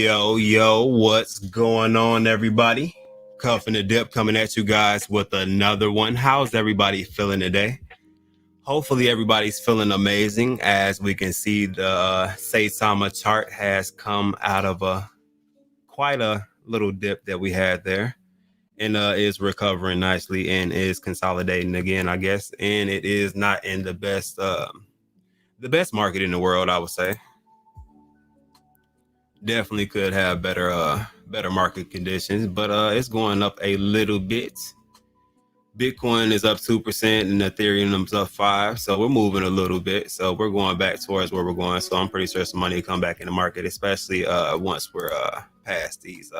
Yo, what's going on, everybody? Cuff and the Dip coming at you guys with another one. How's everybody feeling today? Hopefully, everybody's feeling amazing. As we can see, the Saitama chart has come out of quite a little dip that we had there, and is recovering nicely and is consolidating again, I guess. And it is not in the best market in the world, I would say. Definitely could have better market conditions, but it's going up a little bit. Bitcoin is up 2% and Ethereum's up 5%, so we're moving a little bit. So we're going back towards where we're going. So I'm pretty sure some money will come back in the market, especially once we're past these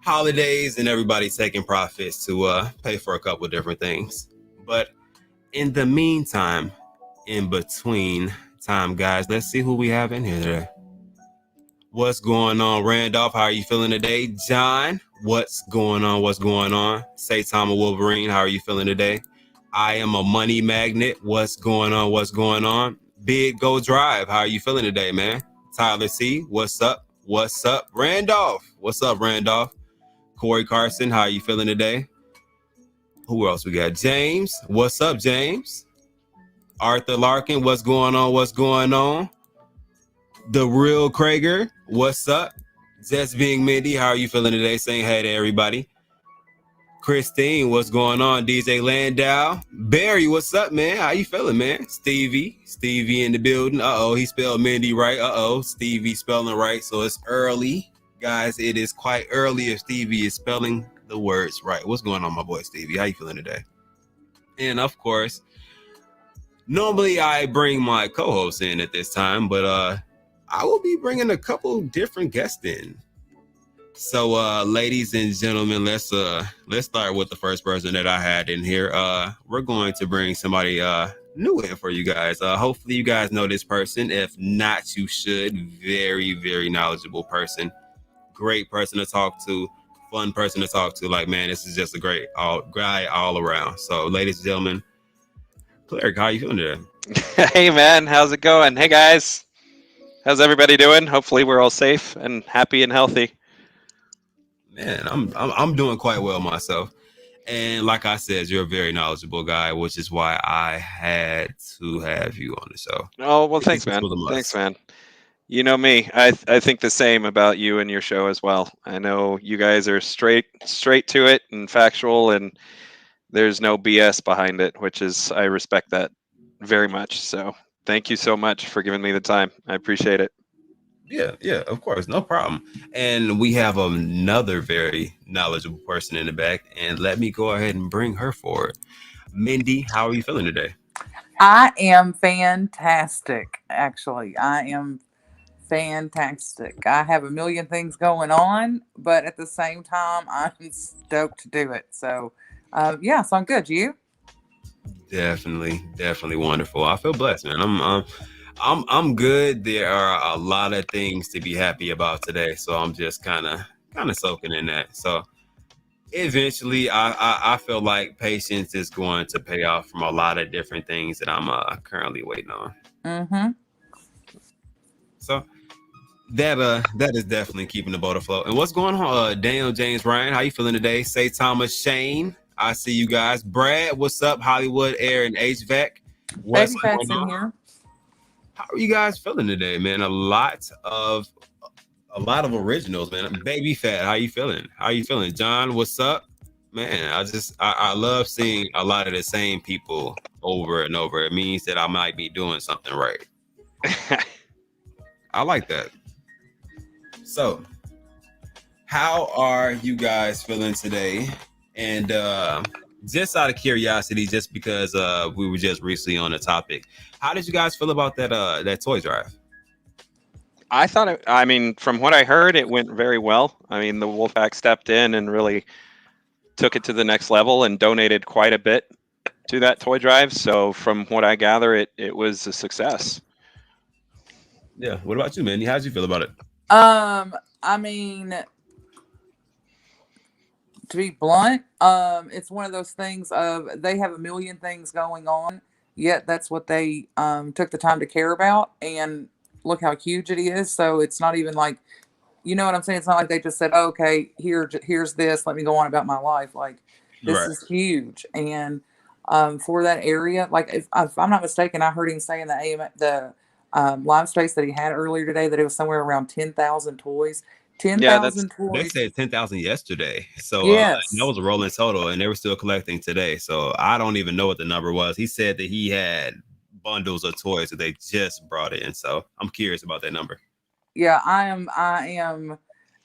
holidays and everybody taking profits to pay for a couple of different things. But in the meantime, in between time, guys, let's see who we have in here today. What's going on, Randolph? How are you feeling today? John, what's going on? What's going on? Saitama Wolverine, how are you feeling today? I am a money magnet. What's going on? What's going on? Big Go Drive, how are you feeling today, man? Tyler C, what's up? What's up? Randolph, what's up, Randolph? Corey Carson, how are you feeling today? Who else we got? James, what's up, James? Arthur Larkin, what's going on? What's going on? The Real Krager, what's up? Just Being Mindy, how are you feeling today? Saying hey to everybody. Christine, what's going on? DJ Landau. Barry, what's up, man? How you feeling, man? Stevie in the building. Uh-oh, he spelled Mindy right. Uh-oh, Stevie spelling right. So it's early. Guys, it is quite early if Stevie is spelling the words right. What's going on, my boy Stevie? How you feeling today? And of course, normally I bring my co-host in at this time, but I will be bringing a couple different guests in. So, ladies and gentlemen, let's start with the first person that I had in here. We're going to bring somebody new in for you guys. Hopefully, you guys know this person. If not, you should. Very, very knowledgeable person. Great person to talk to. Fun person to talk to. Like, man, this is just a great guy all around. So, ladies and gentlemen, Cleric, how you feeling today? Hey, man, how's it going? Hey, guys. How's everybody doing? Hopefully we're all safe and happy and healthy. Man, I'm doing quite well myself. And like I said, you're a very knowledgeable guy, which is why I had to have you on the show. Oh, well, thanks, man. Thanks, man. You know me. I think the same about you and your show as well. I know you guys are straight to it and factual, and there's no BS behind it, which is, I respect that very much. So thank you so much for giving me the time. I appreciate it. Yeah, of course, no problem. And we have another very knowledgeable person in the back, and let me go ahead and bring her forward. Mindy, how are you feeling today? I am fantastic, actually. I am fantastic. I have a million things going on, but at the same time, I'm stoked to do it. So, yeah, so I'm good. You? Definitely wonderful. I feel blessed, man. I'm good. There are a lot of things to be happy about today, so I'm just kind of soaking in that. So eventually, I feel like patience is going to pay off from a lot of different things that I'm currently waiting on. Mm-hmm. So that is definitely keeping the boat afloat. And what's going on, Daniel James Ryan? How you feeling today? Say Thomas Shane. I see you guys. Brad, what's up? Hollywood Air and HVAC. What's Baby in here. How are you guys feeling today, man? A lot of originals, man. Baby Fat, how you feeling? How you feeling? John, what's up? Man, I love seeing a lot of the same people over and over. It means that I might be doing something right. I like that. So, how are you guys feeling today? And just out of curiosity, just because we were just recently on the topic, how did you guys feel about that toy drive? I thought from what I heard, it went very well. I mean, the Wolfpack stepped in and really took it to the next level and donated quite a bit to that toy drive. So from what I gather, it was a success. Yeah. What about you, Mandy? How'd you feel about it? I mean, to be blunt, it's one of those things of they have a million things going on, yet that's what they took the time to care about, and look how huge it is. So it's not even like You know what I'm saying? It's not like they just said, oh, okay, here's this. Let me go on about my life. Like, this Right. is huge. And for that area, like if I'm not mistaken, I heard him saying the live space that he had earlier today that it was somewhere around 10,000 toys. Yeah, that's 10,000 They toys. said 10,000 yesterday. So and that Yes. was a rolling total, and they were still collecting today. So I don't even know what the number was. He said that he had bundles of toys that they just brought in. So I'm curious about that number. Yeah,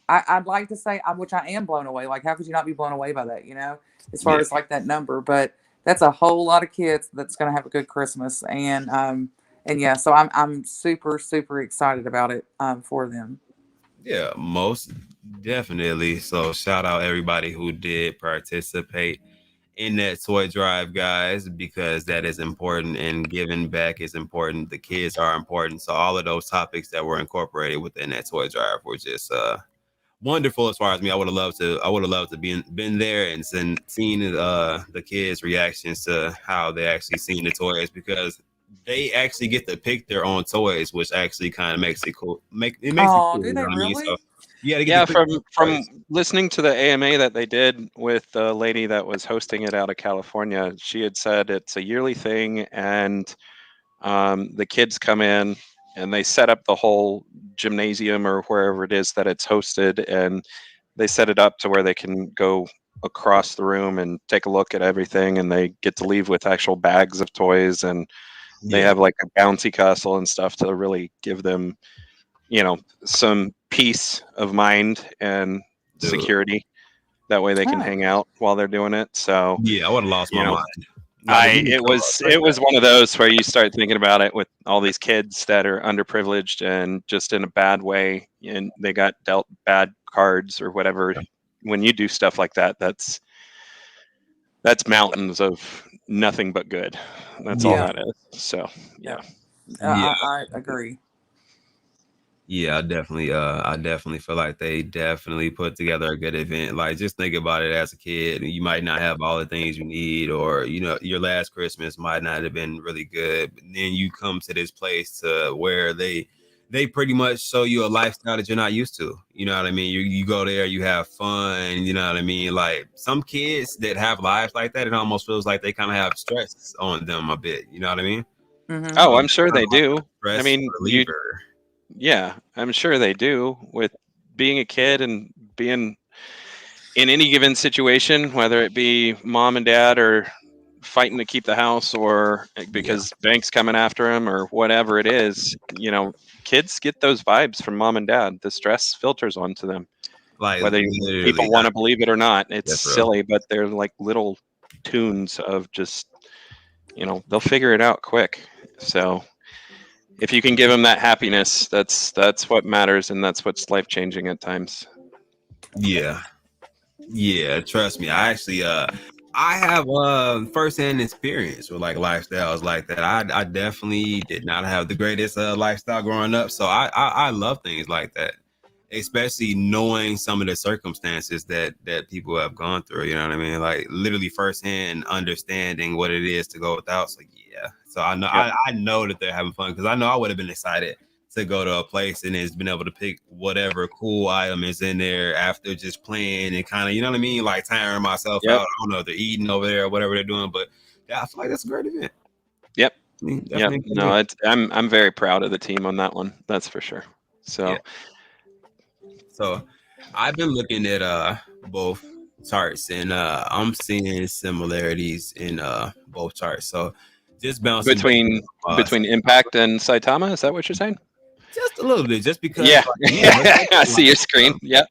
I'd like to say, which I am blown away. Like, how could you not be blown away by that? You know, as far Yeah. as like that number, but that's a whole lot of kids that's going to have a good Christmas, and yeah, so I'm super super excited about it for them. Yeah, most definitely. So shout out everybody who did participate in that toy drive, guys, because that is important and giving back is important. The kids are important. So all of those topics that were incorporated within that toy drive were just wonderful as far as me. I would have loved to been there and seen the kids' reactions to how they actually seen the toys, because they actually get to pick their own toys, which actually kind of makes it cool. Oh, cool, do you they know what I mean? really? So yeah, they get yeah. to pick their From own toys. listening to the AMA that they did with the lady that was hosting it out of California, she had said it's a yearly thing, and the kids come in and they set up the whole gymnasium or wherever it is that it's hosted, and they set it up to where they can go across the room and take a look at everything, and they get to leave with actual bags of toys, and they Yeah, have like a bouncy castle and stuff to really give them, some peace of mind and dude. security. That way they can Oh. hang out while they're doing it. So Yeah, I would have lost my you know, mind. Like, if you it was one of those where you start thinking about it with all these kids that are underprivileged and just in a bad way, and they got dealt bad cards or whatever. When you do stuff like that, that's mountains of nothing but good. That's all Yeah. that is. So yeah. Yeah. I agree. Yeah, I definitely feel like they definitely put together a good event. Like, just think about it as a kid. You might not have all the things you need, or your last Christmas might not have been really good. But then you come to this place to where they pretty much show you a lifestyle that you're not used to. You know what I mean? You go there, you have fun. You know what I mean? Like, some kids that have lives like that, it almost feels like they kind of have stress on them a bit. You know what I mean? Mm-hmm. Oh, I'm sure they do. Stress I mean, reliever. yeah, I'm sure they do. With being a kid and being in any given situation, whether it be mom and dad or fighting to keep the house, or because bank's coming after them, or whatever it is, kids get those vibes from mom and dad. The stress filters onto them, Like, whether people want to believe it or not. It's silly, but they're like little tunes of just, they'll figure it out quick. So if you can give them that happiness, that's what matters, and that's what's life changing at times. Yeah, trust me. I actually I have firsthand experience with like lifestyles like that. I definitely did not have the greatest lifestyle growing up, so I love things like that, especially knowing some of the circumstances that people have gone through. You know what I mean? Like, literally firsthand understanding what it is to go without. So yeah, so I know I know that they're having fun, because I know I would have been excited to go to a place and has been able to pick whatever cool item is in there after just playing and kind of, you know what I mean, like tiring myself out. I don't know if they're eating over there or whatever they're doing, but yeah, I feel like that's a great event. Yep. I mean, yep. No, I'm very proud of the team on that one. That's for sure. So, so I've been looking at both charts, and I'm seeing similarities in both charts. So just bouncing between Impact and Saitama, is that what you're saying? Just a little bit, just because. Yeah, I see your screen. Yep.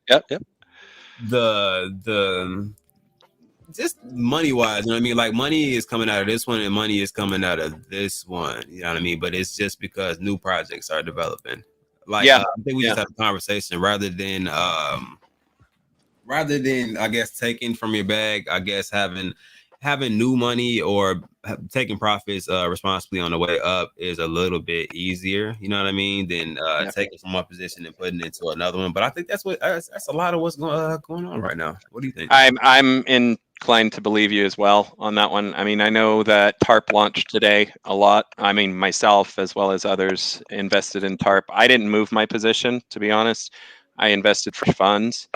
The just money wise, you know what I mean? Like, money is coming out of this one and money is coming out of this one, you know what I mean? But it's just because new projects are developing. Like, I think we just had a conversation rather than I guess taking from your bag, I guess having new money or taking profits responsibly on the way up is a little bit easier, you know what I mean, than taking from one position and putting it into another one. But I think that's a lot of what's going on right now. What do you think? I'm inclined to believe you as well on that one. I mean, I know that TARP launched today a lot. I mean, myself as well as others invested in TARP. I didn't move my position, to be honest. I invested for funds.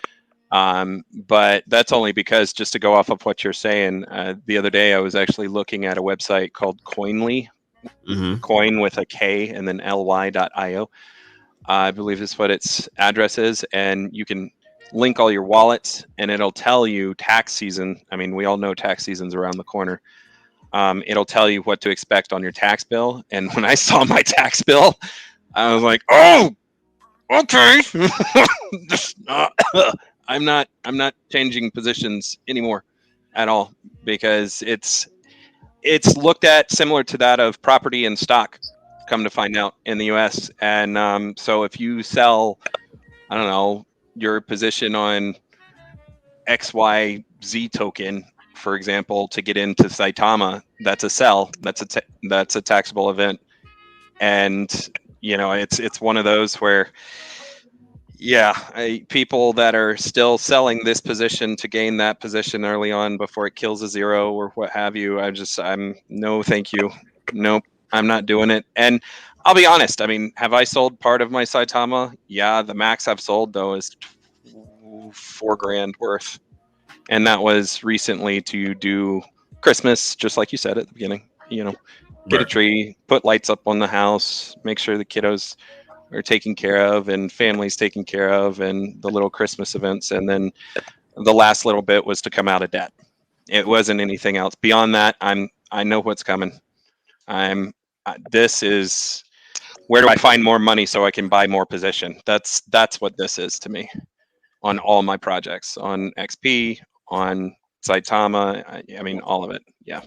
But that's only because, just to go off of what you're saying, the other day I was actually looking at a website called Coinly, coin with a K and then ly.io. I believe is what its address is, and you can link all your wallets, and it'll tell you tax season. I mean, we all know tax season's around the corner. It'll tell you what to expect on your tax bill. And when I saw my tax bill, I was like, oh, okay. I'm not changing positions anymore at all, because it's looked at similar to that of property and stock, come to find out, in the US. And so if you sell, I don't know, your position on XYZ token, for example, to get into Saitama, that's a sell. That's a taxable event. And it's one of those where, people that are still selling this position to gain that position early on before it kills a zero or what have you, I'm no, thank you. Nope, I'm not doing it. And I'll be honest, I mean, have I sold part of my Saitama? Yeah, the max I've sold though is $4,000 worth. And that was recently to do Christmas, just like you said at the beginning, get a tree, put lights up on the house, make sure the kiddos are taken care of and families taken care of, and the little Christmas events. And then the last little bit was to come out of debt. It wasn't anything else. Beyond that, I know what's coming. This is, where do I find more money so I can buy more position? That's what this is to me on all my projects, on XP, on Saitama. I mean, all of it. Yeah.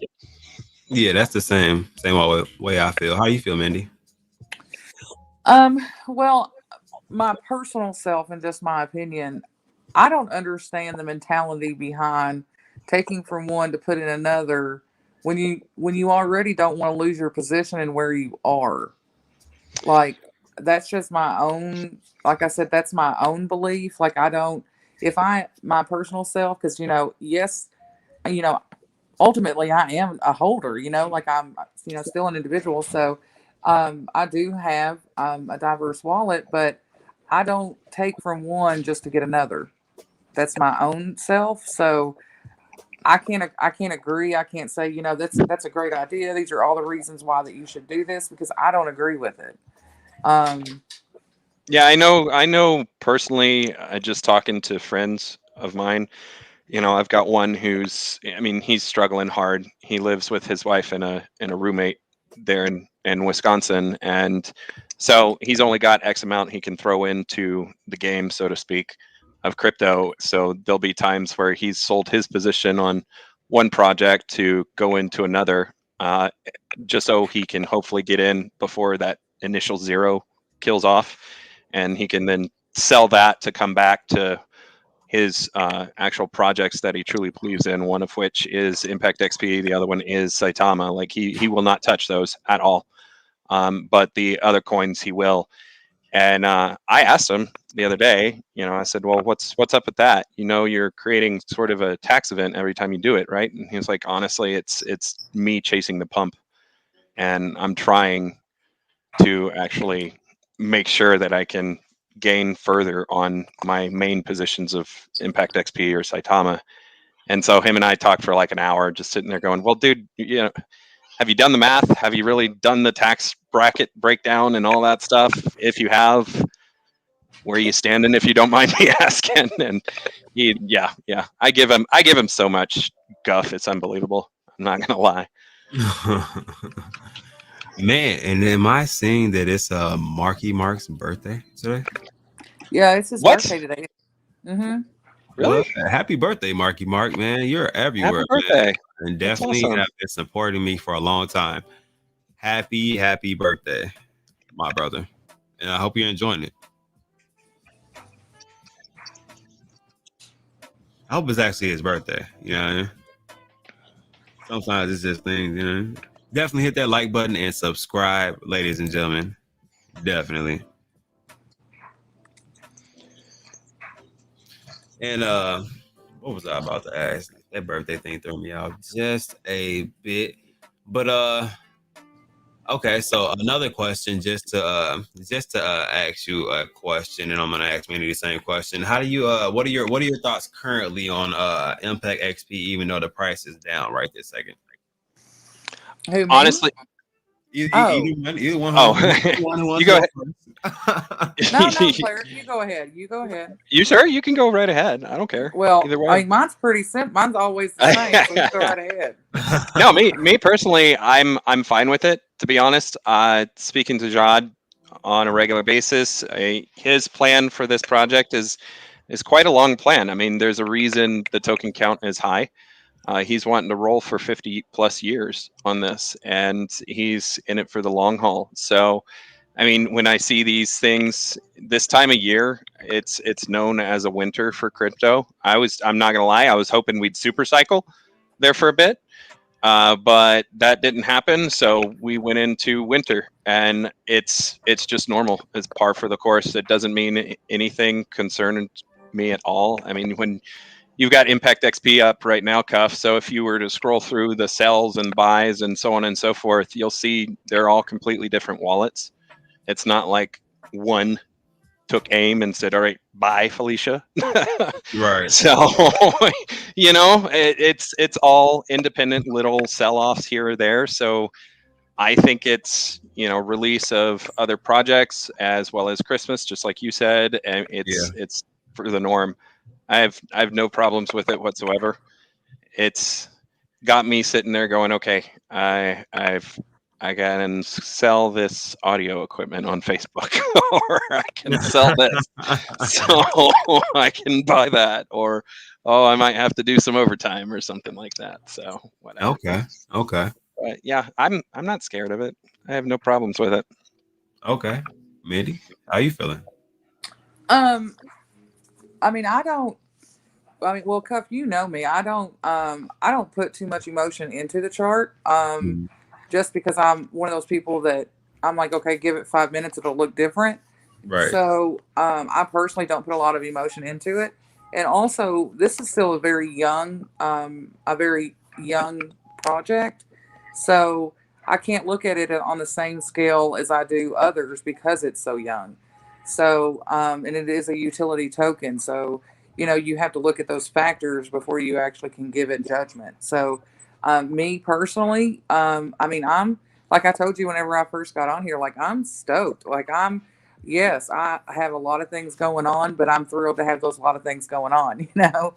Yeah, that's the same way I feel. How you feel, Mindy? Well, my personal self and just my opinion, I don't understand the mentality behind taking from one to put in another when you already don't want to lose your position and where you are. Like, that's just my own, like I said, that's my own belief. Like, my personal self, because, yes, ultimately I am a holder, like I'm, still an individual. So, I do have a diverse wallet, but I don't take from one just to get another. That's my own self. So I can't agree. I can't say, that's a great idea. These are all the reasons why that you should do this, because I don't agree with it. Yeah, I know personally, just talking to friends of mine, I've got one he's struggling hard. He lives with his wife and a roommate there in Wisconsin. And so he's only got X amount he can throw into the game, so to speak, of crypto. So there'll be times where he's sold his position on one project to go into another, just so he can hopefully get in before that initial zero kills off. And he can then sell that to come back to his actual projects that he truly believes in, one of which is Impact XP, the other one is Saitama. Like, he will not touch those at all. But the other coins he will. And I asked him the other day, I said, well, what's up with that? You're creating sort of a tax event every time you do it, right? And he was like, honestly, it's me chasing the pump. And I'm trying to actually make sure that I can gain further on my main positions of Impact XP or Saitama. And so him and I talked for like an hour, just sitting there going, well, dude, have you done the math? Have you really done the tax bracket breakdown and all that stuff? If you have, where are you standing, if you don't mind me asking? And I give him so much guff. It's unbelievable. I'm not going to lie. Man, and am I seeing that it's Marky Mark's birthday today? Yeah, it's his birthday today. Really? Well, happy birthday, Marky Mark, man. You're everywhere, happy birthday. Man. And definitely have been supporting me for a long time. Happy birthday, my brother. And I hope you're enjoying it. I hope it's actually his birthday. You know what I mean? Sometimes it's just things, Definitely hit that like button and subscribe, ladies and gentlemen. Definitely. And what was I about to ask? That birthday thing threw me out just a bit. But Okay, so another question, just to ask you a question, and I'm gonna ask Manny the same question. How do you what are your thoughts currently on Impact XP, even though the price is down right this second? Who, me? Honestly, either one oh, who wants you go ahead. No, Cleric, you go ahead. You go ahead. You sure? You can go right ahead. I don't care. Well, either way. I mean, mine's pretty simple. Mine's always the same, so you go right ahead. No, me personally, I'm fine with it. To be honest, speaking to Jod on a regular basis, his plan for this project is quite a long plan. I mean, there's a reason the token count is high. He's wanting to roll for 50 plus years on this, and he's in it for the long haul. So, I mean, when I see these things this time of year, it's known as a winter for crypto. I'm not gonna lie, I was hoping we'd super cycle there for a bit, but that didn't happen. So we went into winter, and it's just normal. It's par for the course. It doesn't mean anything concerning me at all. I mean, when you've got Impact XP up right now, Cuff. So if you were to scroll through the sells and buys and so on and so forth, you'll see they're all completely different wallets. It's not like one took aim and said, all right, bye, Felicia. Right. So, you know, it's all independent little sell-offs here or there. So I think it's, you know, release of other projects as well as Christmas, just like you said, and it's for the norm. I have no problems with it whatsoever. It's got me sitting there going, okay, I can sell this audio equipment on Facebook, or I can sell this, so I can buy that, or I might have to do some overtime or something like that. So whatever. Okay. But yeah, I'm not scared of it. I have no problems with it. Okay, Mandy, how you feeling? I mean, well, Cuff, you know me. I don't put too much emotion into the chart. Just because I'm one of those people that I'm like, okay, give it 5 minutes, it'll look different. Right. So I personally don't put a lot of emotion into it. And also, this is still a very young project. So I can't look at it on the same scale as I do others because it's so young. So, and it is a utility token. So, you know, you have to look at those factors before you actually can give it judgment. So, me personally, I mean, I'm, like I told you whenever I first got on here, like I'm stoked. Like yes, I have a lot of things going on, but I'm thrilled to have those lot of things going on, you know?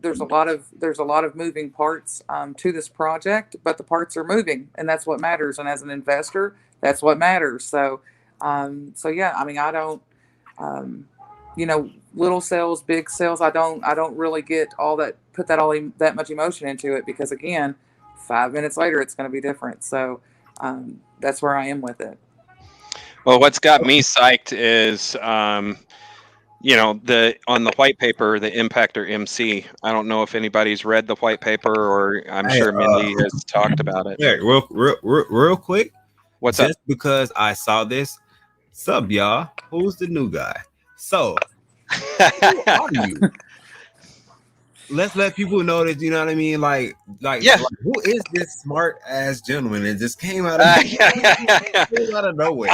There's a lot of moving parts to this project, but the parts are moving, and that's what matters. And as an investor, that's what matters. So yeah, I mean, I don't, you know, little sales, big sales. I don't really get put that much emotion into it, because again, 5 minutes later, it's going to be different. So that's where I am with it. Well, what's got me psyched is, you know, on the white paper, the Impactor MC. I don't know if anybody's read the white paper, or I'm sure Mindy has talked about it. Yeah, real quick. What's just up? Because I saw this. Sup, y'all? Who's the new guy? So, who are you? Let's let people know that, you know what I mean? Like, who is this smart ass gentleman? It just came out of nowhere.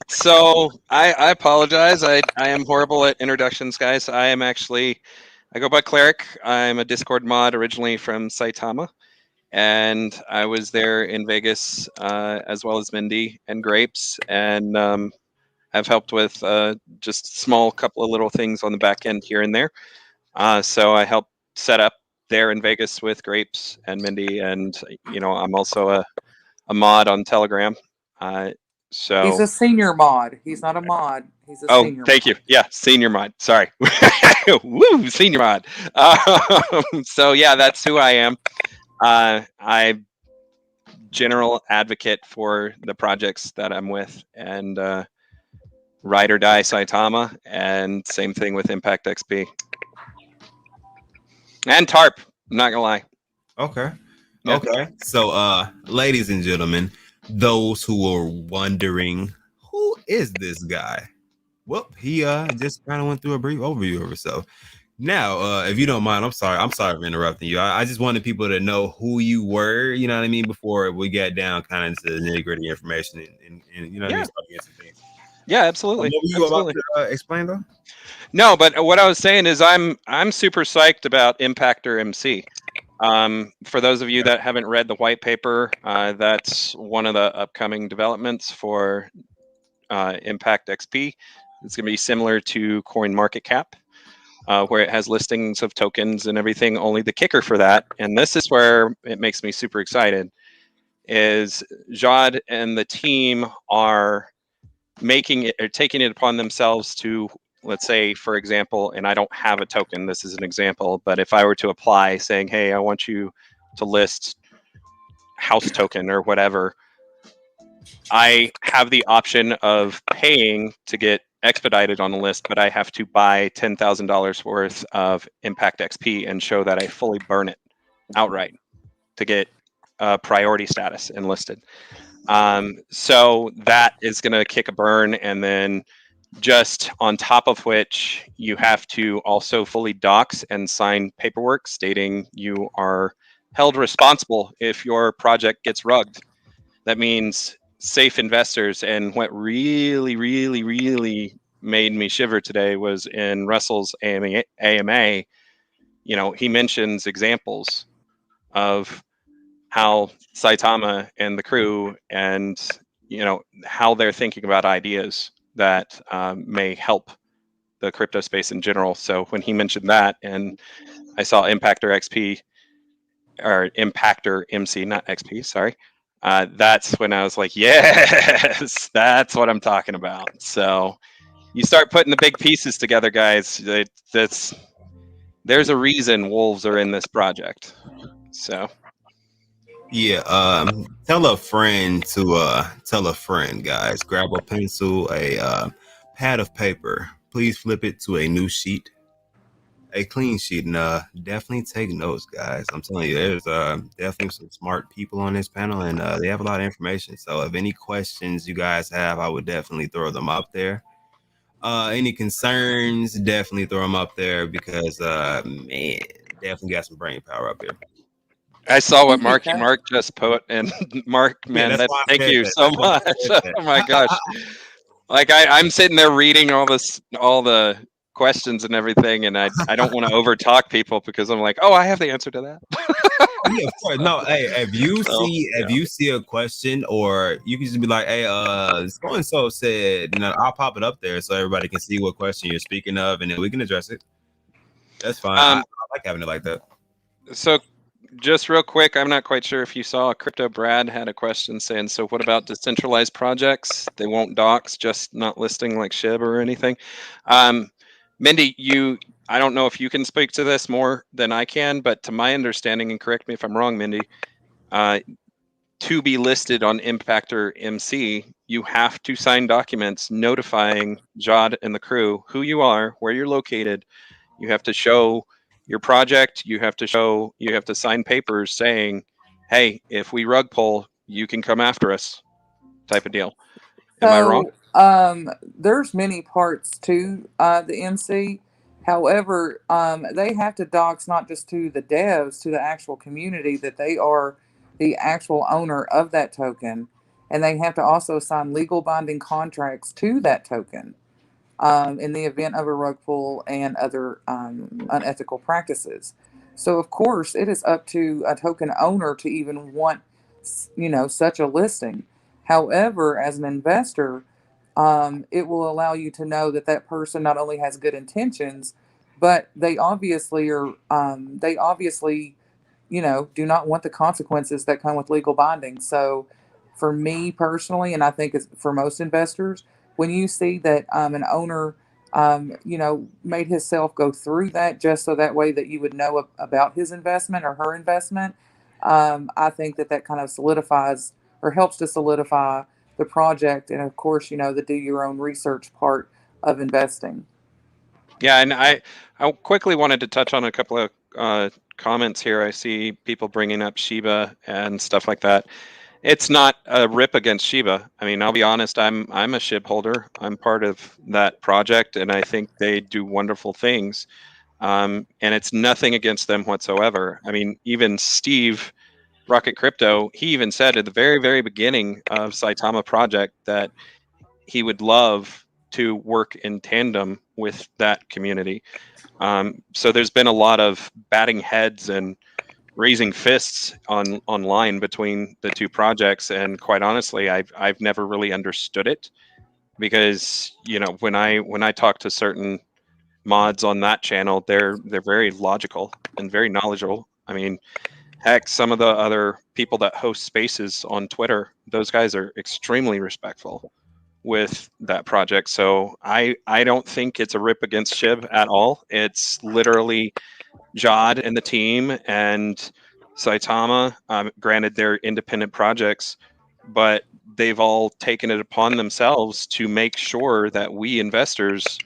So I apologize. I am horrible at introductions, guys. I go by Cleric. I'm a Discord mod originally from Saitama, and I was there in Vegas as well as Mindy and Grapes, and I've helped with just small couple of little things on the back end here and there. So I helped set up there in Vegas with Grapes and Mindy, and you know, I'm also a mod on Telegram. So he's a senior mod. He's not a mod. He's a senior. Thank you. Yeah, senior mod. Sorry. Woo, senior mod. So yeah, that's who I am. I general advocate for the projects that I'm with, and Ride or Die Saitama, and same thing with Impact XP. And TARP, I'm not gonna lie. Okay. Okay. So ladies and gentlemen, those who are wondering, who is this guy? Well, he just kind of went through a brief overview of himself. Now, if you don't mind, I'm sorry for interrupting you. I just wanted people to know who you were, you know what I mean, before we get down kind of into the nitty gritty information and you know what I mean, start getting some things. Yeah, absolutely. What were you about to explain though? No, but what I was saying is I'm super psyched about Impactor MC. For those of you that haven't read the white paper, that's one of the upcoming developments for Impact XP. It's going to be similar to CoinMarketCap, where it has listings of tokens and everything. Only the kicker for that, and this is where it makes me super excited, is Jod and the team are making it or taking it upon themselves to, let's say, for example, and I don't have a token, this is an example, but if I were to apply saying, hey, I want you to list house token or whatever, I have the option of paying to get expedited on the list, but I have to buy $10,000 worth of Impact XP and show that I fully burn it outright to get priority status enlisted. So that is going to kick a burn, and then just on top of which you have to also fully dox and sign paperwork stating you are held responsible if your project gets rugged. That means safe investors. And what really, really, really made me shiver today was in Russell's AMA, you know, he mentions examples of how Saitama and the crew and, you know, how they're thinking about ideas that may help the crypto space in general. So when he mentioned that, and I saw Impactor XP or Impactor MC, not XP, sorry. That's when I was like, yes, that's what I'm talking about. So you start putting the big pieces together, guys. There's a reason wolves are in this project. So yeah, tell a friend to tell a friend, guys. Grab a pencil, a pad of paper. Please flip it to a new sheet, a clean sheet, and definitely take notes, guys. I'm telling you, there's definitely some smart people on this panel, and they have a lot of information. So if any questions you guys have, I would definitely throw them up there. Any concerns, definitely throw them up there because man, definitely got some brain power up here. I saw what Marky Mark just put, and Mark, man, thank you so much. Oh my gosh. Like I'm sitting there reading all the questions and everything, and I don't want to overtalk people because I'm like, oh, I have the answer to that. Yeah, of course. No, hey, if you see a question, or you can just be like, hey, so and so said, you know, I'll pop it up there so everybody can see what question you're speaking of, and then we can address it. That's fine. I like having it like that. So just real quick, I'm not quite sure if you saw Crypto Brad had a question saying, so what about decentralized projects? They won't dox, just not listing like SHIB or anything. Mindy, I don't know if you can speak to this more than I can, but to my understanding, and correct me if I'm wrong, Mindy, to be listed on Impactor MC, you have to sign documents notifying Jod and the crew who you are, where you're located. You have to show your project. You have to sign papers saying, hey, if we rug pull, you can come after us, type of deal. Am I wrong? There's many parts to the MC. However, they have to dox not just to the devs, to the actual community, that they are the actual owner of that token. And they have to also sign legal binding contracts to that token in the event of a rug pull and other unethical practices. So, of course, it is up to a token owner to even want, such a listing. However, as an investor, it will allow you to know that that person not only has good intentions, but they obviously are. They obviously, do not want the consequences that come with legal binding. So, for me personally, and I think it's for most investors, when you see that an owner, made himself go through that just so that way that you would know about his investment or her investment, I think that kind of solidifies or helps to solidify the project, and of course, the do your own research part of investing. Yeah, and I quickly wanted to touch on a couple of comments here. I see people bringing up Shiba and stuff like that. It's not a rip against Shiba. I mean, I'll be honest, I'm a SHIB holder. I'm part of that project, and I think they do wonderful things. And it's nothing against them whatsoever. I mean, even Steve Rocket Crypto, he even said at the very, very beginning of Saitama Project that he would love to work in tandem with that community. So there's been a lot of batting heads and raising fists online between the two projects, and quite honestly, I've never really understood it, because when I talk to certain mods on that channel, they're very logical and very knowledgeable. I mean, heck, some of the other people that host spaces on Twitter, those guys are extremely respectful with that project. So I don't think it's a rip against Shib at all. It's literally Jod and the team and Saitama. Granted, they're independent projects, but they've all taken it upon themselves to make sure that we investors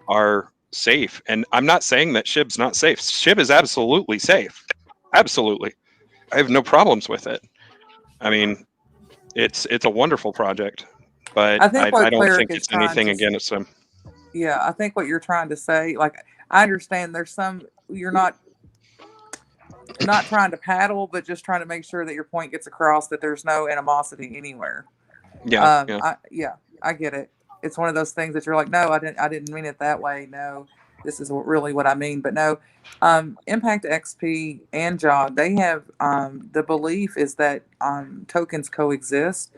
are safe. And I'm not saying that Shib's not safe. Shib is absolutely safe. Absolutely. I have no problems with it. I mean, it's a wonderful project, but I don't think it's anything against them. Yeah, I think what you're trying to say, like, I understand there's some, you're not trying to paddle, but just trying to make sure that your point gets across, that there's no animosity anywhere. Yeah. I get it. It's one of those things that you're like, no, I didn't mean it that way. No, this is really what I mean. But no, Impact XP and Jod, they have the belief is that tokens coexist,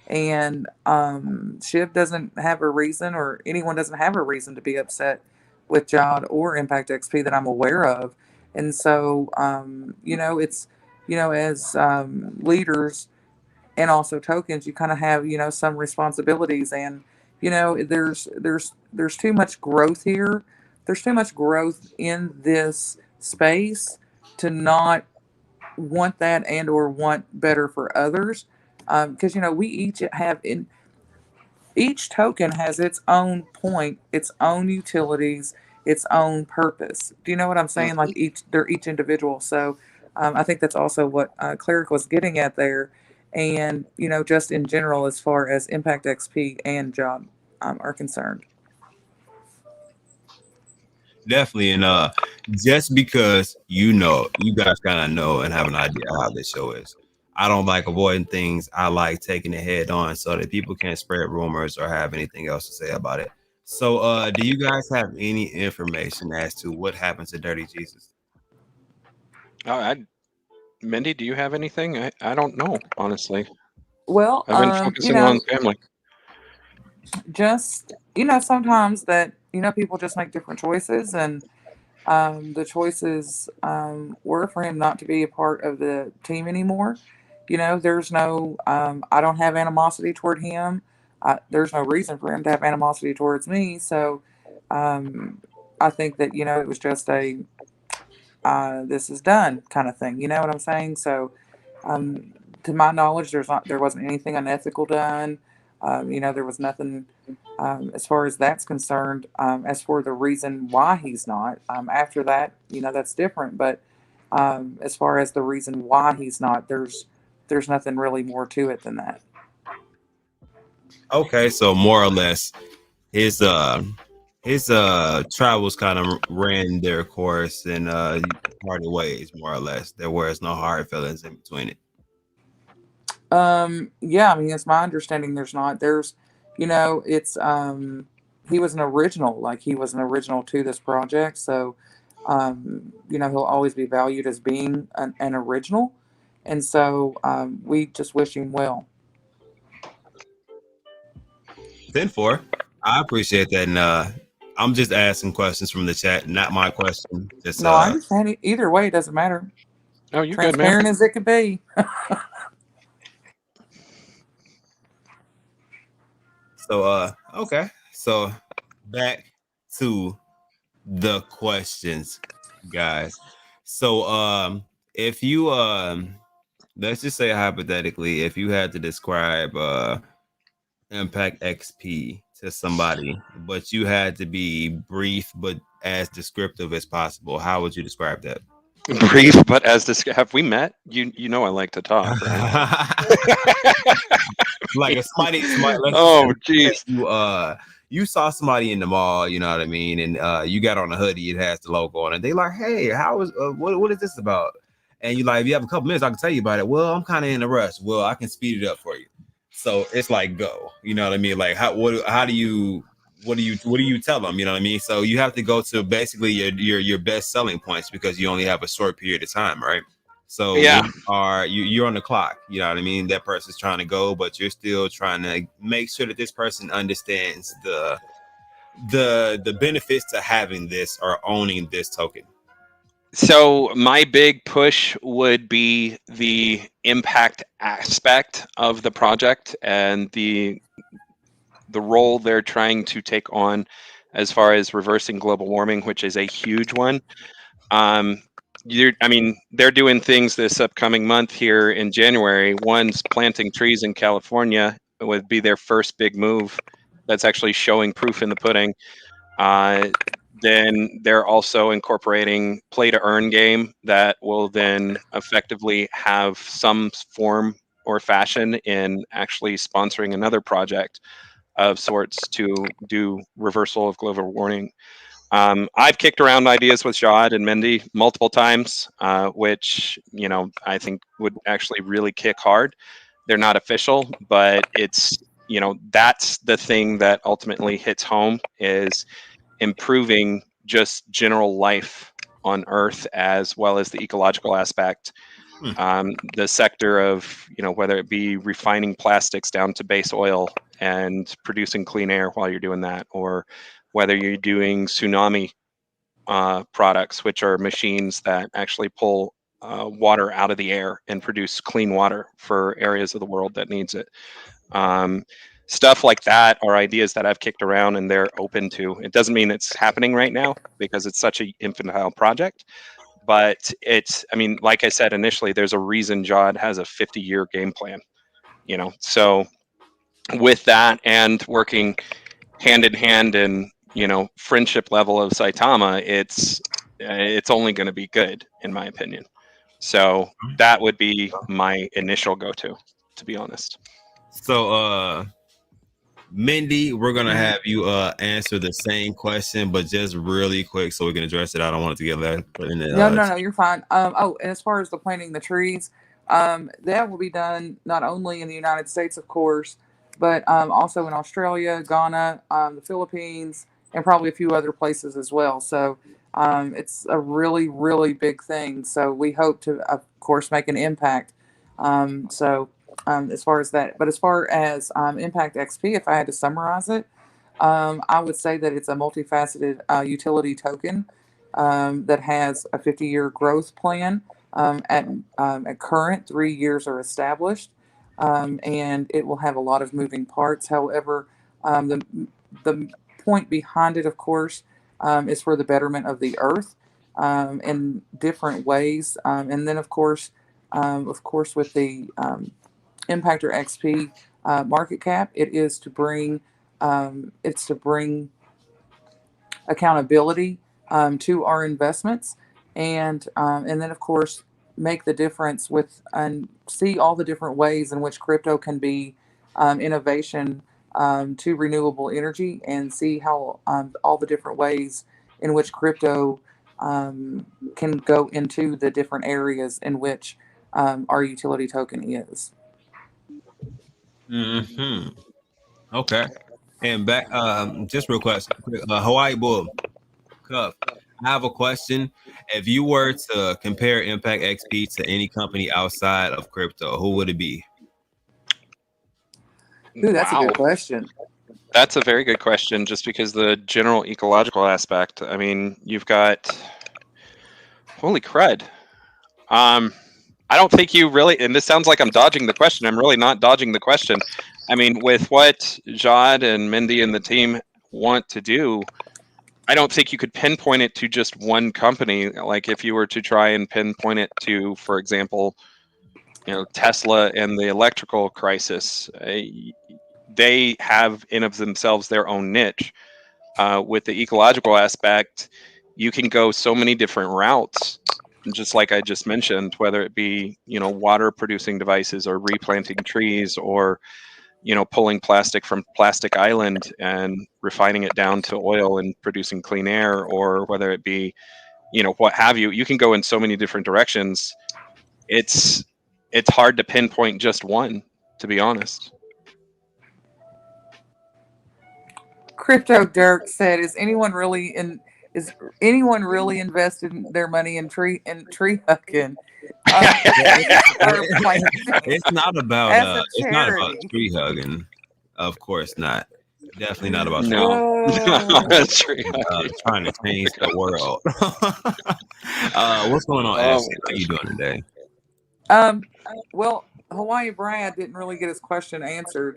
and Shib doesn't have a reason, or anyone doesn't have a reason to be upset with Jod or Impact XP that I'm aware of. And so, it's, as leaders and also tokens, you kind of have, some responsibilities, and, there's too much growth here. There's too much growth in this space to not want that and or want better for others. Because, we each have each token has its own point, its own utilities, its own purpose. Do you know what I'm saying? Like they're each individual. So I think that's also what Cleric was getting at there. And, just in general, as far as Impact XP and Jod are concerned. Definitely. And just because you guys kind of know and have an idea how this show is. I don't like avoiding things. I like taking it head on so that people can't spread rumors or have anything else to say about it. So do you guys have any information as to what happened to Dirty Jesus? Mindy, do you have anything? I don't know, honestly. Well, I've been focusing on family. Just, sometimes that, people just make different choices, and the choices were for him not to be a part of the team anymore. There's no, I don't have animosity toward him. There's no reason for him to have animosity towards me. So I think that, it was just a, this is done kind of thing. You know what I'm saying? So to my knowledge, there wasn't anything unethical done. There was nothing as far as that's concerned. As for the reason why he's not, after that, that's different. But as far as the reason why he's not, there's nothing really more to it than that. Okay, so more or less, his travels kind of ran their course and parted ways, more or less. There was no hard feelings in between it. Yeah, I mean, it's my understanding there's not. There's, it's he was an original, like he was an original to this project. So, he'll always be valued as being an original. And so we just wish him well. 10-4. I appreciate that. And I'm just asking questions from the chat, not my question. Just, no, I understand. Either way, it doesn't matter. Oh, you're transparent good, man. As it could be. So, okay. So back to the questions, guys. So, if you, let's just say hypothetically, if you had to describe Impact XP to somebody, but you had to be brief but as descriptive as possible, how would you describe that? Brief but as have we met? You know I like to talk, right? Like if somebody oh jeez, you saw somebody in the mall, you know what I mean, and you got on a hoodie, it has the logo on it. They like, hey, how is what is this about? And you like, if you have a couple minutes, I can tell you about it. Well, I'm kind of in a rush. Well, I can speed it up for you. So it's like go, you know what I mean? Like how do you what do you tell them? You know what I mean? So you have to go to basically your best selling points because you only have a short period of time, right? So Yeah. you're on the clock, you know what I mean? That person's trying to go, but you're still trying to make sure that this person understands the benefits to having this or owning this token. So my big push would be the impact aspect of the project and the role they're trying to take on as far as reversing global warming, which is a huge one. They're doing things this upcoming month here in January. One's planting trees in California. It would be their first big move. That's actually showing proof in the pudding. Then they're also incorporating play to earn game that will then effectively have some form or fashion in actually sponsoring another project of sorts to do reversal of global warming. I've kicked around ideas with Jawad and Mendy multiple times, which I think would actually really kick hard. They're not official, but it's that's the thing that ultimately hits home is improving just general life on Earth as well as the ecological aspect. The sector of whether it be refining plastics down to base oil and producing clean air while you're doing that, or whether you're doing tsunami products, which are machines that actually pull water out of the air and produce clean water for areas of the world that needs it. Stuff like that are ideas that I've kicked around and they're open to. It doesn't mean it's happening right now because it's such an infantile project, but like I said initially, there's a reason Jawad has a 50-year game plan, so with that and working hand in hand and friendship level of Saitama, it's only going to be good in my opinion. So that would be my initial go-to be honest. So Mendy, we're gonna have you answer the same question, but just really quick so we can address it. I don't want it to get left. No, you're fine. And as far as the planting the trees, that will be done not only in the United States, of course, but also in Australia, Ghana, the Philippines, and probably a few other places as well. So it's a really, really big thing. So we hope to, of course, make an impact. As far as that, but as far as Impact XP, if I had to summarize it, I would say that it's a multifaceted utility token that has a 50-year growth plan. At current, 3 years are established, and it will have a lot of moving parts. However, the point behind it, of course, is for the betterment of the earth in different ways. And then, of course, with the Impactor XP market cap, it's to bring accountability to our investments, and then of course make the difference with and see all the different ways in which crypto can be innovation to renewable energy, and see how all the different ways in which crypto can go into the different areas in which our utility token is. Okay. And back, just real quick, Hawaii Bull, Cuff. I have a question. If you were to compare Impact XP to any company outside of crypto, who would it be? Ooh, that's a good question. That's a very good question, just because the general ecological aspect. I mean, you've got holy crud. I don't think you really, and this sounds like I'm dodging the question. I'm really not dodging the question. I mean, with what Jawad and Mendy and the team want to do, I don't think you could pinpoint it to just one company. Like if you were to try and pinpoint it to, for example, Tesla and the electrical crisis, they have in of themselves their own niche. With the ecological aspect, you can go so many different routes. Just like I just mentioned, whether it be water producing devices or replanting trees or pulling plastic from Plastic Island and refining it down to oil and producing clean air, or whether it be, what have you. You can go in so many different directions. It's hard to pinpoint just one, to be honest. Crypto Dirk said, "Is anyone really invested their money in tree hugging?" It's not about tree hugging. Of course not. Definitely not about tree hugging. Trying to change the world. What's going on, Ashley? How you doing today? Well, Hawaii Brad didn't really get his question answered.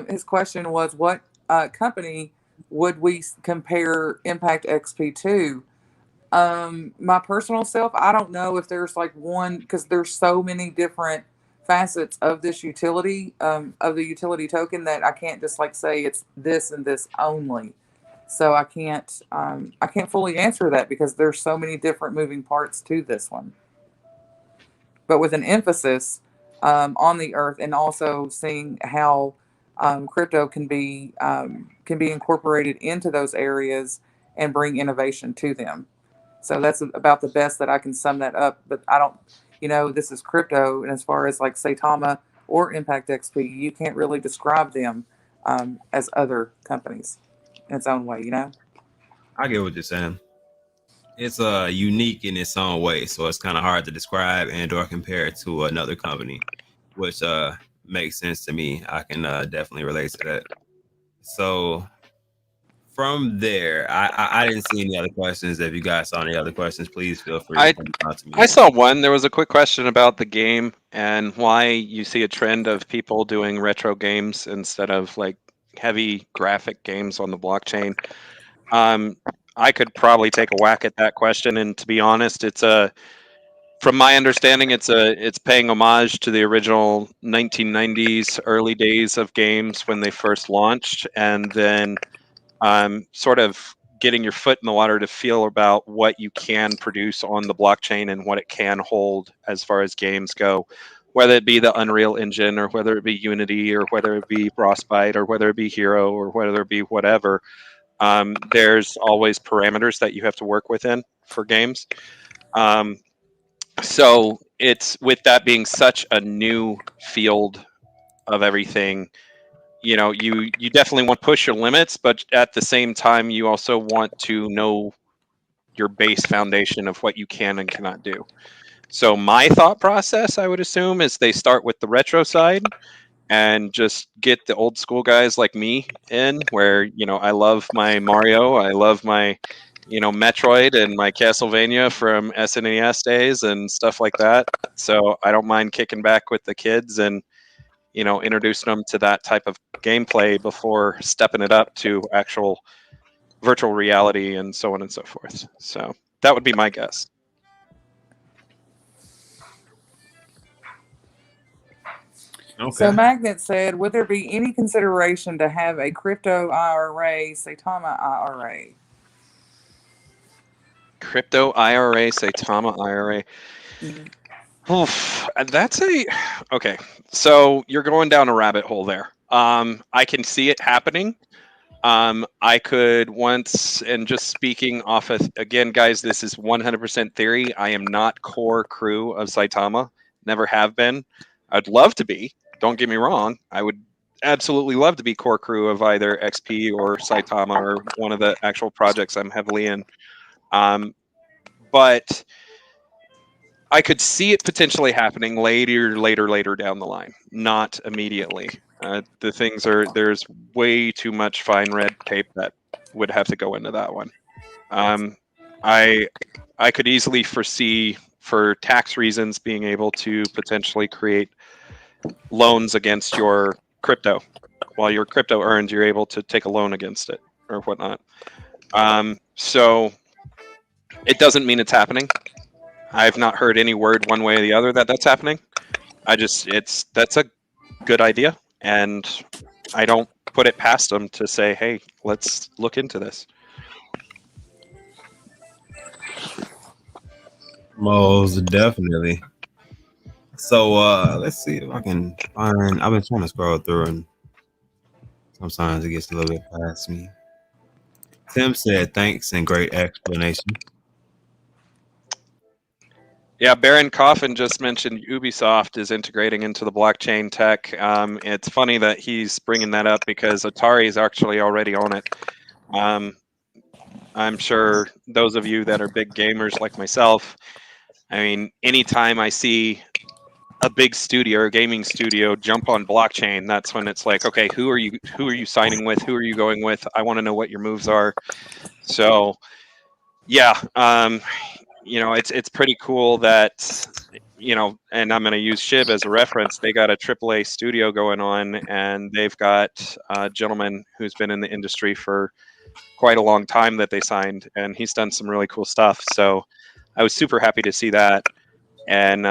His question was, what company would we compare Impact XP to? My personal self, I don't know if there's like one, because there's so many different facets of this utility, of the utility token, that I can't just like say it's this and this only. So I can't fully answer that because there's so many different moving parts to this one. But with an emphasis on the earth, and also seeing how crypto can be incorporated into those areas and bring innovation to them. So that's about the best that I can sum that up. But I don't, this is crypto, and as far as like Saitama or Impact XP, you can't really describe them as other companies in its own way. I get what you're saying. It's unique in its own way, so it's kind of hard to describe and or compare it to another company, which makes sense to me. I can definitely relate to that. So from there, I didn't see any other questions. If you guys saw any other questions, please feel free to come out to me. I saw one. There was a quick question about the game and why you see a trend of people doing retro games instead of like heavy graphic games on the blockchain. I could probably take a whack at that question, and to be honest, from my understanding, it's paying homage to the original 1990s early days of games when they first launched, and then sort of getting your foot in the water to feel about what you can produce on the blockchain and what it can hold as far as games go, whether it be the Unreal Engine or whether it be Unity or whether it be Frostbite or whether it be Hero or whether it be whatever. There's always parameters that you have to work within for games. So it's, with that being such a new field of everything, you definitely want to push your limits, but at the same time, you also want to know your base foundation of what you can and cannot do. So my thought process, I would assume, is they start with the retro side and just get the old school guys like me in, where, I love my Mario, I love my, Metroid and my Castlevania from SNES days and stuff like that. So I don't mind kicking back with the kids and, introducing them to that type of gameplay before stepping it up to actual virtual reality and so on and so forth. So that would be my guess. Okay. So Magnet said, would there be any consideration to have a crypto IRA, Saitama IRA? Crypto IRA, Saitama IRA. Oof, okay. So you're going down a rabbit hole there. I can see it happening. I could once, and just speaking off of, again, guys, this is 100% theory. I am not core crew of Saitama. Never have been. I'd love to be. Don't get me wrong. I would absolutely love to be core crew of either XP or Saitama or one of the actual projects I'm heavily in. But I could see it potentially happening later down the line, not immediately. There's way too much fine red tape that would have to go into that one. I could easily foresee, for tax reasons, being able to potentially create loans against your crypto. While your crypto earns, you're able to take a loan against it or whatnot. So it doesn't mean it's happening. I've not heard any word one way or the other that that's happening. That's a good idea, and I don't put it past them to say, hey, let's look into this. Most definitely. So let's see if I can find. I've been trying to scroll through and Sometimes it gets a little bit past me. Tim said thanks and great explanation. Yeah, Baron Coffin just mentioned Ubisoft is integrating into the blockchain tech. It's funny that he's bringing that up because Atari is actually already on it. I'm sure those of you that are big gamers like myself, I mean, anytime I see a big studio or gaming studio jump on blockchain, that's when it's like, okay, who are you signing with? Who are you going with? I want to know what your moves are. So, yeah, it's pretty cool that, and I'm going to use Shib as a reference. They got a AAA studio going on, and they've got a gentleman who's been in the industry for quite a long time that they signed, and he's done some really cool stuff. So I was super happy to see that. And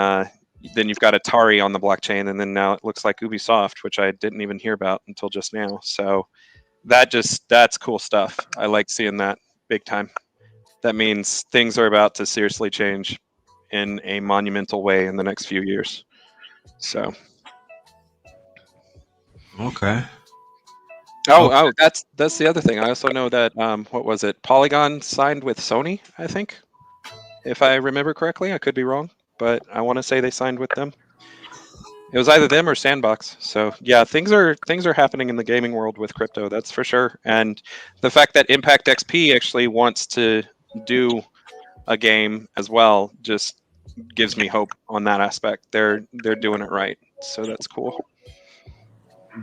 then you've got Atari on the blockchain, and then now it looks like Ubisoft, which I didn't even hear about until just now. So that's cool stuff. I like seeing that big time. That means things are about to seriously change in a monumental way in the next few years. So. Okay. Oh, that's the other thing. I also know that what was it? Polygon signed with Sony, I think, if I remember correctly. I could be wrong, but I want to say they signed with them. It was either them or Sandbox. So yeah, things are happening in the gaming world with crypto. That's for sure. And the fact that Impact XP actually wants to do a game as well just gives me hope on that aspect. They're doing it right, so that's cool.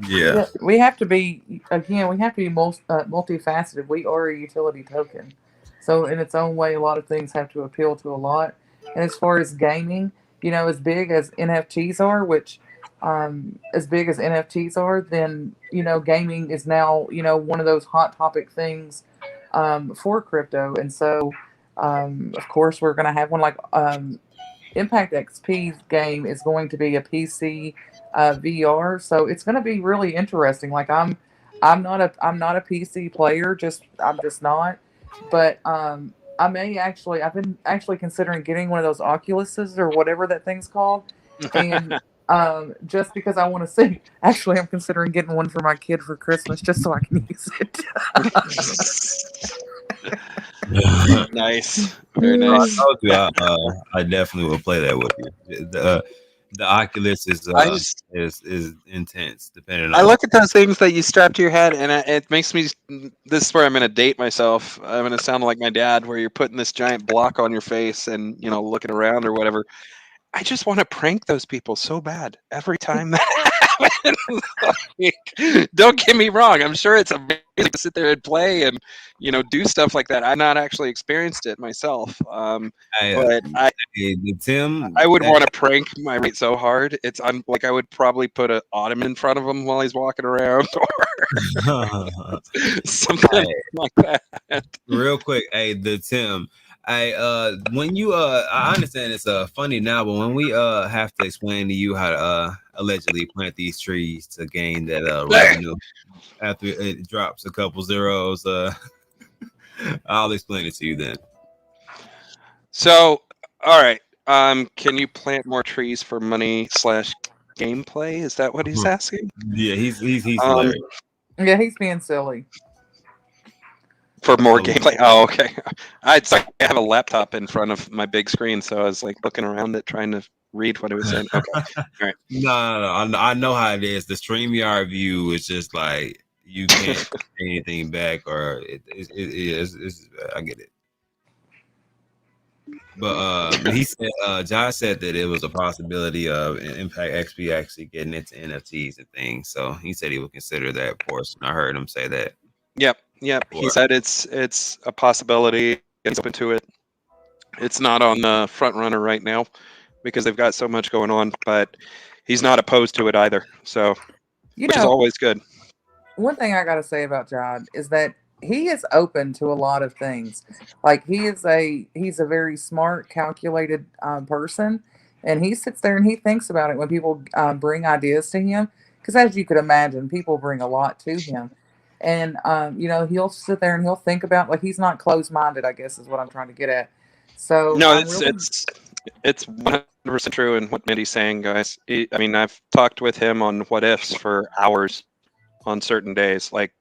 Yeah. We have to be multifaceted. We are a utility token, so in its own way, a lot of things have to appeal to a lot. And as far as gaming, as big as NFTs are, then gaming is now one of those hot topic things for crypto. And so, of course, we're going to have one like Impact XP's game is going to be a PC VR, so it's going to be really interesting. Like I'm not a PC player, I'm just not. But I've been actually considering getting one of those Oculuses or whatever that thing's called, and just because I want to see. Actually, I'm considering getting one for my kid for Christmas just so I can use it. Nice, very nice. I told you, I definitely will play that with you. The Oculus is intense. Depending on. I look at those things that you strap to your head, and it makes me. This is where I'm going to date myself. I'm going to sound like my dad, where you're putting this giant block on your face and looking around or whatever. I just want to prank those people so bad every time that happens. Don't get me wrong. I'm sure it's amazing to sit there and play and do stuff like that. I've not actually experienced it myself, but Tim, I would want to prank my rate so hard. It's like I would probably put an ottoman in front of him while he's walking around, or something like that. Real quick, the Tim. When you I understand it's funny now, but when we have to explain to you how to allegedly plant these trees to gain that revenue after it drops a couple zeros, I'll explain it to you then. So, all right, can you plant more trees for money / gameplay? Is that what he's asking? Yeah, he's hilarious. Yeah, he's being silly. For more gameplay. Oh, okay. I have a laptop in front of my big screen, so I was like looking around it, trying to read what it was saying. Okay. All right. No. I know how it is. The StreamYard view is just like you can't say anything back, or it's I get it. But he said, Josh said that it was a possibility of Impact XP actually getting into NFTs and things. So he said he would consider that portion. I heard him say that. Yep. He said it's a possibility. It's open to it. It's not on the front runner right now because they've got so much going on, but he's not opposed to it either. So, which is always good. One thing I got to say about John is that he is open to a lot of things. Like he's a very smart, calculated person, and he sits there and he thinks about it when people bring ideas to him. Because as you could imagine, people bring a lot to him. And, he'll sit there and he'll think about, like, he's not closed-minded, I guess is what I'm trying to get at. So no, it's 100% true in what Mindy's saying, guys. I've talked with him on what ifs for hours, on certain days, like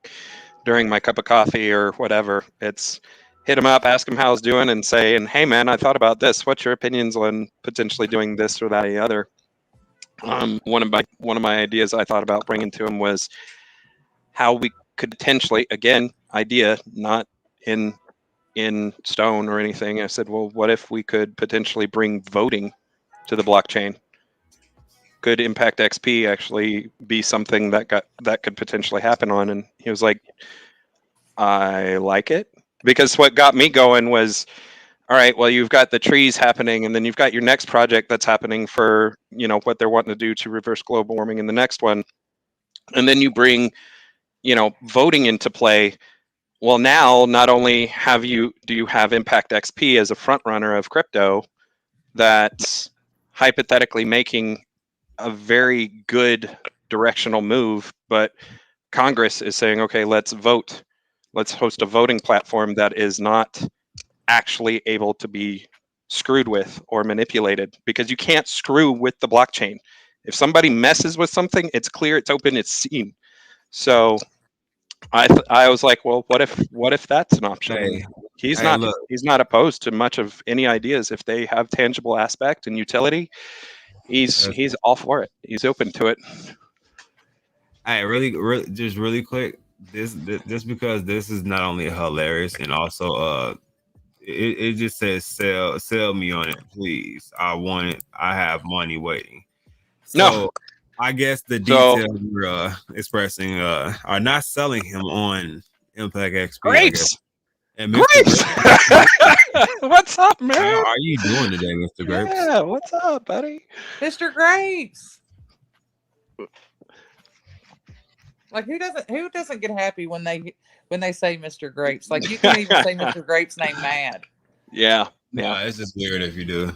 during my cup of coffee or whatever. It's hit him up, ask him how he's doing, and saying, "Hey man, I thought about this. What's your opinions on potentially doing this or that or the other?" One of my ideas I thought about bringing to him was how we could potentially, again, idea, not in stone or anything. I said, well, what if we could potentially bring voting to the blockchain? Could Impact XP actually be something that could potentially happen on? And he was like, I like it, because what got me going was, all right, well, you've got the trees happening, and then you've got your next project that's happening for, what they're wanting to do to reverse global warming in the next one. And then you bring, voting into play. Well, now not only do you have Impact XP as a front runner of crypto that's hypothetically making a very good directional move, but Congress is saying, okay, let's vote. Let's host a voting platform that is not actually able to be screwed with or manipulated, because you can't screw with the blockchain. If somebody messes with something, it's clear, it's open, it's seen. So I was like, well, what if that's an option? Hey, he's not opposed to much of any ideas if they have tangible aspect and utility. He's all for it. He's open to it. Hey, really quick. This because this is not only hilarious and also it just says sell me on it, please. I want it. I have money waiting. So No. I guess the details we're expressing are not selling him on Impact XP. Grapes. And Grapes. What's up, man? How are you doing today, Mr. Grapes? Yeah, what's up, buddy? Mr. Grapes. Like who doesn't get happy when they say Mr. Grapes? Like you can't even say Mr. Grapes' name mad. Yeah. No, it's just weird if you do.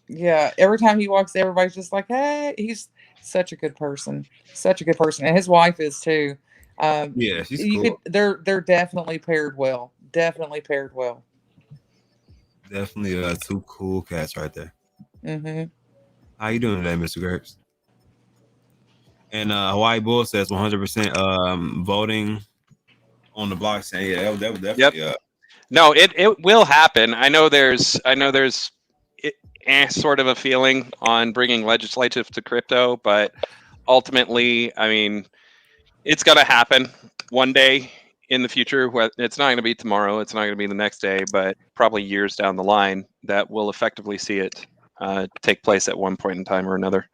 Yeah, every time he walks, everybody's just like, hey, he's such a good person. Such a good person. And his wife is too. Yeah, she's cool. They're definitely paired well. Definitely paired well. Definitely two cool cats right there. Mm-hmm. How you doing today, Mr. Grapes? And Hawaii Bull says 100% voting on the blockchain. Yeah, that was definitely. Yep. No, it will happen. I know there's sort of a feeling on bringing legislative to crypto, but ultimately, I mean, it's going to happen one day in the future. It's not going to be tomorrow. It's not going to be the next day, but probably years down the line that we'll effectively see it take place at one point in time or another.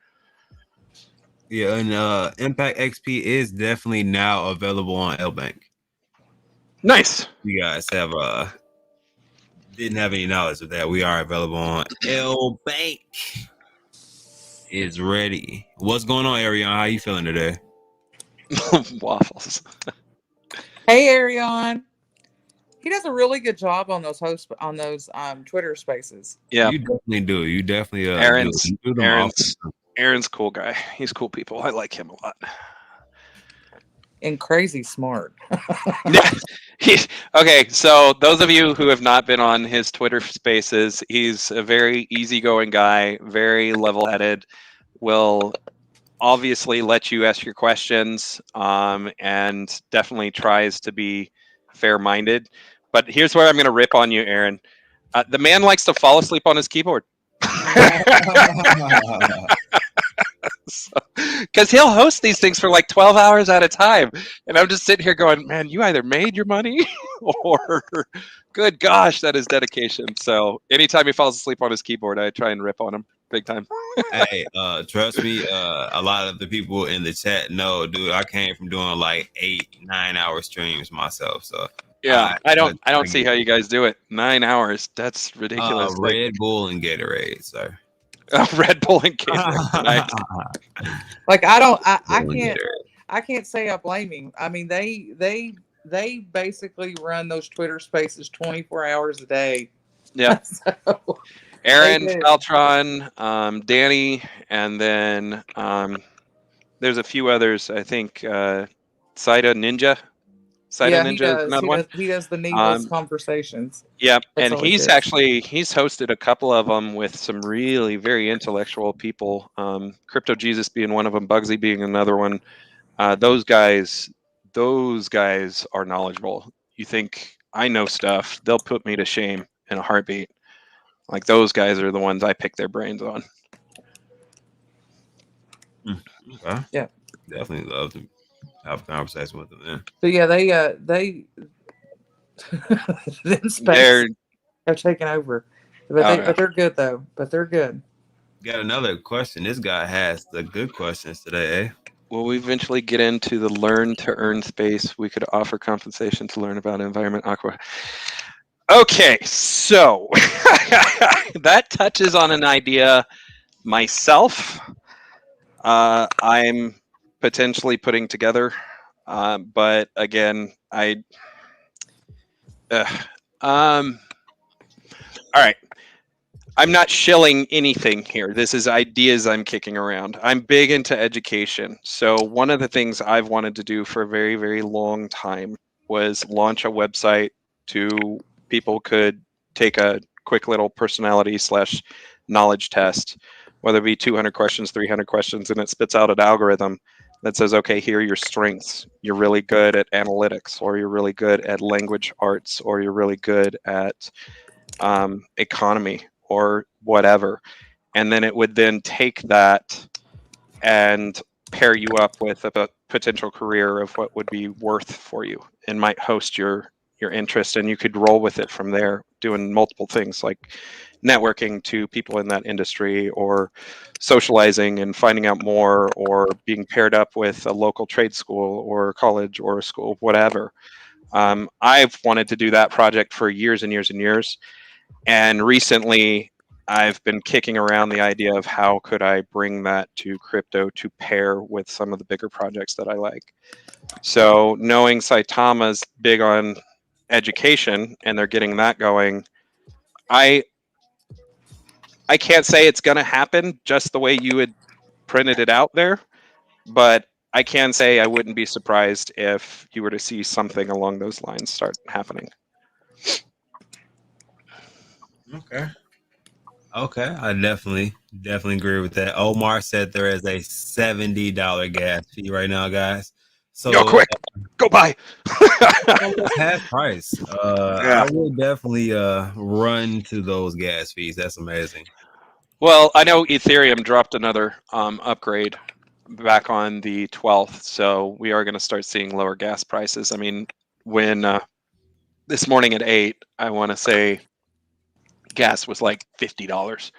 Yeah, and Impact XP is definitely now available on LBank. Nice. You guys have didn't have any knowledge of that. We are available on LBank. Is ready. What's going on, Arion? How you feeling today? Waffles. Hey, Arion. He does a really good job on those Twitter Spaces. Yeah, you definitely do. You definitely Aaron's cool guy. He's cool people. I like him a lot. And crazy smart. Okay, so those of you who have not been on his Twitter Spaces, he's a very easygoing guy, very level-headed, will obviously let you ask your questions, and definitely tries to be fair-minded. But here's where I'm going to rip on you, Aaron. The man likes to fall asleep on his keyboard. Because he'll host these things for like 12 hours at a time, and I'm just sitting here going, man, you either made your money or good gosh, that is dedication. So anytime he falls asleep on his keyboard, I try and rip on him big time. Hey, trust me, a lot of the people in the chat know, dude, I came from doing like 8-9 hour streams myself. So yeah, I don't see how you guys do it. 9 hours, that's ridiculous. Red Bull and Gatorade, sir. Red Bull and Gatorade. Nice. Like I can't say I blame him. I mean, they basically run those Twitter Spaces 24 hours a day. Yeah. So, Aaron, Faltron, Danny, and then there's a few others. I think Saida Ninja. He does the needless conversations. Yeah, and he's hosted a couple of them with some really very intellectual people. Crypto Jesus being one of them, Bugsy being another one. Those guys, those guys are knowledgeable. You think I know stuff, they'll put me to shame in a heartbeat. Like those guys are the ones I pick their brains on. Okay. Yeah. Definitely love to have a conversation with them then. So yeah, they in space have taken over. But they're good though. But they're good. Got another question. This guy has the good questions today, eh? Will we eventually get into the learn to earn space? We could offer compensation to learn about environment aqua. Okay, so that touches on an idea myself. I'm potentially putting together, but again, all right. I'm not shilling anything here. This is ideas I'm kicking around. I'm big into education. So one of the things I've wanted to do for a very, very long time was launch a website to people could take a quick little personality / knowledge test, whether it be 200 questions, 300 questions, and it spits out an algorithm that says, okay, here are your strengths. You're really good at analytics, or you're really good at language arts, or you're really good at economy, or whatever. And then it would then take that and pair you up with a potential career of what would be worth for you and might host your interest, and you could roll with it from there, doing multiple things like networking to people in that industry, or socializing and finding out more, or being paired up with a local trade school or college or a school, whatever. I've wanted to do that project for years and years and years. And recently, I've been kicking around the idea of how could I bring that to crypto to pair with some of the bigger projects that I like. So knowing Saitama's big on education and they're getting that going, I can't say it's going to happen just the way you had printed it out there, but I can say I wouldn't be surprised if you were to see something along those lines start happening. Okay, I definitely agree with that. Omar said there is a $70 gas fee right now, guys. So go quick, go buy. Half price. I will definitely run to those gas fees. That's amazing. Well, I know Ethereum dropped another upgrade back on the 12th, so we are going to start seeing lower gas prices. I mean, when this morning at 8, I want to say gas was like $50.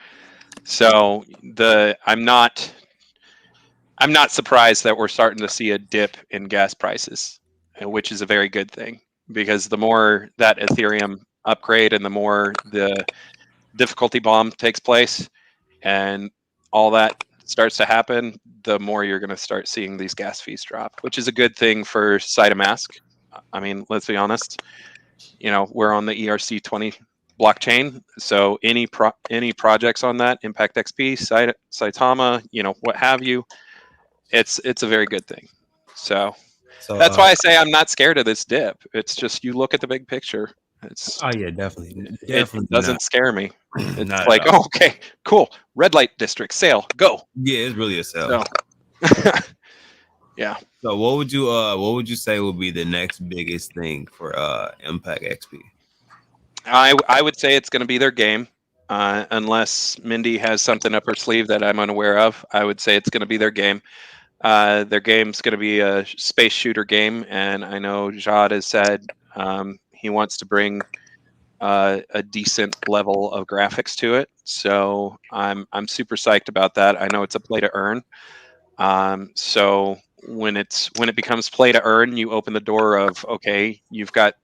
So I'm not surprised that we're starting to see a dip in gas prices, which is a very good thing, because the more that Ethereum upgrade and the more the difficulty bomb takes place and all that starts to happen, the more you're going to start seeing these gas fees drop, which is a good thing for SideMask. I mean, let's be honest, we're on the ERC20 blockchain, so any projects on that, Impact XP, Saitama, what have you, it's a very good thing. So that's why I say I'm not scared of this dip. It's just, you look at the big picture. Oh yeah, definitely it doesn't scare me. It's Not like, oh, okay, cool, red light district sale, go. Yeah, it's really a sale. So, yeah. So what would you say would be the next biggest thing for Impact XP? I would say it's going to be their game, unless Mindy has something up her sleeve that I'm unaware of. I would say it's going to be their game. Their game's going to be a space shooter game, and I know Jad has said he wants to bring a decent level of graphics to it. So I'm super psyched about that. I know it's a play to earn. So when it becomes play to earn, you open the door of, okay, you've got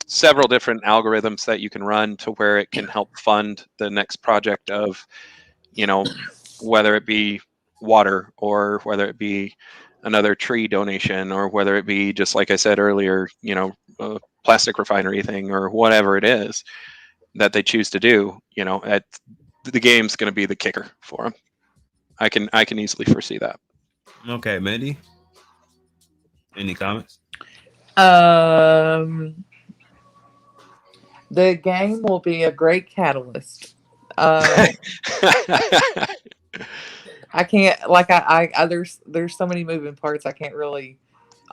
several different algorithms that you can run to where it can help fund the next project of, whether it be water, or whether it be another tree donation, or whether it be, just like I said earlier, a plastic refinery thing, or whatever it is that they choose to do. The game's going to be the kicker for them. I can easily foresee that. Okay, Mandy, any comments? The game will be a great catalyst. I can't, like, I there's so many moving parts. I can't really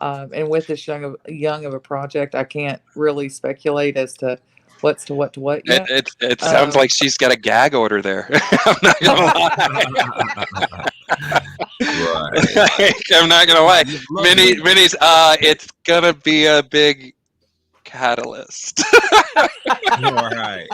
And with this young of a project, I can't really speculate as to what's to what yet. It sounds like she's got a gag order there. I'm not gonna lie. Right. I'm not gonna lie. Minnie's it's gonna be a big catalyst. right.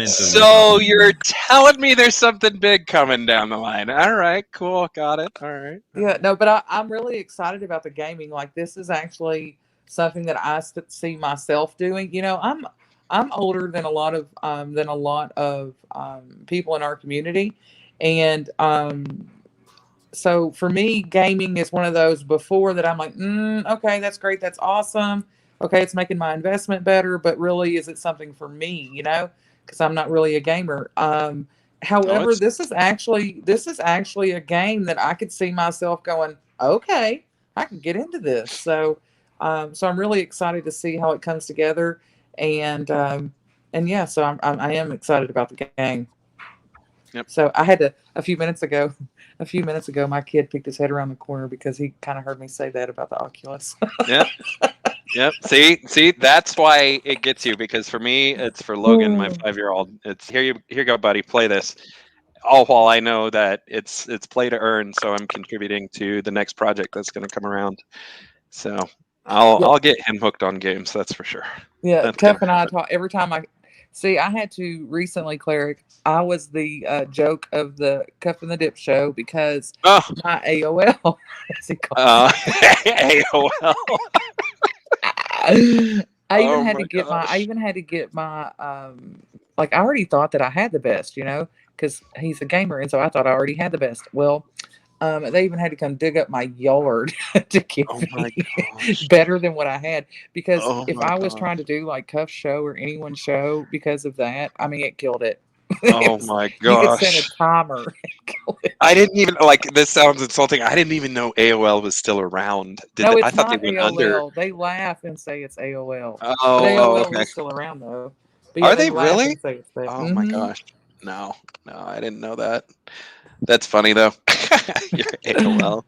So you're telling me there's something big coming down the line. All right, cool, got it. All right. Yeah, no, but I'm really excited about the gaming. Like, this is actually something that I see myself doing. You know, I'm older than a lot of people in our community, and so for me, gaming is one of those before that I'm like, okay, that's great, that's awesome. Okay, it's making my investment better, but really, is it something for me? You know, because I'm not really a gamer. However, this is actually a game that I could see myself going, okay, I can get into this. So I'm really excited to see how it comes together, and yeah, so I am excited about the game. Yep. So I had to a few minutes ago, my kid peeked his head around the corner because he kind of heard me say that about the Oculus. Yeah. Yep. See, that's why it gets you, because for me, it's for Logan, my 5-year-old. It's here you go, buddy, play this. All while I know that it's play to earn, so I'm contributing to the next project that's going to come around. So I'll get him hooked on games, that's for sure. Yeah, Kev and I talk every time I had to recently, Cleric. I was the joke of the Cuff and the Dip show because my AOL, as he calls AOL. I even had to get my like, I already thought that I had the best, you know, because he's a gamer, and so I thought I already had the best. Well, they even had to come dig up my yard to give me better than what I had, because if I was trying to do like Cuff's show or anyone's show, because of that, I mean, it killed it. Oh my gosh! You could set a timer. I didn't even this sounds insulting. I didn't even know AOL was still around. No, it's I thought not they went AOL. under. They laugh and say it's AOL. Oh, but AOL okay. is still around though. But yeah, Are they really? It's oh my gosh! No, I didn't know that. That's funny though. You're AOL.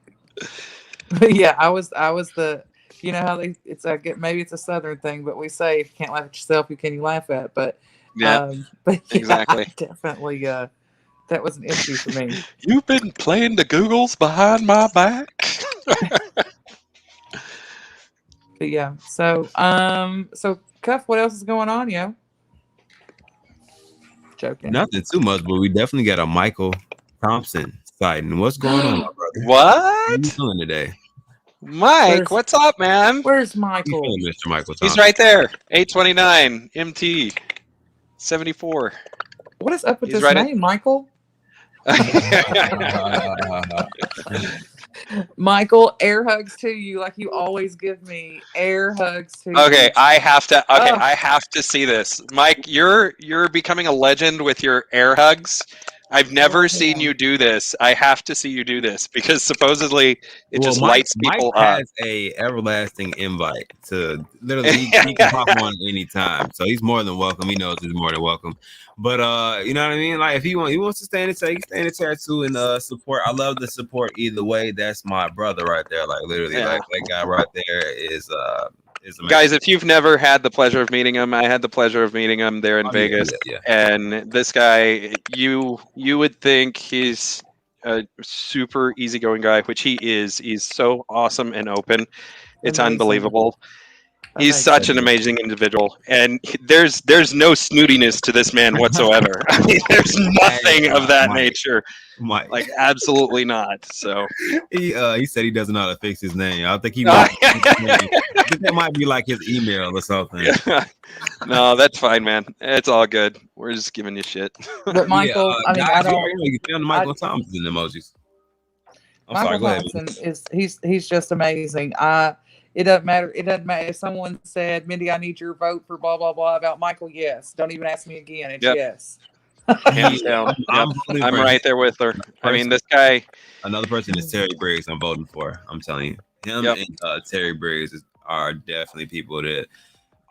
Yeah, I was the. You know how it's maybe it's a Southern thing, but we say if you can't laugh at yourself, who can you laugh at? But yeah, exactly. Definitely, that was an issue for me. You've been playing the Googles behind my back. But yeah, so Cuff, what else is going on, yo? Joking. Nothing too much, but we definitely got a Michael Thompson sighting. What's going on, my brother? What? How you doing today? Mike, what's up, man? Where's Michael? Mr. Michael Thompson. He's right there. 829 MT 74. What is up with this name, Michael? Michael, air hugs to you, like you always give me. Air hugs to you. Okay, I have to see this. Mike, you're becoming a legend with your air hugs. I've never seen you do this. I have to see you do this, because supposedly it just lights people Mike up. has a everlasting invite to literally he can pop on anytime. So he's more than welcome. He knows he's more than welcome. But you know what I mean? Like, if he wants to stay in the chair, he can stay in the chair too and support. I love the support either way. That's my brother right there. Like, literally, like that guy right there is amazing. Guys, if you've never had the pleasure of meeting him, I had the pleasure of meeting him there in Vegas. Yeah. And this guy, you would think he's a super easygoing guy, which he is. He's so awesome and open. It's unbelievable. He's such an amazing individual, and there's no snootiness to this man whatsoever. I mean, there's nothing of that nature. Mike. Like, absolutely not. So he said he doesn't know how to fix his name. I think I think that might be like his email or something. Yeah. No, that's fine, man. It's all good. We're just giving you shit. But Michael, you found Michael Thompson emojis. Michael Thompson he's just amazing. It doesn't matter. It doesn't matter if someone said, "Mindy, I need your vote for blah blah blah" about Michael. Yes, don't even ask me again. It's yes. Hands down. I'm right there with her. I mean, this guy. Another person is Terry Briggs. I'm voting for. I'm telling you, him and Terry Briggs are definitely people that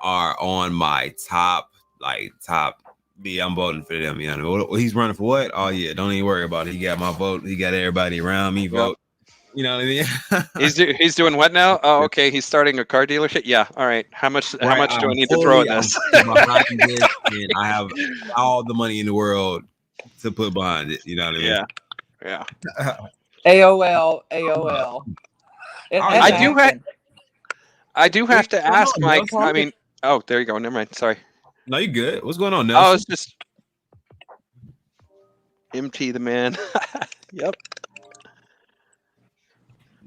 are on my top. Yeah, I'm voting for them. You know, he's running for what? Oh yeah, don't even worry about it. He got my vote. He got everybody around me vote. You know what I mean? He's doing what now? Oh, okay. He's starting a car dealership. Yeah. All right. How much do I need to throw at this? I'm behind this, and I have all the money in the world to put behind it. You know what I mean? Yeah. AOL. I do have to ask, Mike. I mean, oh, there you go. Never mind. Sorry. No, you good. What's going on, Nelson? Oh, it's just MT the man. Yep.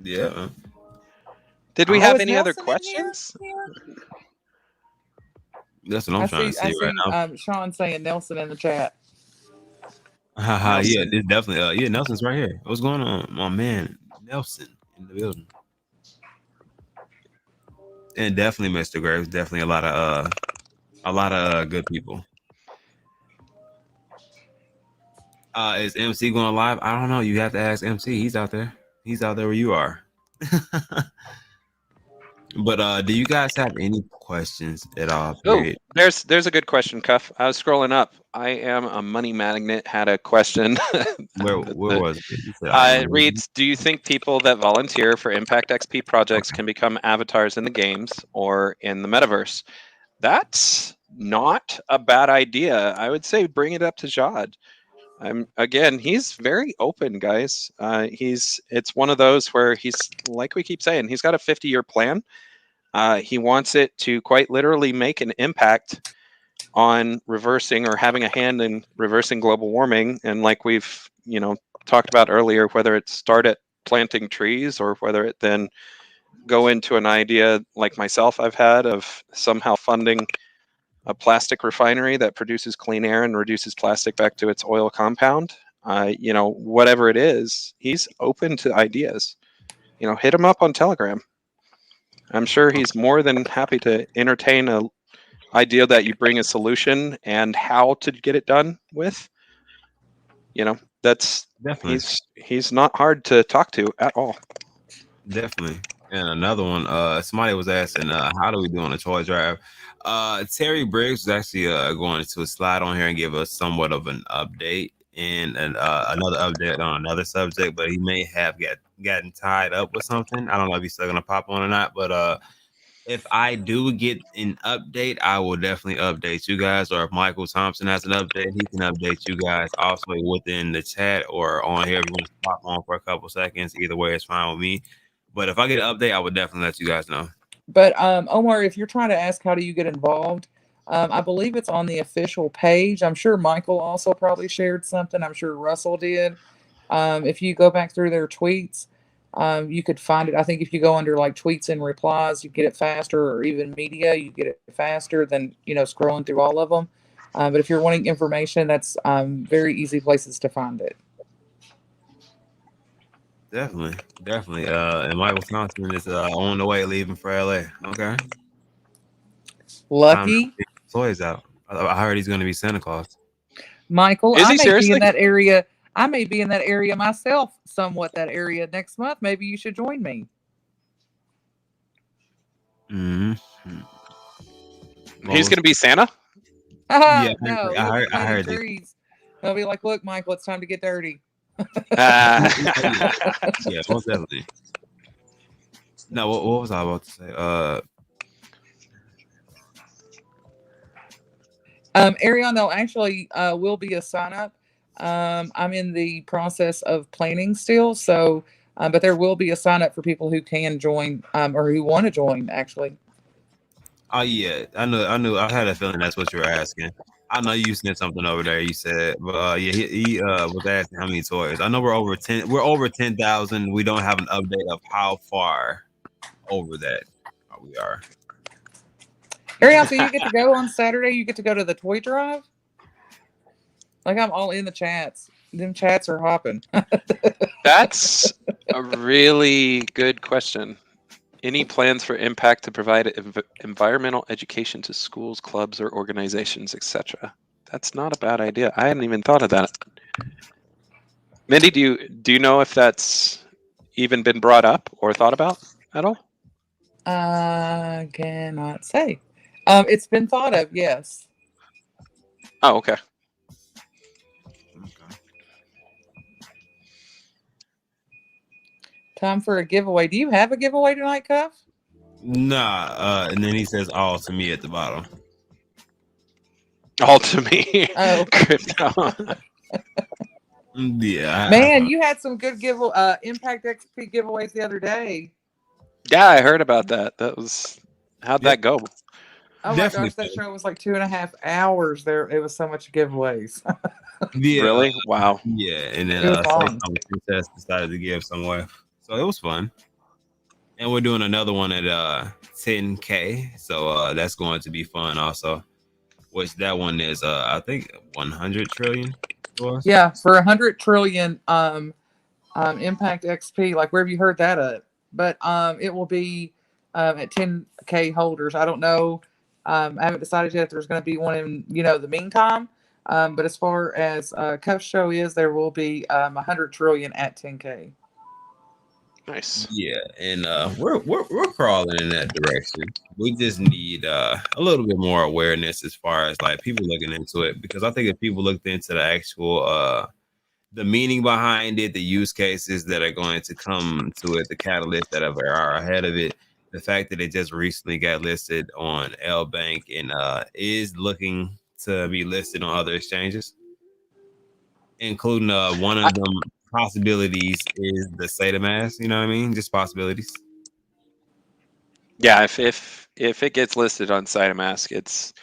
Yeah. Did we have any other questions? That's what I'm trying to see right now. Sean saying Nelson in the chat. Yeah, it's definitely. Yeah, Nelson's right here. What's going on, my man? Nelson in the building, and definitely Mr. Graves. Definitely a lot of good people. Is MC going live? I don't know. You have to ask MC. He's out there. He's out there where you are. But do you guys have any questions at all? Period? Oh, there's a good question, Cuff. I was scrolling up. I am a money magnet had a question. Where was it? It reads, do you think people that volunteer for Impact XP projects can become avatars in the games or in the metaverse? That's not a bad idea. I would say bring it up to Jad. He's very open, guys. It's one of those where he's, like we keep saying, he's got a 50-year plan. He wants it to quite literally make an impact on reversing or having a hand in reversing global warming. And like we've, talked about earlier, whether it start at planting trees or whether it then go into an idea like myself I've had of somehow funding a plastic refinery that produces clean air and reduces plastic back to its oil compound. Whatever it is, he's open to ideas. Hit him up on Telegram. I'm sure he's more than happy to entertain a idea that you bring a solution and how to get it done with. That's definitely he's not hard to talk to at all. Definitely. And another one, somebody was asking, how do we do on a toy drive? Terry Briggs was actually going to slide on here and give us somewhat of an update and another update on another subject, but he may have gotten tied up with something. I don't know if he's still gonna pop on or not, but if I do get an update, I will definitely update you guys. Or if Michael Thompson has an update, he can update you guys also within the chat or on here if you want to pop on for a couple seconds. Either way, it's fine with me. But if I get an update, I would definitely let you guys know. But Omar, if you're trying to ask how do you get involved, I believe it's on the official page. I'm sure Michael also probably shared something. I'm sure Russell did. If you go back through their tweets, you could find it. I think if you go under like tweets and replies, you get it faster, or even media, you get it faster than scrolling through all of them. But if you're wanting information, that's very easy places to find it. Definitely. And Michael Thompson is on the way leaving for LA. Okay. Lucky. Toys out. I heard he's going to be Santa Claus. Michael, I may be in that area. I may be in that area myself, somewhat that area next month. Maybe you should join me. Mm-hmm. He's going to be Santa? Yeah, no, I heard trees. He'll be like, look, Michael, it's time to get dirty. Yeah, most definitely. No, what was I about to say? Arion, though, actually will be a sign up. I'm in the process of planning still, so but there will be a sign up for people who can join or who want to join, actually. Oh yeah, I knew. I had a feeling that's what you were asking. I know you sent something over there. You said, but yeah, he was asking how many toys. I know we're over 10. We're over 10,000. We don't have an update of how far over that we are. Ariel, so you get to go on Saturday. You get to go to the toy drive. Like I'm all in the chats. Them chats are hopping. That's a really good question. Any plans for Impact to provide environmental education to schools, clubs, or organizations, etc.? That's not a bad idea. I hadn't even thought of that. Mindy, do you know if that's even been brought up or thought about at all? I cannot say. It's been thought of, yes. Oh, okay. Time for a giveaway. Do you have a giveaway tonight, Cuff? Nah. And then he says all to me at the bottom. All to me. Oh. Crypto. Yeah. Man, you had some good Impact XP giveaways the other day. Yeah, I heard about that. How'd that go? Oh my gosh, that show was like 2.5 hours. There, it was so much giveaways. Yeah. Really? Wow. Yeah, and then Princess decided to give some away, so it was fun. And we're doing another one at 10K, so that's going to be fun also. Which that one is I think 100 trillion. Yeah, for 100 trillion Impact XP. Like, where have you heard that at? But it will be at 10K holders. I don't know. I haven't decided yet if there's going to be one in the meantime. But as far as Cuff Show is, there will be 100 trillion at 10K. Nice. Yeah, and we're crawling in that direction. We just need a little bit more awareness as far as like people looking into it, because I think if people looked into the actual the meaning behind it, the use cases that are going to come to it, the catalysts that are ahead of it, the fact that it just recently got listed on L Bank and is looking to be listed on other exchanges, including one of them possibilities is the SataMask. You know what I mean? Just possibilities. Yeah, if it gets listed on SataMask,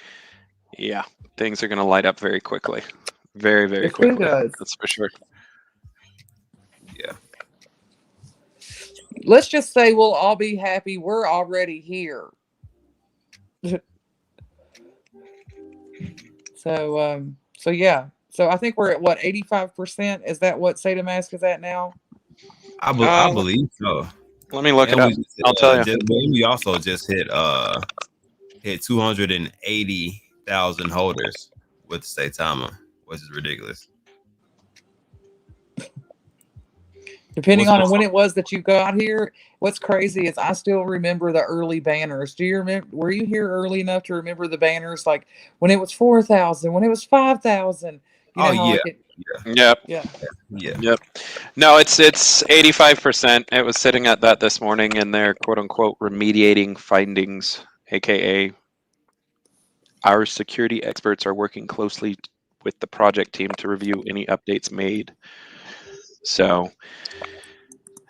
things are going to light up very quickly. Very, very quickly. That's for sure. Yeah. Let's just say we'll all be happy. We're already here. So yeah. So I think we're at what, 85%? Is that what SataMask is at now? I believe so. Let me look it up. I'll tell you. We also just hit 280,000 holders with Saitama, which is ridiculous. Depending on when it was that you got here, what's crazy is I still remember the early banners. Do you remember? Were you here early enough to remember the banners, like when it was 4,000, when it was 5,000? Yep. No, it's 85%. It was sitting at that this morning in their quote unquote remediating findings, aka our security experts are working closely with the project team to review any updates made. So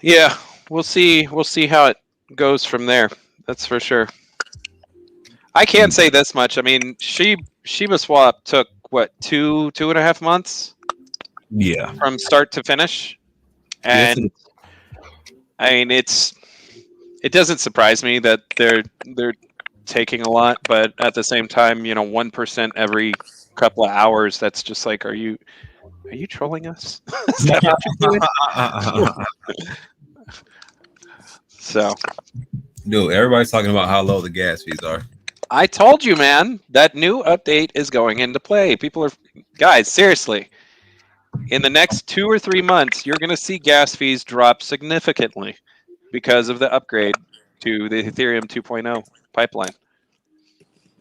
yeah, we'll see how it goes from there. That's for sure. I can say this much. I mean, Shiba Swap took what, 2.5 months? Yeah. From start to finish. And I mean, it doesn't surprise me that they're taking a lot, but at the same time, 1% every couple of hours, that's just like, are you trolling us? So, dude, everybody's talking about how low the gas fees are. I told you, man, that new update is going into play. Guys, seriously, in the next 2 or 3 months, you're going to see gas fees drop significantly because of the upgrade to the Ethereum 2.0 pipeline.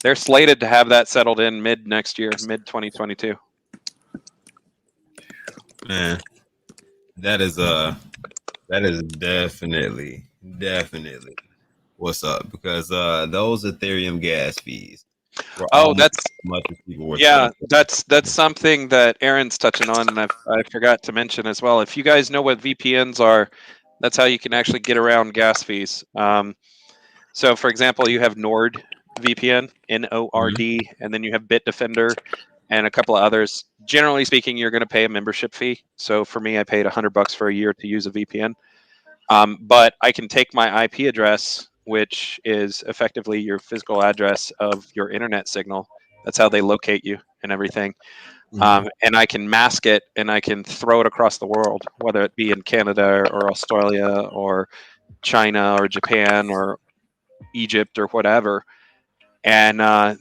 They're slated to have that settled in mid next year, mid 2022. Man, that is definitely what's up, because those Ethereum gas fees. That's something that Aaron's touching on, and I forgot to mention as well. If you guys know what VPNs are, that's how you can actually get around gas fees. So, for example, you have Nord VPN, NORD, and then you have Bitdefender and a couple of others. Generally speaking, you're going to pay a membership fee. So for me, I paid $100 for a year to use a VPN. But I can take my IP address, which is effectively your physical address of your internet signal. That's how they locate you and everything. And I can mask it and I can throw it across the world, whether it be in Canada or Australia or China or Japan or Egypt or whatever. And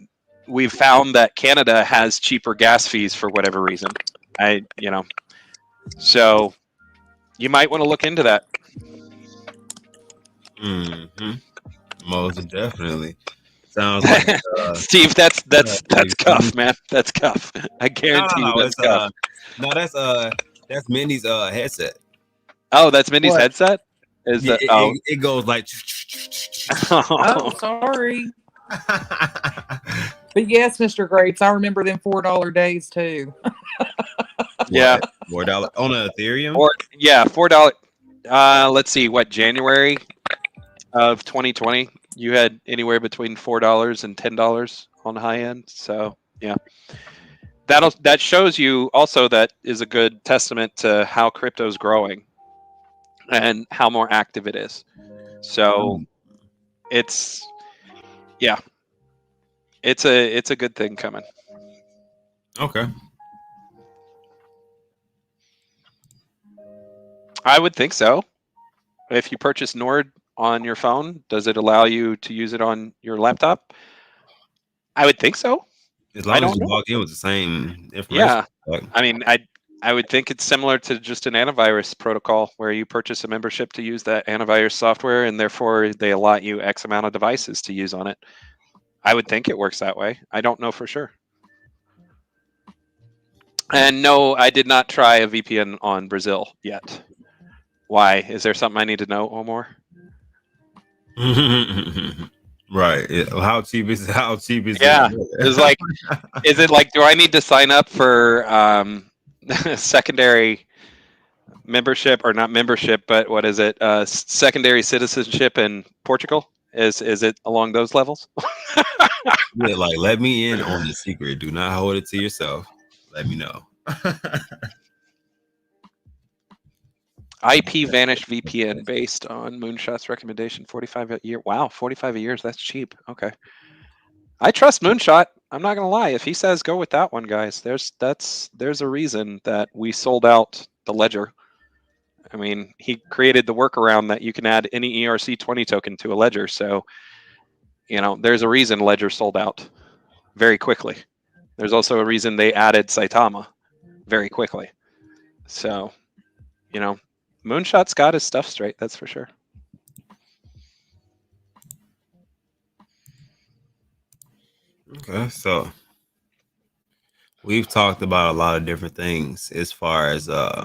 we've found that Canada has cheaper gas fees for whatever reason. So you might want to look into that. Most definitely. Sounds like Steve. That's Cuff, man. That's Cuff. I guarantee you that's Cuff. No, that's Mindy's headset. Oh, that's Mindy's headset. Is Yeah, that it goes like. Oh, sorry. But yes, Mr. Graves, I remember them $4 days too. Yeah. $4 on Ethereum? Or yeah, $4. Let's see, what, January of 2020, you had anywhere between $4 and $10 on the high end. So yeah, that shows you also, that is a good testament to how crypto's growing and how more active it is. So it's a good thing coming. Okay. I would think so. If you purchase Nord on your phone, does it allow you to use it on your laptop? I would think so. As long as you log in with the same information. Yeah. I mean, I would think it's similar to just an antivirus protocol where you purchase a membership to use that antivirus software, and therefore they allot you X amount of devices to use on it. I would think it works that way. I don't know for sure. And no, I did not try a VPN on Brazil yet. Why? Is there something I need to know, Omar? Right. How cheap is it? Yeah. It's like, is it like, do I need to sign up for secondary membership, or not membership, but what is it? Secondary citizenship in Portugal? Is it along those levels? Yeah, like, let me in on the secret. Do not hold it to yourself. Let me know. IP Vanish VPN based on Moonshot's recommendation, 45 a year. Wow, 45 a year, that's cheap. Okay. I trust Moonshot. I'm not gonna lie. If he says go with that one, guys, there's a reason that we sold out the Ledger. I mean, he created the workaround that you can add any ERC20 token to a Ledger. So, there's a reason Ledger sold out very quickly. There's also a reason they added Saitama very quickly. So, Moonshot's got his stuff straight, that's for sure. Okay, so we've talked about a lot of different things as far as Impact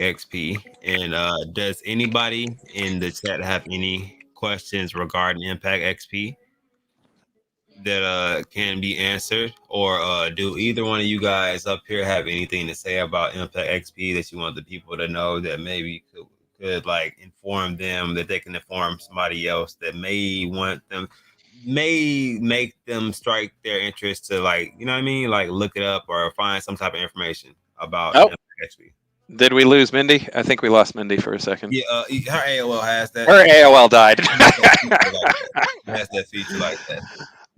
XP. And does anybody in the chat have any questions regarding Impact XP that can be answered, or do either one of you guys up here have anything to say about Impact XP that you want the people to know, that maybe could like inform them, that they can inform somebody else that may make them strike their interest to, like, you know what I mean, like look it up or find some type of information about Impact XP? Did we lose Mindy? I think we lost Mindy for a second. Yeah, her AOL has that. Her AOL died. Has that feature like that.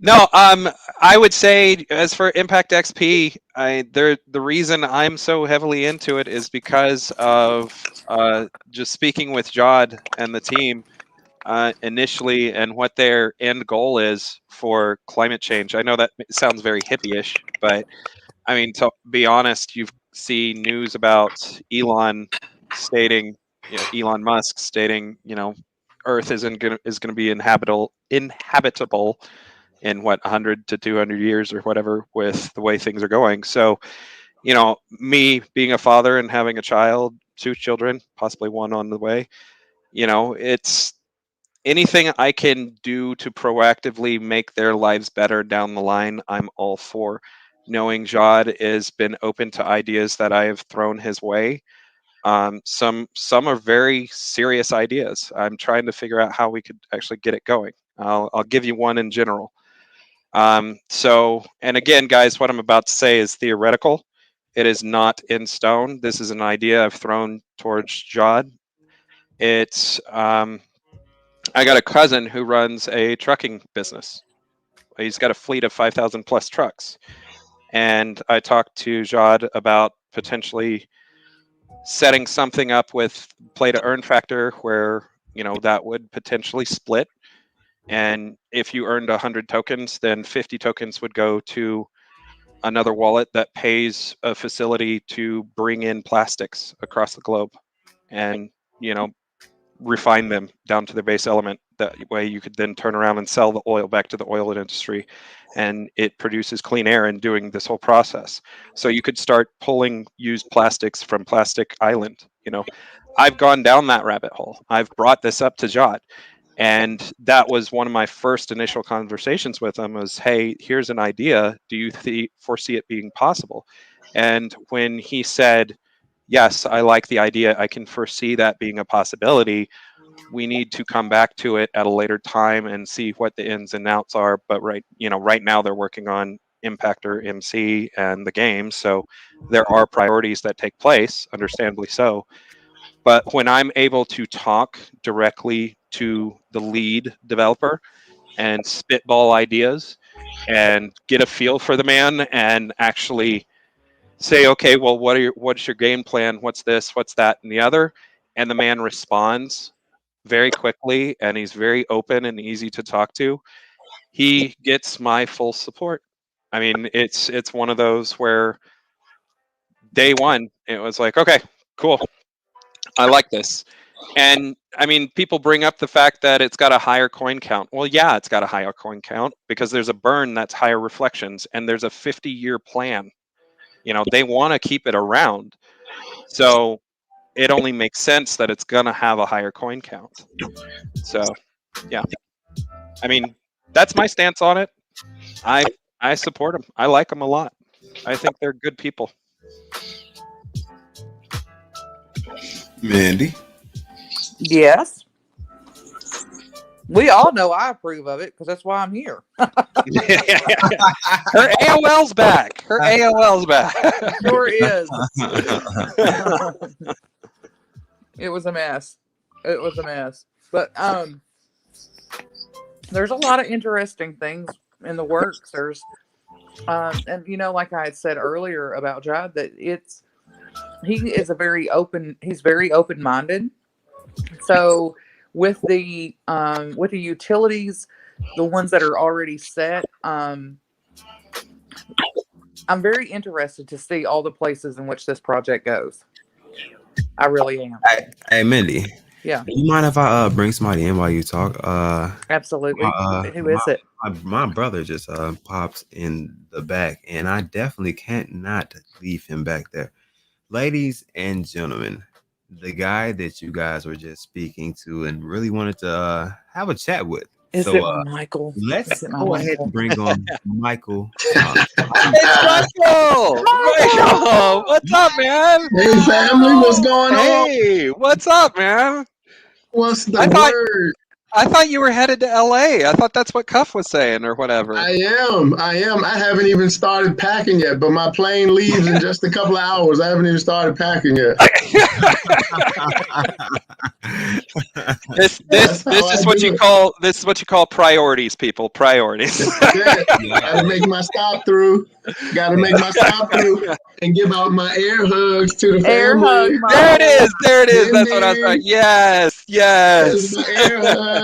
No, I would say, as for Impact XP, the reason I'm so heavily into it is because of just speaking with Jod and the team initially, and what their end goal is for climate change. I know that sounds very hippie-ish, but I mean, to be honest, you see news about Elon Musk stating, Earth is going to be inhabitable in 100 to 200 years or whatever, with the way things are going. So, me being a father and having a child, 2 children, possibly 1 on the way, it's anything I can do to proactively make their lives better down the line, I'm all for. Knowing Jod has been open to ideas that I have thrown his way. Some are very serious ideas. I'm trying to figure out how we could actually get it going. I'll give you one in general. So, and again, guys, what I'm about to say is theoretical. It is not in stone. This is an idea I've thrown towards Jod. It's, I got a cousin who runs a trucking business. He's got a fleet of 5,000 plus trucks. And I talked to Jod about potentially setting something up with play to earn factor where, that would potentially split. And if you earned 100 tokens, then 50 tokens would go to another wallet that pays a facility to bring in plastics across the globe and, refine them down to their base element. That way you could then turn around and sell the oil back to the oil industry, and it produces clean air in doing this whole process. So you could start pulling used plastics from Plastic Island I've gone down that rabbit hole. I've brought this up to Jot. And that was one of my first initial conversations with him was, hey, here's an idea. Do you foresee it being possible? And when he said, yes, I like the idea, I can foresee that being a possibility, we need to come back to it at a later time and see what the ins and outs are. But right now they're working on Impactor MC and the game. So there are priorities that take place, understandably so. But when I'm able to talk directly to the lead developer and spitball ideas and get a feel for the man and actually say, okay, well, what's your game plan? What's this? What's that? And the other? And the man responds very quickly, and he's very open and easy to talk to. He gets my full support. I mean, it's one of those where day one, it was like, okay, cool. I like this. And I mean, people bring up the fact that it's got a higher coin count. Well, yeah, it's got a higher coin count because there's a burn that's higher reflections and there's a 50-year plan. They want to keep it around. So it only makes sense that it's going to have a higher coin count. So, yeah. I mean, that's my stance on it. I support them. I like them a lot. I think they're good people. Mandy? Yes. We all know I approve of it because that's why I'm here. Her AOL's back. Sure is. It was a mess. But there's a lot of interesting things in the works. There's and like I had said earlier about Jod, that he's very open-minded. So with the utilities, the ones that are already set, I'm very interested to see all the places in which this project goes. I really am. Hey, Mindy. Yeah. Do you mind if I bring somebody in while you talk? Absolutely. Who is it? My brother just pops in the back, and I definitely can't not leave him back there. Ladies and gentlemen, the guy that you guys were just speaking to and really wanted to have a chat with. Is it Michael? Let's go ahead and bring on Michael. It's Michael! Michael! What's up, man? Hey, family, what's going on? Hey, what's up, man? What's the word? I thought you were headed to LA. I thought that's what Cuff was saying or whatever. I am. I haven't even started packing yet, but my plane leaves in just a couple of hours. I haven't even started packing yet. This is what you call priorities, people. Priorities. Gotta make my stop through. And give out my air hugs to the family. There it is. That's what I was like. Yes. My air hug.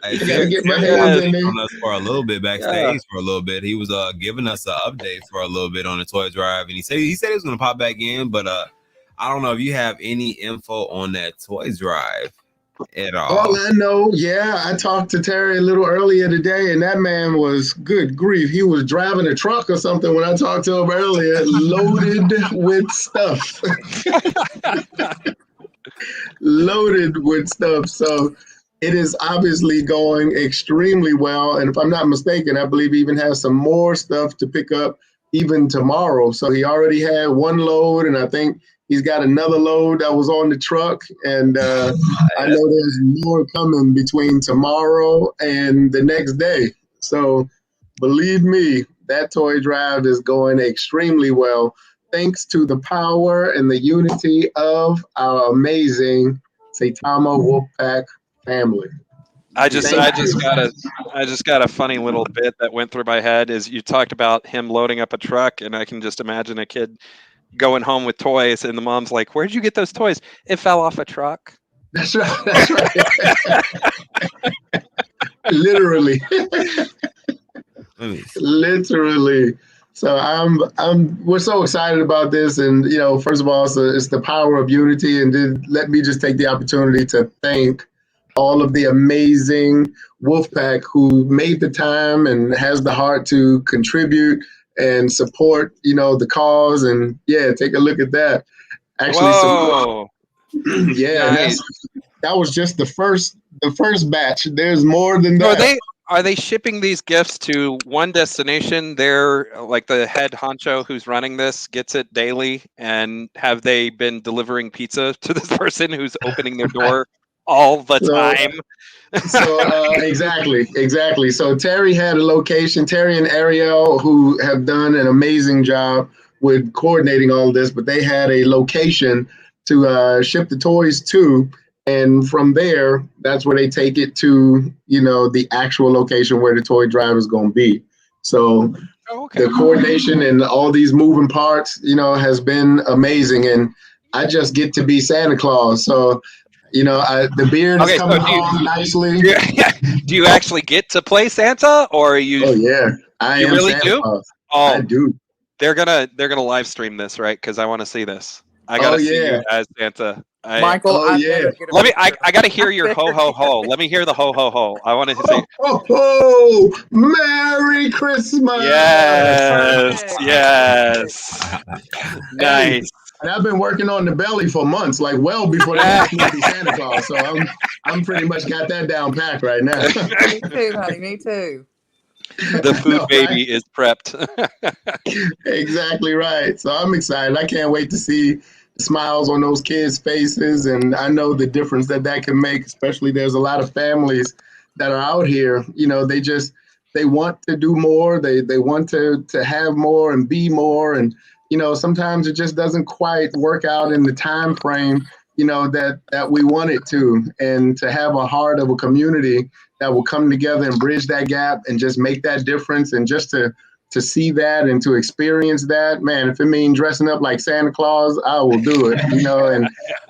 Hey, Derek on us for a little bit backstage for a little bit. He was giving us an update for a little bit on the toy drive, and he said he was going to pop back in, but I don't know if you have any info on that toy drive at all. All I know, I talked to Terry a little earlier today, and that man was, good grief, he was driving a truck or something when I talked to him earlier, loaded with stuff. Loaded with stuff. So it is obviously going extremely well. And if I'm not mistaken, I believe he even has some more stuff to pick up even tomorrow. So he already had one load, and I think he's got another load that was on the truck. And I know there's more coming between tomorrow and the next day. So believe me, that toy drive is going extremely well, thanks to the power and the unity of our amazing Saitama Wolfpack family. I just got a funny little bit that went through my head. Is you talked about him loading up a truck, and I can just imagine a kid going home with toys, and the mom's like, "Where'd you get those toys?" It fell off a truck. That's right. Literally. Literally. So we're so excited about this, and first of all, it's the power of unity, and then let me just take the opportunity to thank all of the amazing Wolfpack who made the time and has the heart to contribute and support, the cause. And take a look at that. Actually, Yeah, Nice. that was just the first batch. There's more than So that. are they shipping these gifts to one destination? They're like the head honcho who's running this gets it daily, and have they been delivering pizza to this person who's opening their door all the time? Exactly. So Terry had a location. Terry and Ariel, who have done an amazing job with coordinating all of this, but they had a location to ship the toys to. And from there, that's where they take it to, the actual location where the toy drive is going to be. So the coordination and all these moving parts, has been amazing. And I just get to be Santa Claus. So, the beard is coming along nicely. Do you actually get to play Santa, or are you? Oh yeah, I am really Santa do. Claus. Oh, I do. They're gonna live stream this, right? Because I want to see this. I gotta see you as Santa. Michael, let me. I gotta hear your ho ho ho. Let me hear the ho ho ho. I want to say. Oh, Merry Christmas! Yes. Nice. And I've been working on the belly for months, like well before they asked me to be Santa Claus. So I'm pretty much got that down packed right now. Me too, honey. Me too. The food baby is prepped. Exactly right. So I'm excited. I can't wait to see the smiles on those kids' faces, and I know the difference that can make. Especially there's a lot of families that are out here. They want to do more. They want to have more and be more, and sometimes it just doesn't quite work out in the time frame, that we want it to. And to have a heart of a community that will come together and bridge that gap and just make that difference, and just to see that and to experience that, man, if it means dressing up like Santa Claus, I will do it, and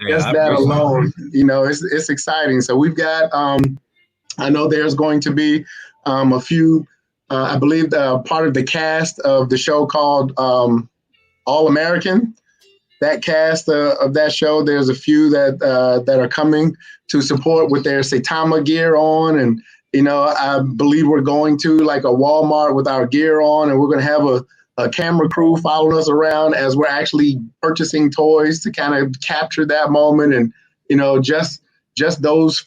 just that alone, it's exciting. So we've got, I know there's going to be a few, I believe part of the cast of the show called All American. That cast of that show, there's a few that are coming to support with their Saitama gear on, and I believe we're going to like a Walmart with our gear on, and we're going to have a camera crew following us around as we're actually purchasing toys to kind of capture that moment, and just those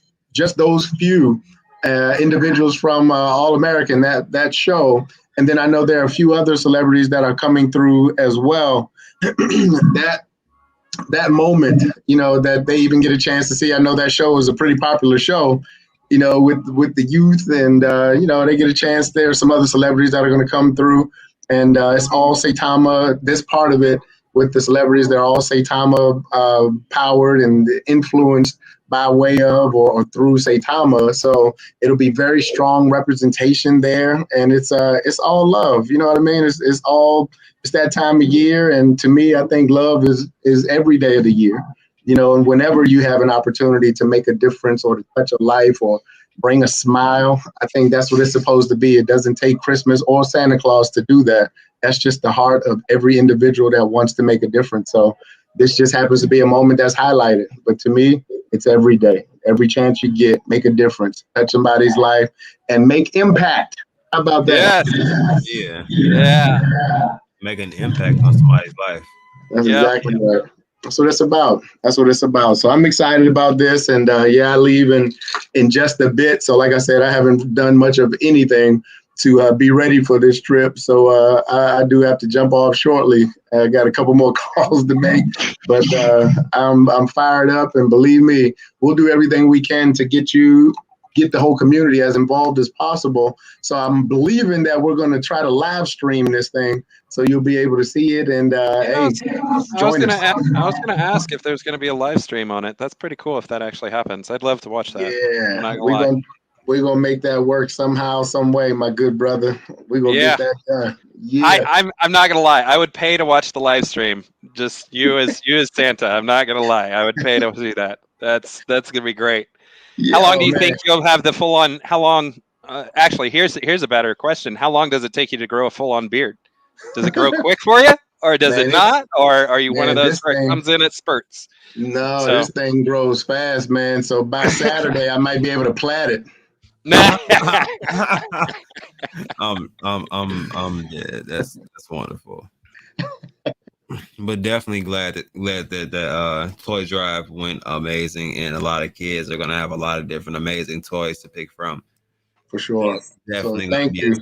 few individuals from All American, that show. And then I know there are a few other celebrities that are coming through as well. that moment, that they even get a chance to see. I know that show is a pretty popular show, with the youth, and they get a chance. There are some other celebrities that are going to come through, and it's all Saitama. This part of it with the celebrities, they're all Saitama powered and influenced by way of or through Saitama. So it'll be very strong representation there, and it's all love. You know what I mean? It's that time of year, and to me, I think love is every day of the year. And whenever you have an opportunity to make a difference or to touch a life or bring a smile, I think that's what it's supposed to be. It doesn't take Christmas or Santa Claus to do that. That's just the heart of every individual that wants to make a difference. So this just happens to be a moment that's highlighted. But to me, it's every day. Every chance you get, make a difference, touch somebody's life, and make impact. How about that? Yes. Yeah. Make an impact on somebody's life. That's exactly right. That's what it's about. That's what it's about. So I'm excited about this. And I leave in just a bit. So like I said, I haven't done much of anything to be ready for this trip. So I do have to jump off shortly. I got a couple more calls to make, but I'm fired up, and believe me, we'll do everything we can to get the whole community as involved as possible. So I'm believing that we're going to try to live stream this thing, so you'll be able to see it. And I was going to ask if there's going to be a live stream on it. That's pretty cool if that actually happens. I'd love to watch that. Yeah, we're gonna make that work somehow, some way, my good brother. We're gonna get that done. Yeah. I'm not gonna lie. I would pay to watch the live stream. Just you as Santa. I'm not gonna lie. I would pay to see that. That's gonna be great. Yeah, how long do you think you'll have the full on? How long? Actually, here's a better question. How long does it take you to grow a full on beard? Does it grow quick for you, or does it not? Or are you one of those where it comes in at spurts? No, this thing grows fast, man. So by Saturday, I might be able to plait it. Yeah, that's wonderful. But definitely glad that the toy drive went amazing, and a lot of kids are gonna have a lot of different amazing toys to pick from. For sure. It's definitely So gonna thank be you.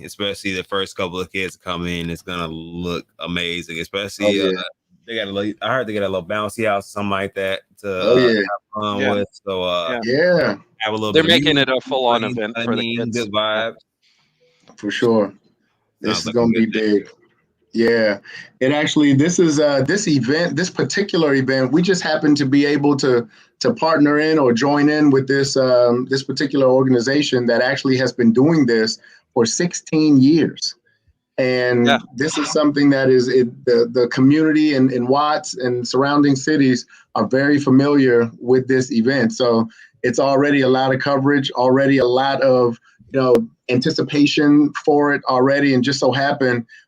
especially the first couple of kids come in. It's gonna look amazing, Oh especially yeah. they got a little, I heard they got a little bouncy house, something like that to Oh yeah. have fun Yeah. with. So Yeah. Yeah. have a little They're bit of making music, it a full-on you know event what I for the mean? kids. Good vibes. For sure. This Sounds is like a gonna be good thing. big. Yeah. And actually this is this event, this particular event, we just happen to be able to partner in or join in with this this particular organization that actually has been doing this for 16 years. And Yeah. this is something that is the community in Watts and surrounding cities are very familiar with this event. So it's already a lot of coverage, already a lot of anticipation for it already, and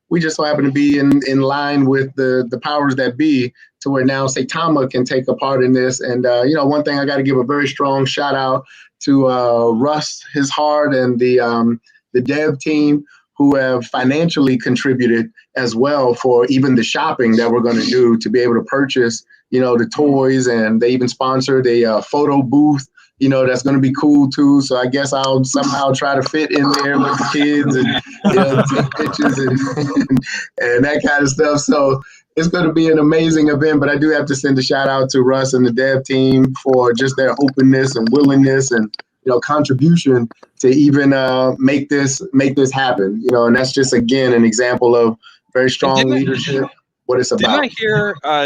we just so happen to be in line with the powers that be to where now Saitama can take a part in this. And one thing I got to give a very strong shout out to Russ, his heart, and the dev team, who have financially contributed as well for even the shopping that we're going to do to be able to purchase, the toys. And they even sponsored a photo booth, that's going to be cool too. So I guess I'll somehow try to fit in there with the kids and, take pictures and that kind of stuff. So it's going to be an amazing event, but I do have to send a shout out to Russ and the dev team for just their openness and willingness and, contribution to even make this happen, and that's just, again, an example of very strong leadership, what it's about.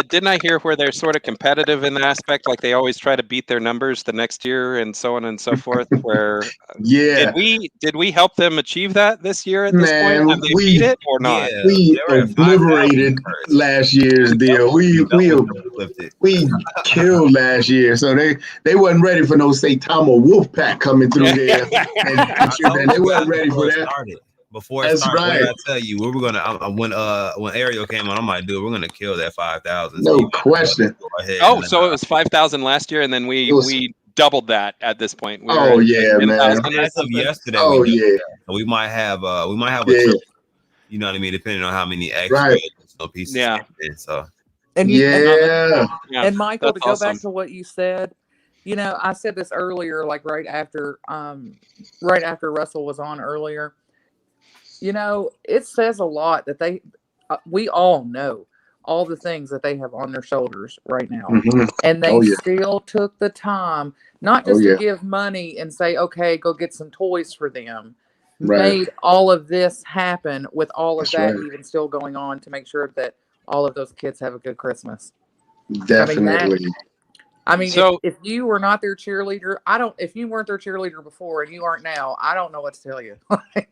Didn't I hear where they're sort of competitive in the aspect, like they always try to beat their numbers the next year and so on and so forth, where yeah, did we help them achieve that this year at this point? Have they beat it or not? Yeah, we obliterated last year's deal. We killed last year, so they wasn't ready for no Saitama Wolfpack coming through there. And they wasn't ready for that. Before it started, right. I tell you, we were gonna when Ariel came on, I'm like, dude, we're gonna kill that 5,000. No question. So it was 5,000 last year, and then we doubled that at this point. Man. As of yesterday. We might have a triple, you know what I mean, depending on how many extra pieces. So. And and Michael, to go back to what you said, I said this earlier, like right after Russell was on earlier. It says a lot that we all know all the things that they have on their shoulders right now. Mm-hmm. And they still took the time, not just to give money and say, okay, go get some toys for them. Made all of this happen with all of that even still going on to make sure that all of those kids have a good Christmas. Definitely. I mean, so, if you were not their cheerleader, if you weren't their cheerleader before and you aren't now, I don't know what to tell you.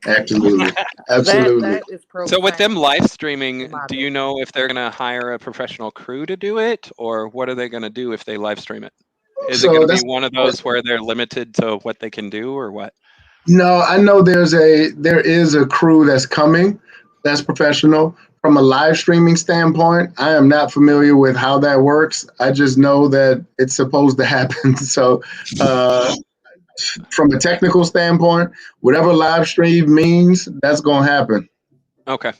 Absolutely. That is profound. So with them live streaming, do you know if they're going to hire a professional crew to do it, or what are they going to do if they live stream it? Is it going to be one of those where they're limited to what they can do, or what? No, I know there is a crew that's coming that's professional. From a live streaming standpoint, I am not familiar with how that works. I just know that it's supposed to happen. So from a technical standpoint, whatever live stream means, that's going to happen. Okay,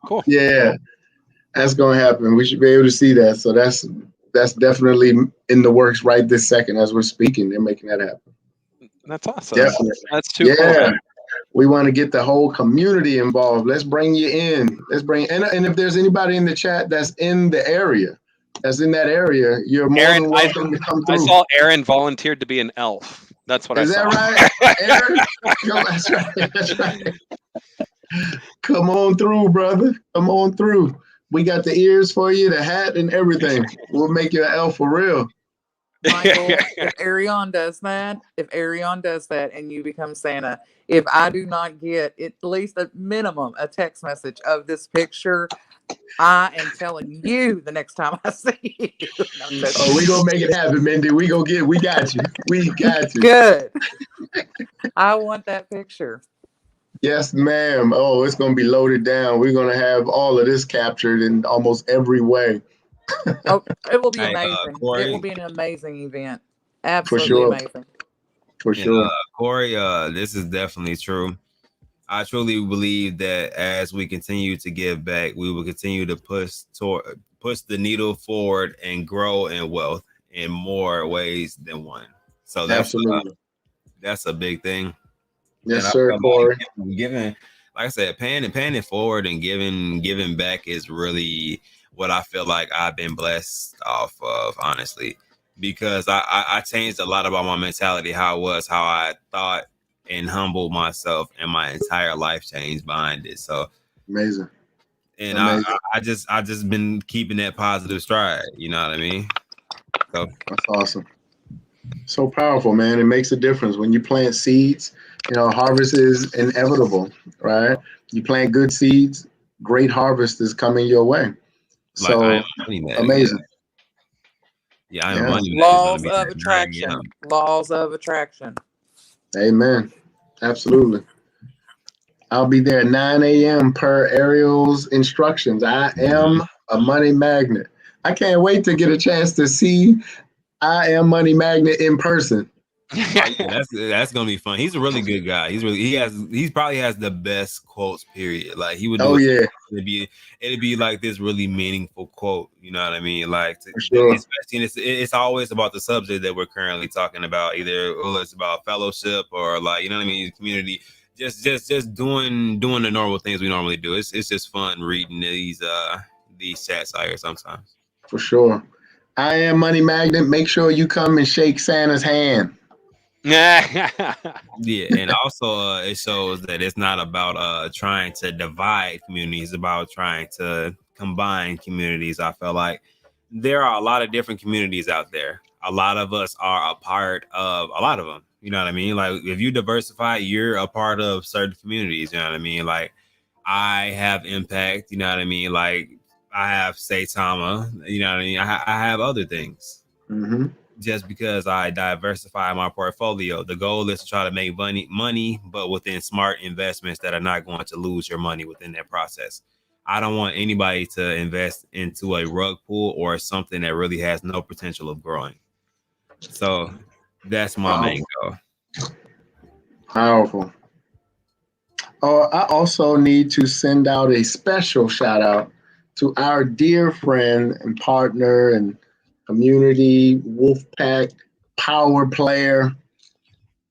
cool. Yeah, that's going to happen. We should be able to see that. So that's definitely in the works right this second as we're speaking. They're making that happen. That's awesome. Definitely. That's too cool. We want to get the whole community involved. Let's bring you in. And if there's anybody in the chat that's in the area, you're more than welcome to come through. I saw Aaron volunteered to be an elf. That's what I saw. Is that right, Aaron? That's right. Come on through, brother. Come on through. We got the ears for you, the hat, and everything. We'll make you an elf for real. Michael, if Arion does that, and you become Santa, if I do not get at least a minimum a text message of this picture, I am telling you the next time I see you. We're going to make it happen, Mindy. We got you. We got you. Good. I want that picture. Yes, ma'am. Oh, it's going to be loaded down. We're going to have all of this captured in almost every way. It will be amazing. It will be an amazing event. Absolutely amazing. For sure. Corey, this is definitely true. I truly believe that as we continue to give back, we will continue to push the needle forward and grow in wealth in more ways than one. So Absolutely. That's a big thing. Yes, sir, Corey. Like giving, like I said, paying it forward and giving back is really what I feel like I've been blessed off of, honestly, because I changed a lot about my mentality, how I thought, and humbled myself, and my entire life changed behind it. So amazing. And I just been keeping that positive stride. You know what I mean? So that's awesome. So powerful, man. It makes a difference when you plant seeds. You know, harvest is inevitable, right? You plant good seeds, great harvest is coming your way. So amazing. Yeah, I am money. Laws of attraction. Laws of attraction. Amen. Absolutely. I'll be there at 9 a.m. per Ariel's instructions. I am a money magnet. I can't wait to get a chance to see I Am Money Magnet in person. That's gonna be fun. He's a really good guy. He probably has the best quotes. Period. Like he would. It'd be like this really meaningful quote. You know what I mean? Like, especially it's always about the subject that we're currently talking about. Either it's about fellowship or like, you know what I mean, community. Just doing the normal things we normally do. It's just fun reading these chats out here sometimes. For sure. I Am Money Magnet. Make sure you come and shake Santa's hand. Yeah, and also it shows that it's not about trying to divide communities. It's about trying to combine communities. I feel like there are a lot of different communities out there. A lot of us are a part of a lot of them. You know what I mean? Like if you diversify, you're a part of certain communities. You know what I mean? Like I have impact. You know what I mean? Like I have Saitama. You know what I mean? I have other things. Mm-hmm. Just because I diversify my portfolio, the goal is to try to make money, but within smart investments that are not going to lose your money within that process. I don't want anybody to invest into a rug pull or something that really has no potential of growing. So that's my main goal. Powerful. Oh, I also need to send out a special shout out to our dear friend and partner and community Wolfpack power player,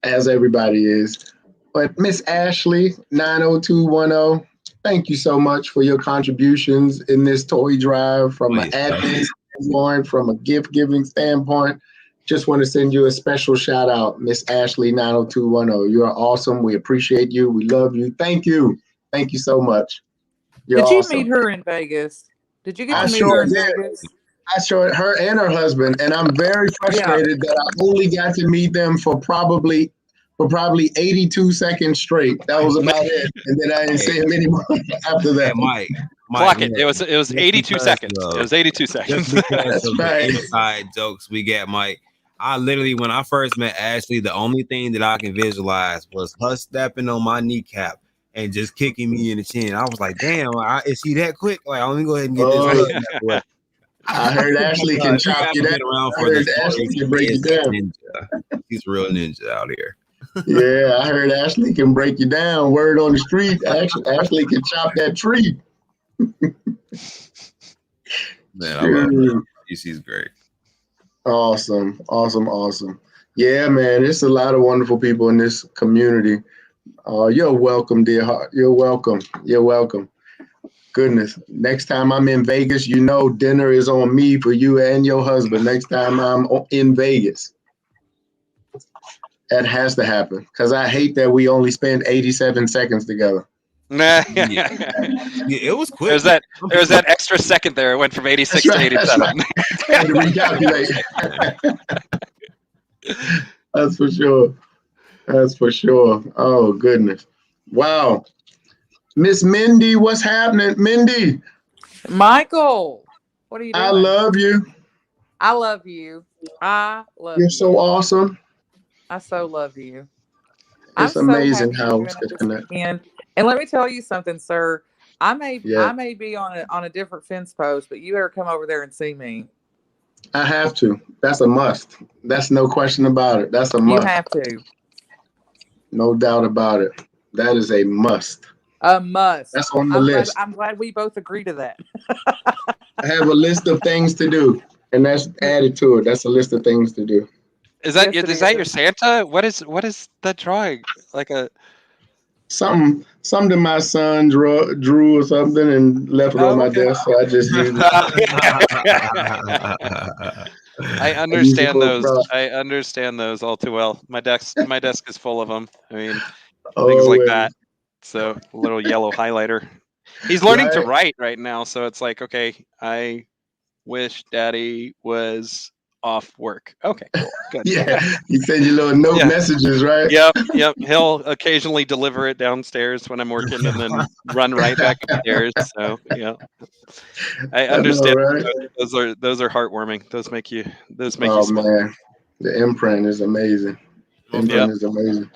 as everybody is. But Miss Ashley 90210, thank you so much for your contributions in this toy drive from an admin standpoint, from a gift giving standpoint. Just want to send you a special shout out, Miss Ashley 90210. You are awesome. We appreciate you. We love you. Thank you. Thank you so much. Did you meet her in Vegas? Did you get to meet her in Vegas? I showed her and her husband, and I'm very frustrated that I only got to meet them for probably 82 seconds straight. That was about it, and then I didn't see him anymore after that. Mike, clock it. It was 82 seconds. It was 82 seconds. Just because of the inside jokes we get, Mike. I literally, when I first met Ashley, the only thing that I can visualize was her stepping on my kneecap and just kicking me in the chin. I was like, damn, is she that quick? Like, let me go ahead and get this. I heard Ashley can chop you down. I heard Ashley can break you down. He's a real ninja out here. Yeah, I heard Ashley can break you down. Word on the street, Ashley can chop that tree. Man, I love her. She's great. Awesome. Yeah, man, there's a lot of wonderful people in this community. You're welcome, dear heart. You're welcome. Goodness. Next time I'm in Vegas, you know dinner is on me for you and your husband. Next time I'm in Vegas. That has to happen because I hate that we only spend 87 seconds together. Yeah, it was quick. There's that extra second there. It went from 86 to 87. Right. I had to recalculate. That's for sure. Oh, goodness. Wow. Miss Mindy, what's happening? Mindy. Michael, what are you doing? I love you. I love you. You're so awesome. I so love you. It's amazing how it's connected. And let me tell you something, sir. I may be on a different fence post, but you better come over there and see me. I have to. That's a must. That's no question about it. That's a must. You have to. No doubt about it. That is a must. A must. That's on the list. I'm glad we both agree to that. I have a list of things to do, and that's added to it. That's a list of things to do. Is that Yes, it is that is. your Santa? What is that drawing? Like a Something my son drew or something and left it on my okay. desk, so I just used it. I understand those. I understand those all too well. My desk is full of them. I mean, things like that. So a little yellow highlighter. He's learning to write right now, so it's like, okay, I wish Daddy was off work. Okay, cool. Good. Yeah, you send your little note messages, right? Yep. He'll occasionally deliver it downstairs when I'm working, and then run right back upstairs. So yeah, I understand. I know, right? Those are heartwarming. Those make you Oh smile. man, the imprint is amazing. Is amazing.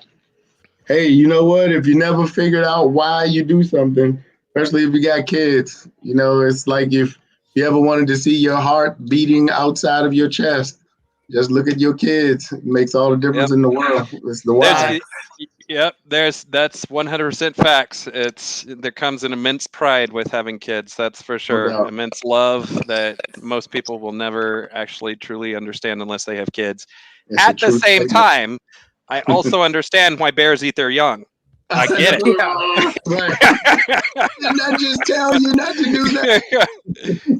Hey, you know what? If you never figured out why you do something, especially if you got kids, it's like if you ever wanted to see your heart beating outside of your chest, just look at your kids. It makes all the difference in the world. It's the why. That's 100% facts. There comes an immense pride with having kids. That's for sure. No doubt. Immense love that most people will never actually truly understand unless they have kids. At the same time, I also understand why bears eat their young. I get it. Right. Didn't I just tell you not to do that?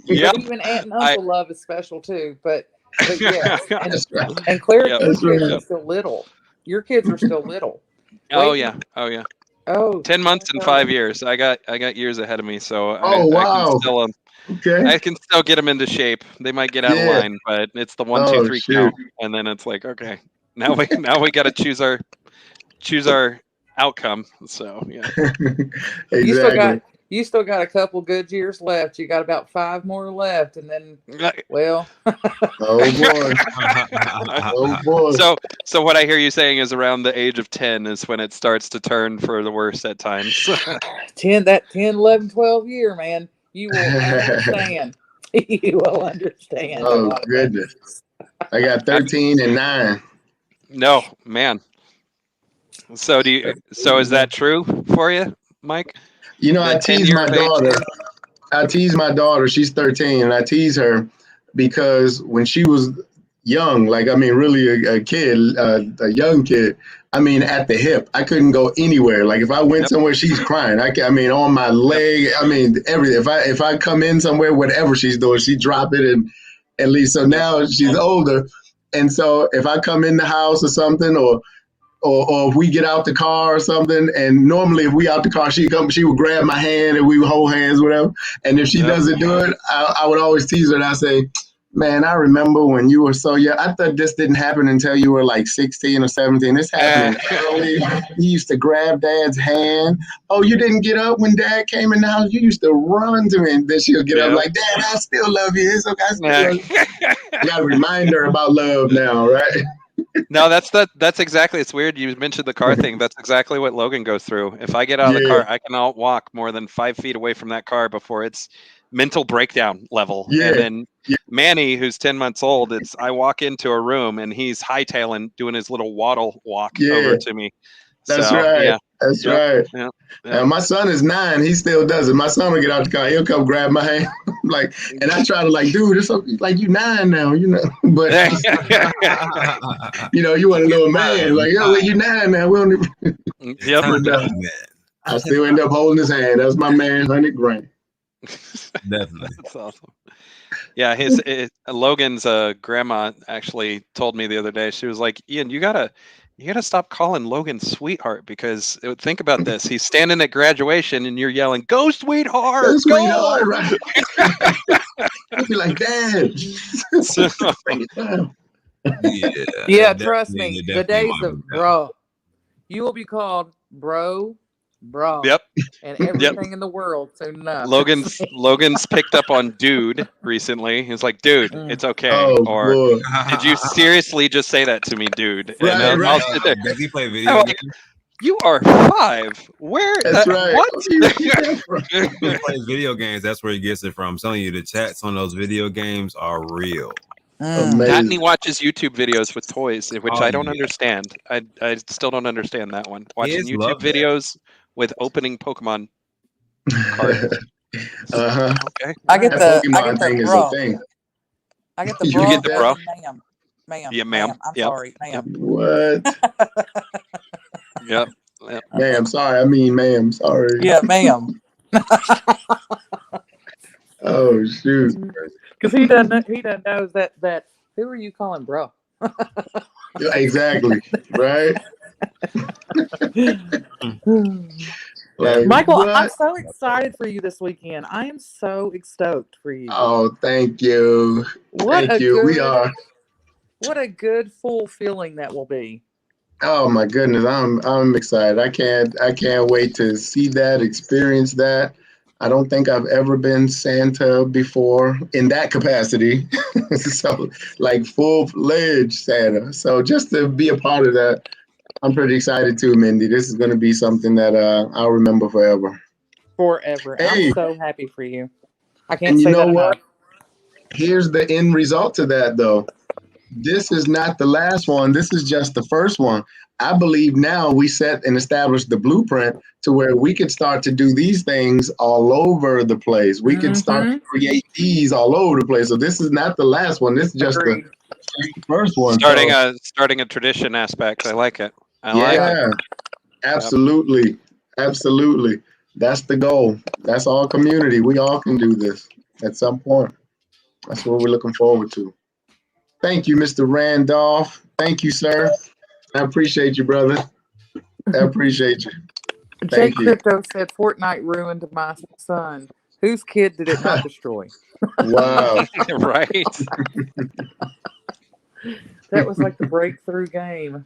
Yep. Even aunt and uncle love is special too. But yes, That's right. and Claire's kids right. are still little. Your kids are still little. Oh yeah. Oh, 10 months and 5 years. I got years ahead of me, so wow. I can still get them into shape. They might get out of line, but it's the 1, 2, 3 count, and then it's like, okay, now we got to choose our outcome. So yeah. Exactly. You still got a couple good years left. You got about 5 more left, and then well. Oh boy. So what I hear you saying is around the age of 10 is when it starts to turn for the worse at times. 10, 11, 12 year, man. You will understand. You will understand. Oh goodness. I got 13 and 9. No, man. So is that true for you, Mike? I tease my daughter. She's 13, and I tease her because when she was young, really a kid, a young kid, at the hip, I couldn't go anywhere. Like if I went somewhere, she's crying. On my leg, everything. If I come in somewhere, whatever she's doing, she drop it and at least. So now she's older, and so if I come in the house or something, or if we get out the car or something, and normally if we out the car, she would grab my hand and we would hold hands, whatever. And if she doesn't do it, I would always tease her and I say, man, I remember when you were so young. I thought this didn't happen until you were like 16 or 17. This happened early. You used to grab Dad's hand. Oh, you didn't get up when Dad came in the house? You used to run to me. And then she'll get up like, Dad, I still love you. It's okay. I still love you. You got to remind her about love now, right? No, that's exactly. It's weird. You mentioned the car thing. That's exactly what Logan goes through. If I get out of the car, I cannot walk more than 5 feet away from that car before it's mental breakdown level. And then Manny, who's 10 months old, I walk into a room and he's hightailing, doing his little waddle walk over to me. That's right. Yeah. That's right. Yeah. My son is 9. He still does it. My son will get out the car. He'll come grab my hand. And I try to dude, it's like you 9 now, But you want a little man. You 9 now. We don't even. I still end up holding his hand. That's my man, 100 grand. Definitely. That's awesome. Yeah, Logan's grandma actually told me the other day. She was like, Ian, you gotta stop calling Logan sweetheart, because think about this. He's standing at graduation and you're yelling, go sweetheart, go sweetheart, right? I'd be like, Dad. Yeah, trust me. The days of bro. You will be called bro. Yep. And everything in the world. So no. Logan's picked up on dude recently. He's like, dude, it's okay. Boy. Did you seriously just say that to me, dude? Right, and I'll sit there. Does he play video games? You are 5. Where? That's right. What? He plays video games. That's where he gets it from. I'm telling you, the chats on those video games are real. Amazing. That and he watches YouTube videos with toys, which Oh, I don't yeah. understand. I still don't understand that one. Watching Kids YouTube love that. videos with opening Pokemon cards. Uh-huh. Okay. I get That the Pokemon thing is a bra. thing. I get the You bra. get the bra? and Ma'am. Yeah, ma'am. I'm Yep. sorry, ma'am. What? Yep. Ma'am, sorry. I mean, ma'am, sorry. Yeah, ma'am. Oh, shoot. Because he doesn't know that. Who are you calling bro? Yeah, exactly. Right? Like, Michael, what? I'm so excited for you this weekend. I am so stoked for you. Oh, thank you. Thank you. We are. What a good, full feeling that will be. Oh my goodness, I'm excited. I can't wait to see that, experience that. I don't think I've ever been Santa before in that capacity. So like full-fledged Santa. So just to be a part of that, I'm pretty excited too, Mindy. This is going to be something that I'll remember forever. Forever. Hey. I'm so happy for you. I can't And you say know that what? enough. Here's the end result to that, though. This is not the last one. This is just the first one. I believe now we set and established the blueprint to where we could start to do these things all over the place. We could start to create these all over the place. So this is not the last one. This is just Agreed. the first one. Starting a tradition aspect. I like it. I like it. Absolutely. Absolutely. That's the goal. That's all community. We all can do this at some point. That's what we're looking forward to. Thank you, Mr. Randolph. Thank you, sir. I appreciate you, brother. I appreciate you. Jake Thank you. Crypto said Fortnite ruined my son. Whose kid did it not destroy? Wow. Right. That was like the breakthrough game.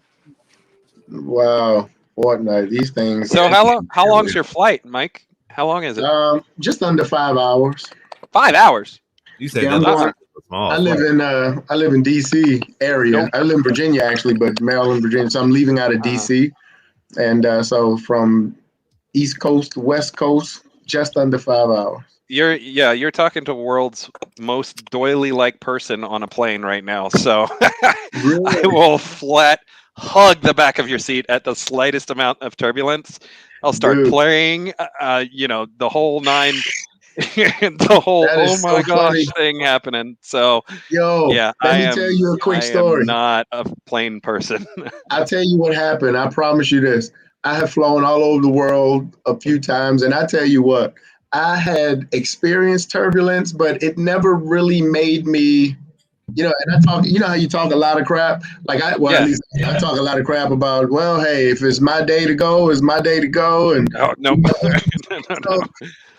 Wow. Fortnite, these things. So how long's your flight, Mike? How long is it? Just under 5 hours. 5 hours. You said Yeah, that's small. I live in DC area. I live in Virginia actually, but Maryland, Virginia. So I'm leaving out of DC, and so from East Coast to West Coast, just under 5 hours. You're talking to world's most doily-like person on a plane right now. So Really? I will flat hug the back of your seat at the slightest amount of turbulence. I'll start playing, the whole nine. The whole oh my gosh thing happening. So let me tell you a quick story. I'm not a plane person. I'll tell you what happened. I promise you this. I have flown all over the world a few times, and I tell you what, I had experienced turbulence, but it never really made me, and I talk, how you talk a lot of crap. At least I talk a lot of crap about, well, hey, if it's my day to go, it's my day to go. And no.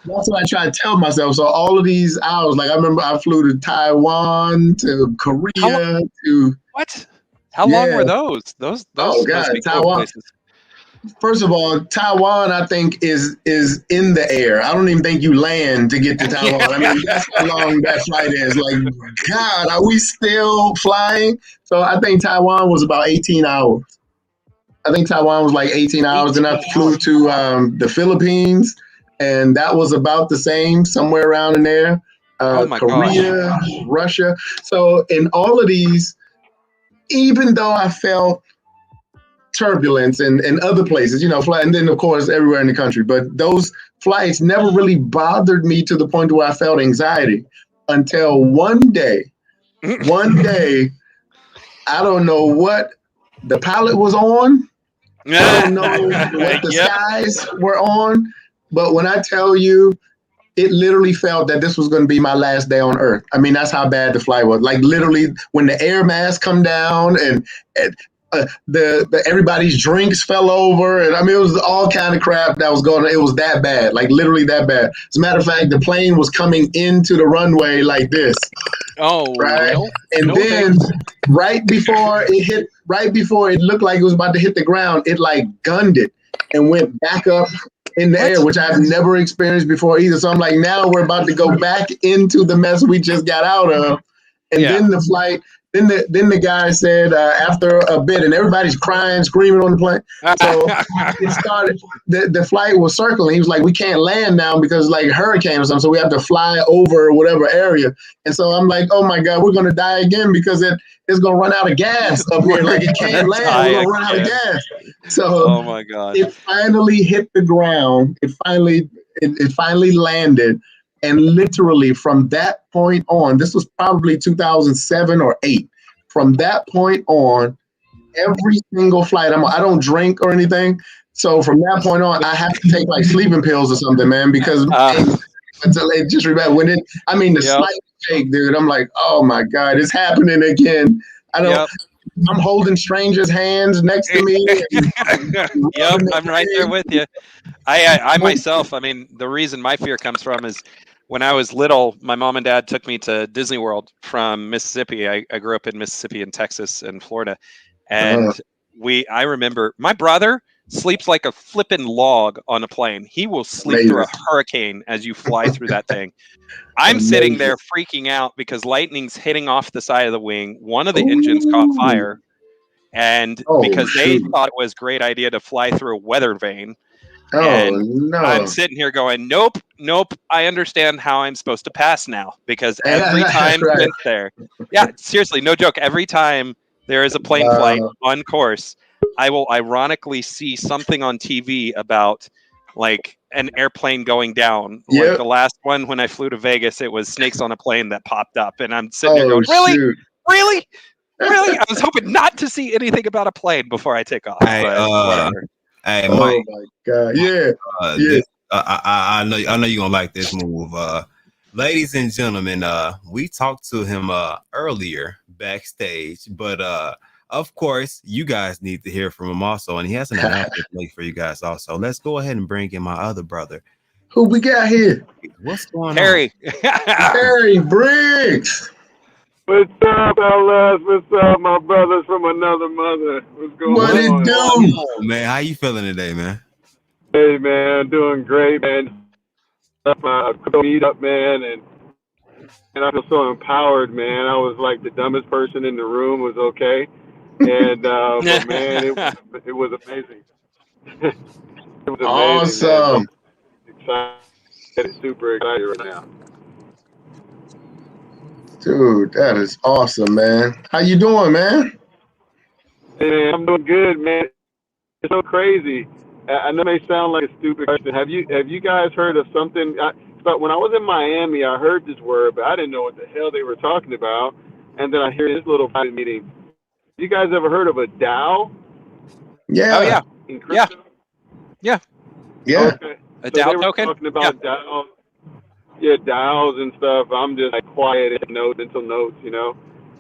That's what I try to tell myself. So all of these hours, I remember I flew to Taiwan, to Korea, to what? How long were those? Those oh god, Taiwan. Places. First of all, Taiwan, I think is in the air. I don't even think you land to get to Taiwan. I mean, that's how long that flight is. God, are we still flying? So I think Taiwan was about 18 hours. I think Taiwan was 18 hours. Then I flew to the Philippines. And that was about the same, somewhere around in there. Korea, Russia. So in all of these, even though I felt turbulence in other places, and then of course everywhere in the country, but those flights never really bothered me to the point where I felt anxiety until one day, I don't know what the pilot was on. I don't know what the skies were on. But when I tell you, it literally felt that this was going to be my last day on Earth. I mean, that's how bad the flight was. Literally, when the air mask come down and everybody's drinks fell over, and I mean, it was all kind of crap that was going on. It was that bad, literally that bad. As a matter of fact, the plane was coming into the runway like this. Oh, right. And then right before it looked like it was about to hit the ground, it gunned it and went back up in the air, which I've never experienced before either. So I'm now we're about to go back into the mess we just got out of. And then the flight Then the guy said after a bit, and everybody's crying, screaming on the plane. So it started. The flight was circling. He was like, "We can't land now because like hurricane or something. So we have to fly over whatever area." And so I'm like, "Oh my God, we're gonna die again because it's gonna run out of gas up here. Like it can't land. We're gonna run out of gas." So oh my God! It finally hit the ground. It finally landed. And literally from that point on, this was probably 2007 or 8. From that point on, every single flight, I don't drink or anything. So from that point on, I have to take like sleeping pills or something, man, because until it just remember when the slight shake, dude, I'm like, oh my God, it's happening again. I'm holding strangers' hands next to me. Yep, I'm right there with you. I myself, I mean, the reason my fear comes from is when I was little, my mom and dad took me to Disney World from Mississippi. I grew up in Mississippi and Texas and Florida. And I remember my brother sleeps like a flippin' log on a plane. He will sleep through a hurricane as you fly through that thing. I'm sitting there freaking out because lightning's hitting off the side of the wing. One of the engines caught fire. And because they thought it was a great idea to fly through a weather vane. I'm sitting here going, nope. I understand how I'm supposed to pass now because every time since there, seriously, no joke. Every time there is a plane flight on course, I will ironically see something on TV about like an airplane going down. Yep. Like the last one when I flew to Vegas, it was snakes on a plane that popped up, and I'm sitting there going, really? I was hoping not to see anything about a plane before I take off. Hey, oh Mike. My God! I know you're gonna like this move. Ladies and gentlemen, we talked to him earlier backstage, but of course, you guys need to hear from him also, and he has an announcement to make for you guys also. Let's go ahead and bring in my other brother. Who we got here? What's going Harry. on? Harry Briggs. What's up, LS? What's up, my brothers from another mother? What's going on? What it do? Oh, man, how you feeling today, man? Hey, man, doing great, man. Meet up, man, and I feel so empowered, man. I was like the dumbest person in the room, was okay, and but man, it was amazing. It was amazing. Awesome. Excited, super excited right now. Dude, that is awesome, man. How you doing, man? Hey, man, I'm doing good, man. It's so crazy. I know it may sound like a stupid question. Have you guys heard of something? But when I was in Miami, I heard this word, but I didn't know what the hell they were talking about. And then I hear this little meeting. You guys ever heard of a DAO? Yeah. Oh yeah. Yeah. Okay. A DAO they were token. Talking about DAO. Yeah, DAOs and stuff. I'm just like quiet and mental notes, you know.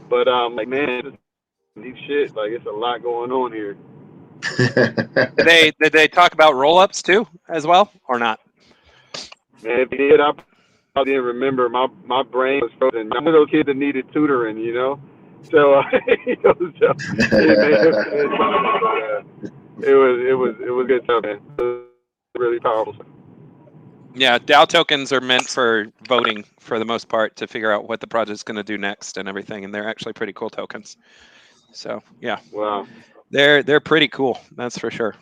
But like, man, deep shit. Like, it's a lot going on here. Did they talk about roll-ups too, as well, or not? Man, if they did, I didn't remember. My brain was frozen. I'm one of those kids that needed tutoring, you know. So, it was good stuff, man. It was really powerful. Yeah, DAO tokens are meant for voting for the most part to figure out what the project's going to do next and everything, and they're actually pretty cool tokens. So yeah, wow, they're pretty cool. That's for sure.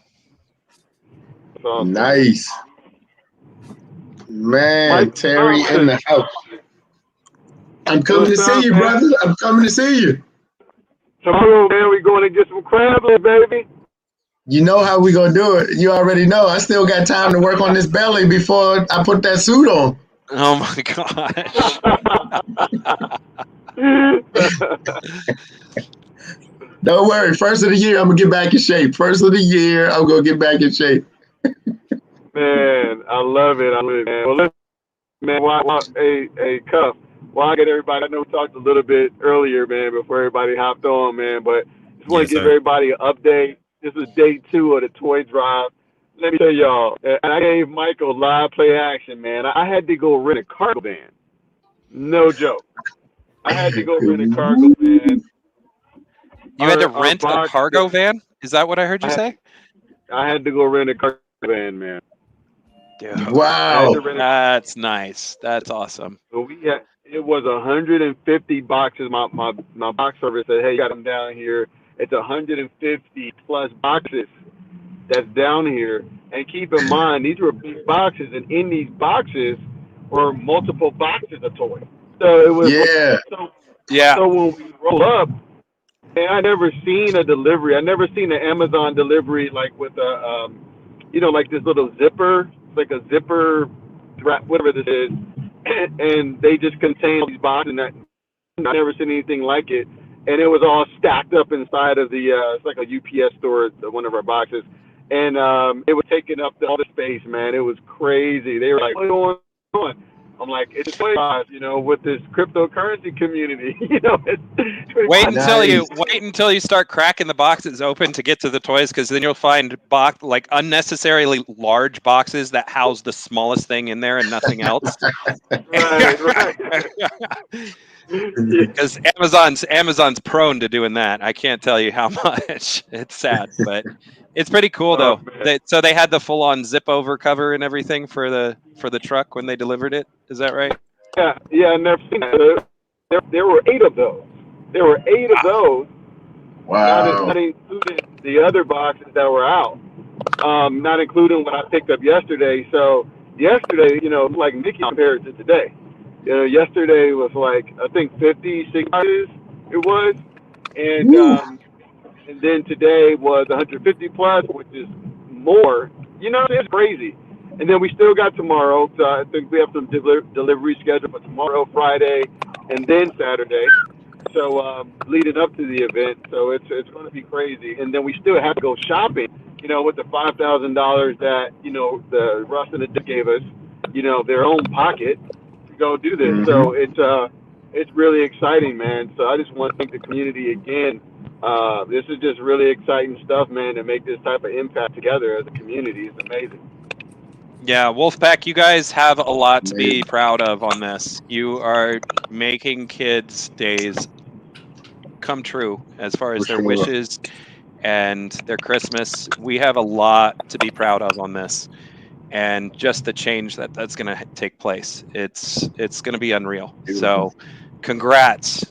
Awesome. Nice, man. Mike, Terry in the house. I'm coming to see you, brother. I'm coming to see you. Tomorrow, man, we going to get some crab legs, baby. You know how we gonna do it. You already know. I still got time to work on this belly before I put that suit on. Oh my gosh. Don't worry. First of the year, I'm gonna get back in shape. First of the year, I'm gonna get back in shape. Man, I love it. Man. Well, listen, man, hey, Cuff. Well, I get everybody. I know we talked a little bit earlier, man, before everybody hopped on, man. But just want to give everybody an update. This is day 2 of the toy drive. Let me tell y'all, and I gave Michael live play action, man. I had to go rent a cargo van. No joke. I had to go rent a cargo van. You had to rent a cargo van? Is that what I heard you say? I had to go rent a cargo van, man. Dude. Wow. That's nice. That's awesome. So It was 150 boxes. My box service said, "Hey, you got them down here." It's 150 plus boxes that's down here. And keep in mind, these were big boxes, and in these boxes were multiple boxes of toys. So it was So when we roll up, and I never seen a delivery. I never seen an Amazon delivery like with a, like this little zipper, like a zipper, whatever this is, and they just contain these boxes. And I never seen anything like it. And it was all stacked up inside of the, it's like a UPS store, one of our boxes. And it was taking up all the space, man. It was crazy. They were like, "What's going on?" I'm like, "It's toys, with this cryptocurrency community." Wait until you start cracking the boxes open to get to the toys, because then you'll find unnecessarily large boxes that house the smallest thing in there and nothing else. Right. Because Amazon's prone to doing that. I can't tell you how much. It's sad, but it's pretty cool though. So they had the full-on zip over cover and everything for the truck when they delivered it. Is that right? Yeah, I never seen that. There were 8 of those. There were 8 of those. Wow. Not including the other boxes that were out. Not including what I picked up yesterday. So yesterday, like Mickey compared to today. Yesterday was like, I think 56 boxes it was. And then today was 150 plus, which is more. It's crazy. And then we still got tomorrow. So I think we have some delivery scheduled for tomorrow, Friday, and then Saturday. So leading up to the event. So it's going to be crazy. And then we still have to go shopping, with the $5,000 that, the Russ and the Dick gave us, their own pocket to go do this. Mm-hmm. So it's really exciting, man. So I just want to thank the community again. This is just really exciting stuff, man, to make this type of impact together as a community. It's amazing. Yeah, Wolfpack, you guys have a lot to be proud of on this. You are making kids' days come true as far as their wishes and their Christmas. We have a lot to be proud of on this, and just the change that's going to take place. It's going to be unreal. So, congrats,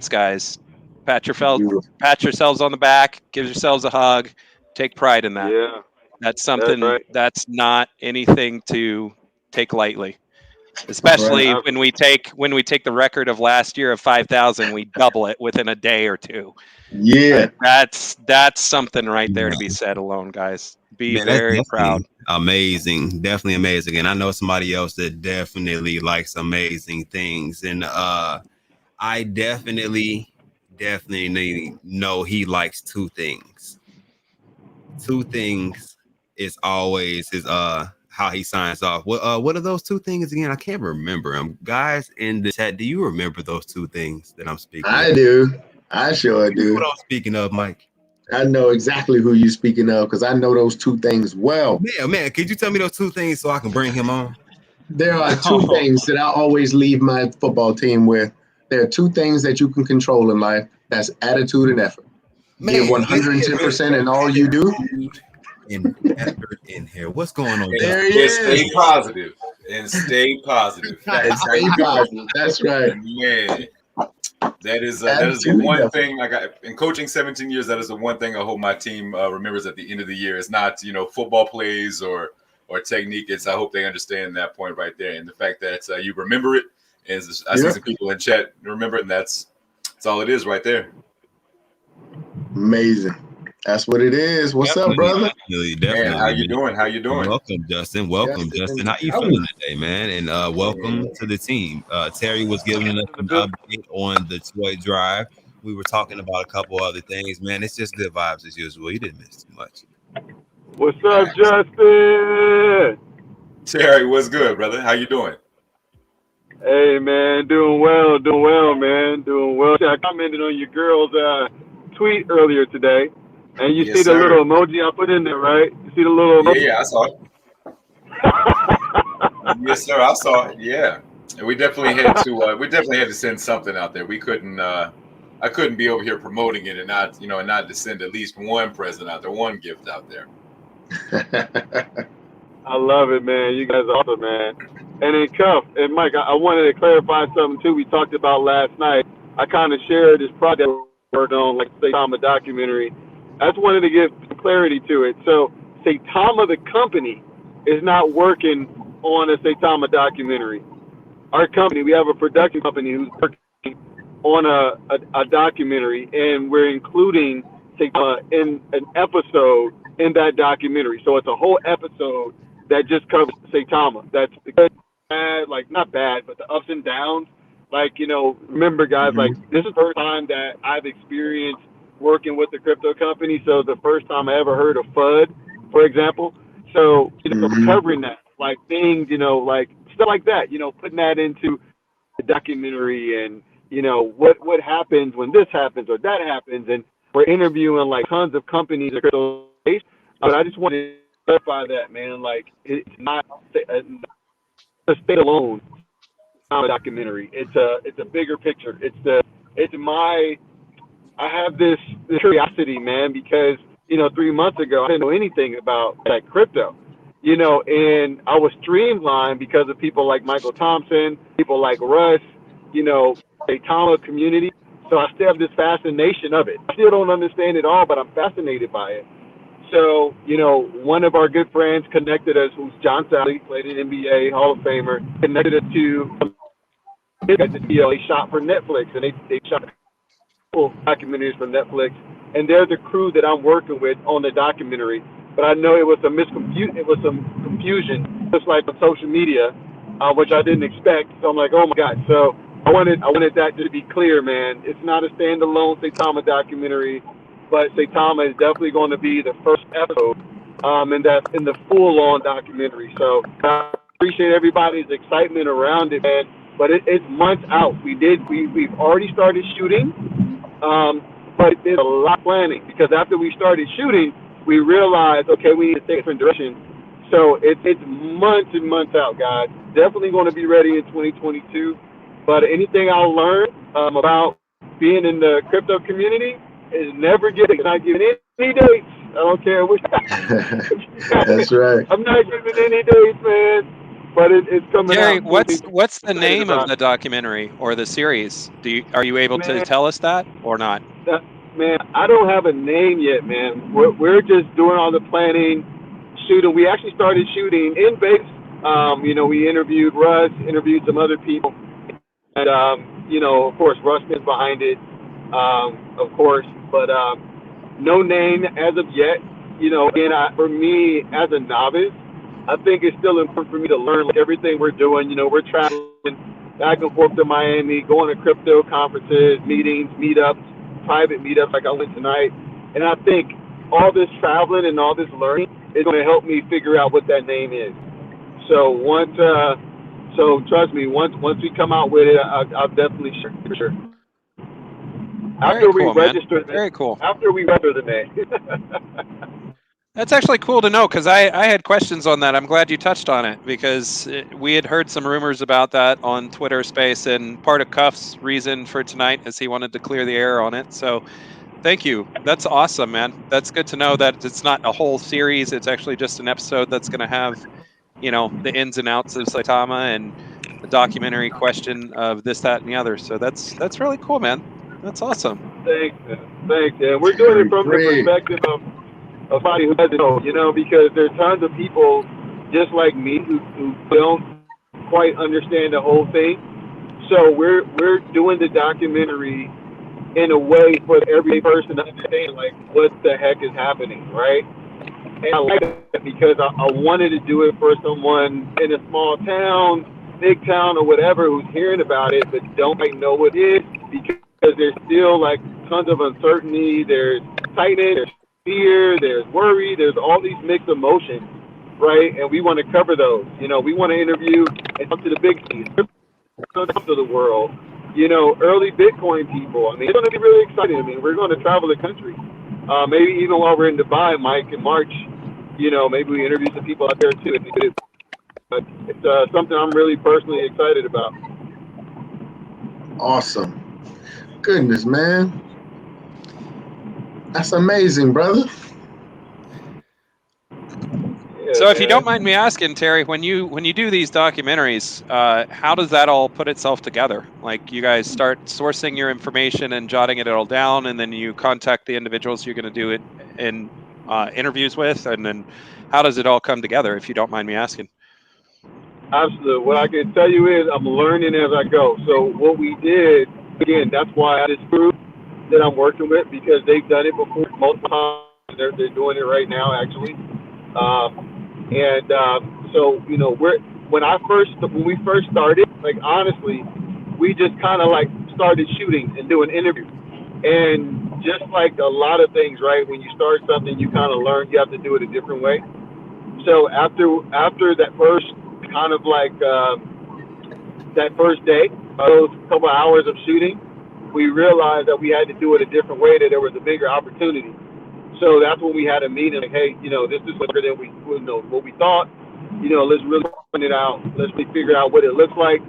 guys. Pat yourselves on the back. Give yourselves a hug. Take pride in that. Yeah. That's something that's not anything to take lightly, especially when we take the record of last year of 5,000, we double it within a day or two. Yeah, that's something right there to be said alone, guys. Be very proud. Amazing, definitely amazing. And I know somebody else that definitely likes amazing things, and I definitely know he likes 2 things. 2 things. Is always his how he signs off. What are those 2 things again? I can't remember them. Guys in the chat, do you remember those 2 things that I'm speaking I of? do. I sure do. What I'm speaking of, Mike? I know exactly who you're speaking of because I know those 2 things well. Yeah, man. Could you tell me those 2 things so I can bring him on? There are 2 things that I always leave my football team with. There are 2 things that you can control in life. That's attitude and effort. Give 110% in all you do. And effort in here. What's going on? There he is. Stay positive and stay positive. Stay positive. That's right. Man, that is the one thing I got in coaching 17 years. That is the one thing I hope my team remembers at the end of the year. It's not football plays or technique. It's I hope they understand that point right there, and the fact that you remember it. And I see some people in chat remember it, and that's all it is right there. Amazing. That's what it is. What's up, brother? Definitely. Man, how you doing? Welcome, Justin. Justin. How you feeling today, man? And welcome to the team. Terry was giving us an update on the toy drive. We were talking about a couple other things, man. It's just good vibes as usual. You didn't miss too much. What's up, Justin? Terry, what's good, brother? How you doing? Hey, man, doing well, man, doing well. I commented on your girl's tweet earlier today. And you see the little emoji I put in there, right? You see the little emoji? Yeah, I saw it. Yes, sir, I saw it. Yeah, and we definitely had to send something out there. We couldn't. I couldn't be over here promoting it and not to send at least one present out there, one gift out there. I love it, man. You guys are awesome, man. And then Cuff and Mike, I wanted to clarify something too. We talked about last night. I kind of shared this project we're working on, like Saitama documentary. I just wanted to give clarity to it. So Saitama, the company, is not working on a Saitama documentary. Our company, we have a production company who's working on a documentary, and we're including Saitama in an episode in that documentary. So it's a whole episode that just covers Saitama. That's the good, bad, like not bad, but the ups and downs. Like, you know, remember guys, like this is the first time that I've experienced working with the crypto company. So the first time I ever heard of FUD, for example. So, you know, covering that, like things, you know, like stuff like that, you know, putting that into the documentary and, you know, what happens when this happens or that happens. And we're interviewing like tons of companies in crypto space. But I just wanted to clarify that, man. Like, it's not a standalone documentary. It's a bigger picture. I have this curiosity, man, because, you know, 3 months ago, I didn't know anything about like crypto, you know, and I was streamlined because of people like Michael Thompson, people like Russ, you know, Saitama community. So I still have this fascination of it. I still don't understand it all, but I'm fascinated by it. So, you know, one of our good friends connected us, who's John Sally, played in NBA, Hall of Famer, connected us to they shot for Netflix, and they shot documentaries for Netflix, and they're the crew that I'm working with on the documentary. But I know it was some confusion, just like on social media, which I didn't expect. So I'm like, oh my God. So I wanted that to be clear, man. It's not a standalone Saitama documentary, but Saitama is definitely going to be the first episode in the full-on documentary. So I appreciate everybody's excitement around it, man. But it's months out. We've already started shooting, but there's a lot of planning, because after we started shooting, we realized, okay, we need to take a different direction. So it's months and months out, guys. Definitely going to be ready in 2022. But anything I'll learn about being in the crypto community is never not giving any dates. I don't care which. That's right. I'm not giving any dates, man. But it's coming Jerry, out. what's the name of the documentary or the series? Are you able to tell us that or not? Man, I don't have a name yet, man. We're just doing all the planning, shooting. We actually started shooting in base. You know, we interviewed Russ, interviewed some other people, and you know, of course, Rustin's behind it, of course, but no name as of yet. You know, and for me as a novice, I think it's still important for me to learn like everything we're doing. You know, we're traveling back and forth to Miami, going to crypto conferences, meetings, meetups, private meetups like I went tonight. And I think all this traveling and all this learning is going to help me figure out what that name is. So so trust me, once we come out with it, I'll definitely share for sure. After we register the name. That's actually cool to know, because I had questions on that. I'm glad you touched on it, because we had heard some rumors about that on Twitter Space, and part of Cuff's reason for tonight is he wanted to clear the air on it. So thank you. That's awesome, man. That's good to know that it's not a whole series. It's actually just an episode that's going to have, you know, the ins and outs of Saitama and the documentary question of this, that, and the other. So that's really cool, man. That's awesome. Thanks. Yeah, we're doing it from the perspective of somebody who doesn't know, you know, because there's tons of people just like me who don't quite understand the whole thing. So we're doing the documentary in a way for every person to understand, like, what the heck is happening, right? And I like that because I wanted to do it for someone in a small town, big town, or whatever, who's hearing about it but don't quite know what it is, because there's still like tons of uncertainty. There's tightness, there's fear, there's worry, there's all these mixed emotions, right? And we want to cover those. You know, we want to interview and talk to the big things, to the world, you know, early Bitcoin people. I mean, it's going to be really exciting. I mean, we're going to travel the country. Maybe even while we're in Dubai, Mike, in March, you know, maybe we interview some people out there too. But it's something I'm really personally excited about. Awesome. Goodness, man. That's amazing, brother. So if you don't mind me asking, Terry, when you do these documentaries, how does that all put itself together? Like you guys start sourcing your information and jotting it all down, and then you contact the individuals you're going to do it in interviews with, and then how does it all come together, if you don't mind me asking? Absolutely. What I can tell you is I'm learning as I go. So what we did, again, that's why this group that I'm working with, because they've done it before multiple times. They're doing it right now, actually. So, you know, when we first started, like, honestly, we just kind of like started shooting and doing interviews. And just like a lot of things, right, when you start something, you kind of learn you have to do it a different way. So after that first kind of like that first day, those couple of hours of shooting, we realized that we had to do it a different way, that there was a bigger opportunity. So that's when we had a meeting, like, hey, you know, this is bigger than what we thought. You know, let's really find it out. Let's really figure out what it looks like.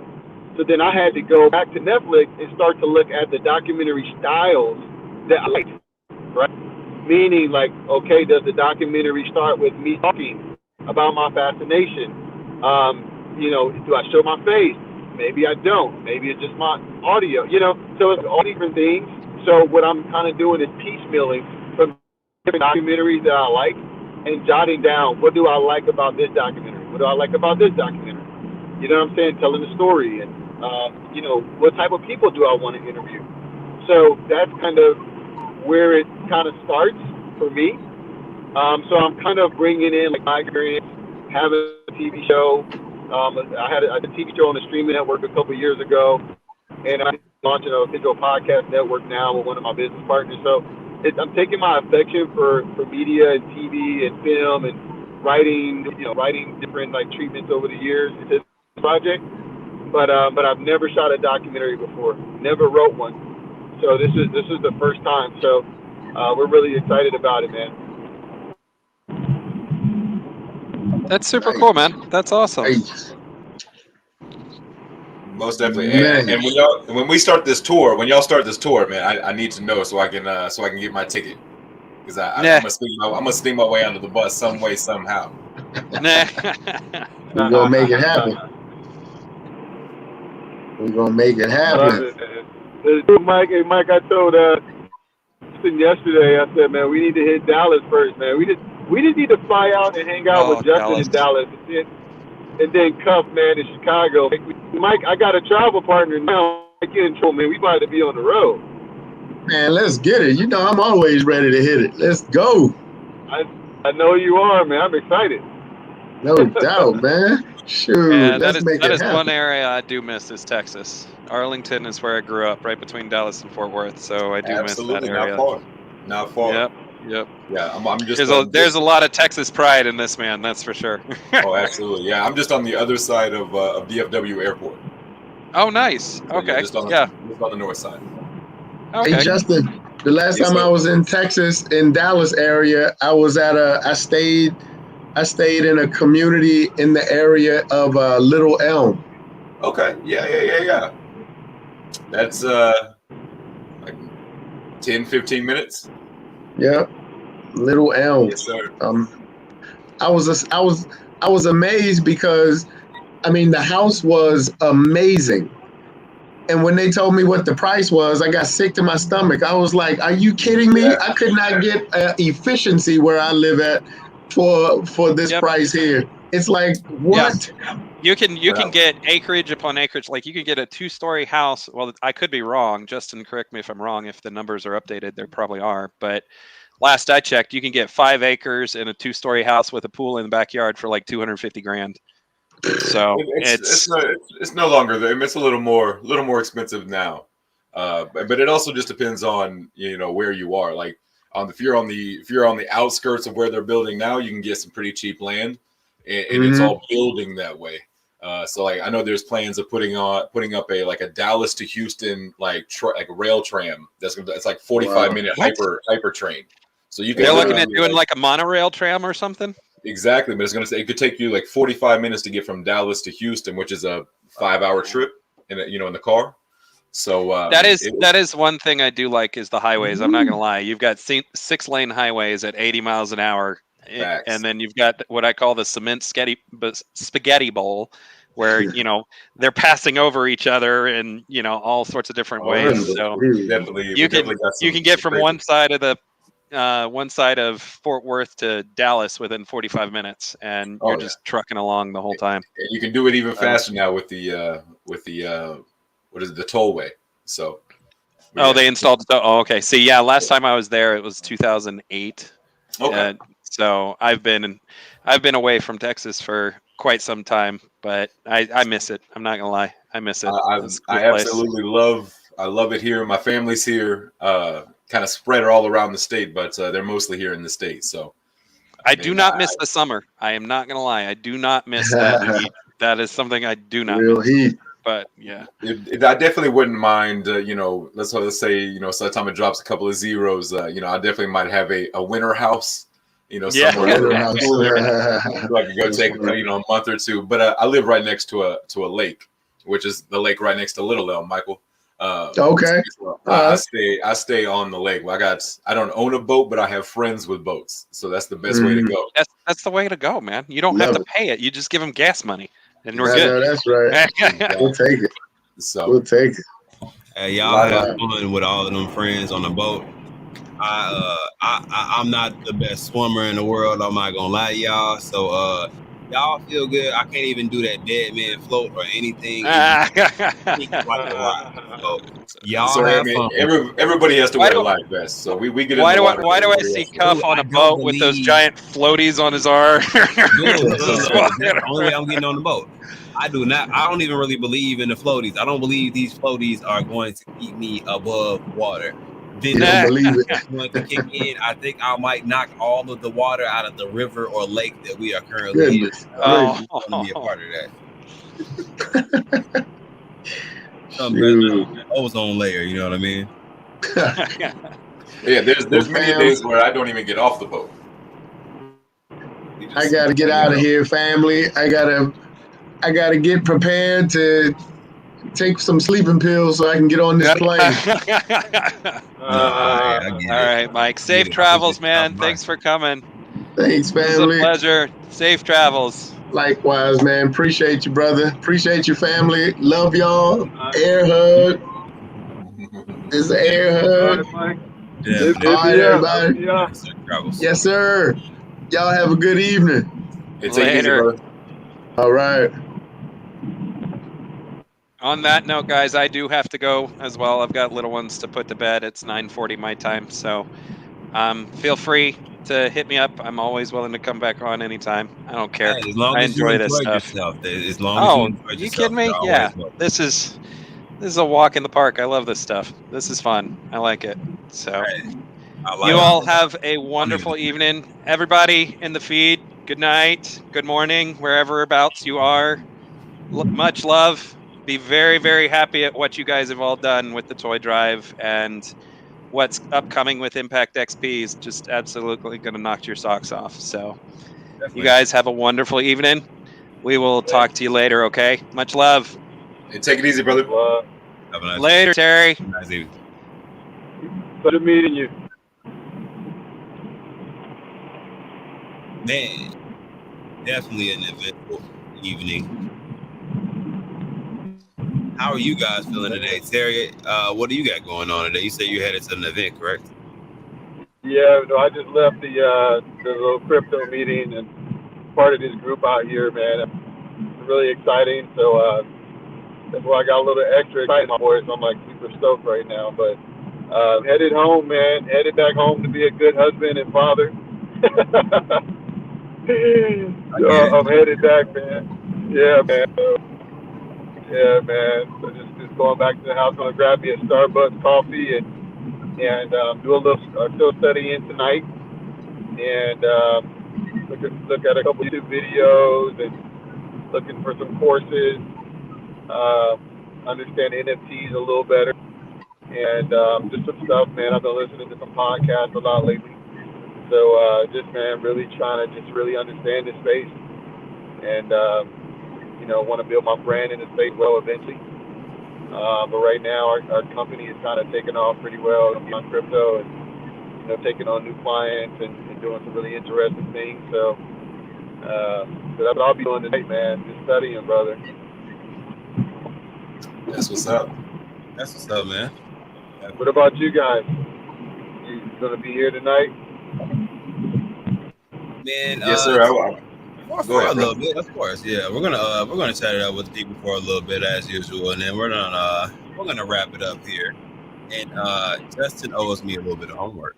So then I had to go back to Netflix and start to look at the documentary styles that I like, right? Meaning, like, okay, does the documentary start with me talking about my fascination? You know, do I show my face? Maybe I don't. Maybe it's just my audio, you know? So it's all different things. So what I'm kind of doing is piecemealing from different documentaries that I like and jotting down, what do I like about this documentary? What do I like about this documentary? You know what I'm saying? Telling the story. And, you know, what type of people do I want to interview? So that's kind of where it kind of starts for me. So I'm kind of bringing in, like, my experience, having a TV show. I had a TV show on the streaming network a couple of years ago, and I'm launching a digital podcast network now with one of my business partners. So I'm taking my affection for media and TV and film and writing, you know, writing different like treatments over the years into this project. But I've never shot a documentary before, never wrote one. So this is the first time. So we're really excited about it, man. That's super cool, man. That's awesome. Most definitely. And when we start this tour, when y'all start this tour, man, I need to know so I can get my ticket, because I'm gonna sneak my way under the bus some way somehow. We're gonna make it happen. We're gonna make it happen. Mike, I told yesterday, I said, man, we need to hit Dallas first, man. We just need to fly out and hang out with Justin in Dallas, and then Cuff, man, in Chicago. Mike, I got a travel partner now. Get in trouble, man. We about to be on the road. Man, let's get it. You know, I'm always ready to hit it. Let's go. I know you are, man. I'm excited. No doubt, man. Sure, yeah, let's make it happen. That is one area I do miss, is Texas. Arlington is where I grew up, right between Dallas and Fort Worth. So I do miss that area. Not far. Yep. Yeah, I'm just. There's a lot of Texas pride in this, man. That's for sure. Oh, absolutely. Yeah, I'm just on the other side of DFW Airport. Oh, nice. So, okay. Just on the north side. Okay. Hey, Justin, the last time I was in Texas, in Dallas area, I was at I stayed in a community in the area of Little Elm. Okay. Yeah. That's like 10, 15 minutes. Yep. Little Elm. Yes, sir. I was amazed because, I mean, the house was amazing. And when they told me what the price was, I got sick to my stomach. I was like, are you kidding me? I could not get efficiency where I live at for this price here. It's like, what? Yeah. You can get acreage upon acreage. Like, you can get a 2-story house. Well, I could be wrong. Justin, correct me if I'm wrong. If the numbers are updated, there probably are. But last I checked, you can get 5 acres in a 2-story house with a pool in the backyard for like $250,000. So it's no longer there. It's a little more expensive now. But it also just depends on, you know, where you are. Like, if you're on the outskirts of where they're building now, you can get some pretty cheap land, and it's all building that way. So like, I know there's plans of putting up a Dallas to Houston like rail tram. That's like 45-minute hyper train. So they're looking at doing like a monorail tram or something. Exactly, but it could take you like 45 minutes to get from Dallas to Houston, which is a 5-hour trip in the car. So that is one thing I do like, is the highways. I'm not gonna lie, you've got 6-lane highways at 80 miles an hour, Facts. And then you've got what I call the spaghetti bowl, where they're passing over each other in all sorts of different ways. So definitely, you can get from one side of Fort Worth to Dallas within 45 minutes, and you're just trucking along the whole time. And you can do it even faster now with the what is it, the tollway. So they installed the okay. See, yeah, last time I was there, it was 2008. Okay. So I've been away from Texas for quite some time, but I miss it. I'm not gonna lie, I miss it. I absolutely love it here. My family's here, kind of spread all around the state, but they're mostly here in the state. So I do not miss the summer. I am not gonna lie, I do not miss that heat. That is something I do not Real miss. heat. But yeah, I definitely wouldn't mind. Let's say sometime it drops a couple of zeros. I definitely might have a winter house. Somewhere so I can go take a month or two. But I live right next to a lake, which is the lake right next to Little Elm, Michael. Okay. So I stay on the lake. I don't own a boat, but I have friends with boats, so that's the best way to go. That's the way to go, man. You don't have to pay it. You just give them gas money, and we're good. That's right. We'll take it. So we'll take it. Hey, y'all have fun with all of them friends on the boat. I'm not the best swimmer in the world. I'm not gonna lie to y'all. So y'all feel good. I can't even do that dead man float or anything. Y'all have fun. Everybody has to wear a life vest. So we get. Why do I see Cuff on a boat with those giant floaties on his arm? Only way I'm getting on the boat. I don't even really believe in the floaties. I don't believe these floaties are going to keep me above water. Then believe it. Going to kick in. I think I might knock all of the water out of the river or lake that we are currently in. I'm going to be a part of that. Something better than ozone layer, you know what I mean? Yeah, there's many days where I don't even get off the boat. I gotta get out of here, family. I gotta get prepared to take some sleeping pills so I can get on this plane. All right, Mike. Safe travels, man. Thanks for coming. Thanks, family. It was a pleasure. Safe travels. Likewise, man. Appreciate you, brother. Appreciate your family. Love y'all. Air hug. This is an air hug. All right, Mike. Yeah. All right, everybody. Yeah. Yes, sir. Y'all have a good evening. Take it easy, brother. All right. On that note, guys, I do have to go as well. I've got little ones to put to bed. It's 9:40 my time, so feel free to hit me up. I'm always willing to come back on anytime. I don't care. Hey, as long I as enjoy you this enjoy stuff. yourself. As long as you enjoy you yourself, kidding me? Yeah, this is a walk in the park. I love this stuff. This is fun. I like it. So you all have a wonderful evening. Everybody in the feed, good night, good morning, wherever abouts you are. Much love. Be very, very happy at what you guys have all done with the toy drive, and what's upcoming with Impact XP is just absolutely going to knock your socks off. So you guys have a wonderful evening. We will talk to you later, okay? Much love. And take it easy, brother. Have a nice Later, Terry. Nice evening. Pleasure meeting you. Man, definitely an eventful evening. How are you guys feeling today? Terry, what do you got going on today? You said you headed to an event, correct? Yeah, no, I just left the little crypto meeting and part of this group out here, man. It's really exciting. So that's why I got a little extra excited in my voice. I'm like super stoked right now. But headed home, man. Headed back home to be a good husband and father. I'm headed back, man. Yeah, man. Yeah, man. So just going back to the house, gonna grab me a Starbucks coffee and do a little still studying tonight, and look at a couple YouTube videos and looking for some courses, understand NFTs a little better, and just some stuff, man. I've been listening to some podcasts a lot lately, so just man, really trying to just really understand this space, and want to build my brand in the space well eventually. But right now, our company is kind of taking off pretty well on crypto, and taking on new clients and doing some really interesting things. So that's what I'll be doing tonight, man. Just studying, brother. That's what's up. That's what's up, man. What about you guys? You gonna be here tonight? Man, Yes, sir. for a little bit, of course. Yeah, we're gonna chat it up with the people for a little bit as usual, and then we're gonna wrap it up here. And Justin owes me a little bit of homework.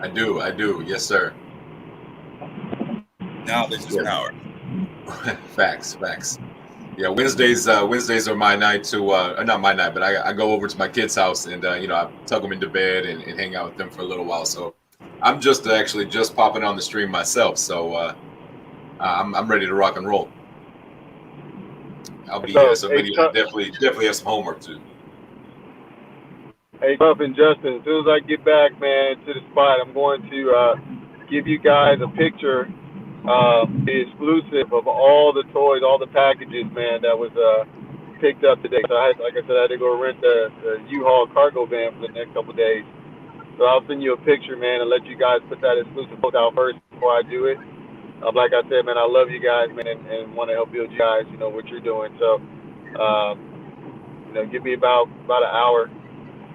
I do. Yes, sir. Knowledge is power. Facts. Yeah, Wednesdays are my night to not my night, but I go over to my kid's house and I tuck them into bed and hang out with them for a little while. So I'm just popping on the stream myself. So I'm ready to rock and roll. I'll be here. So definitely have some homework too. Hey, Puff and Justin, as soon as I get back, man, to the spot, I'm going to give you guys a picture, the exclusive of all the toys, all the packages, man, that was picked up today. So, like I said, I had to go rent the U-Haul cargo van for the next couple of days. So I'll send you a picture, man, and let you guys put that exclusive book out first before I do it. Like I said, man, I love you guys, man, and want to help build you guys, what you're doing. So, give me about an hour.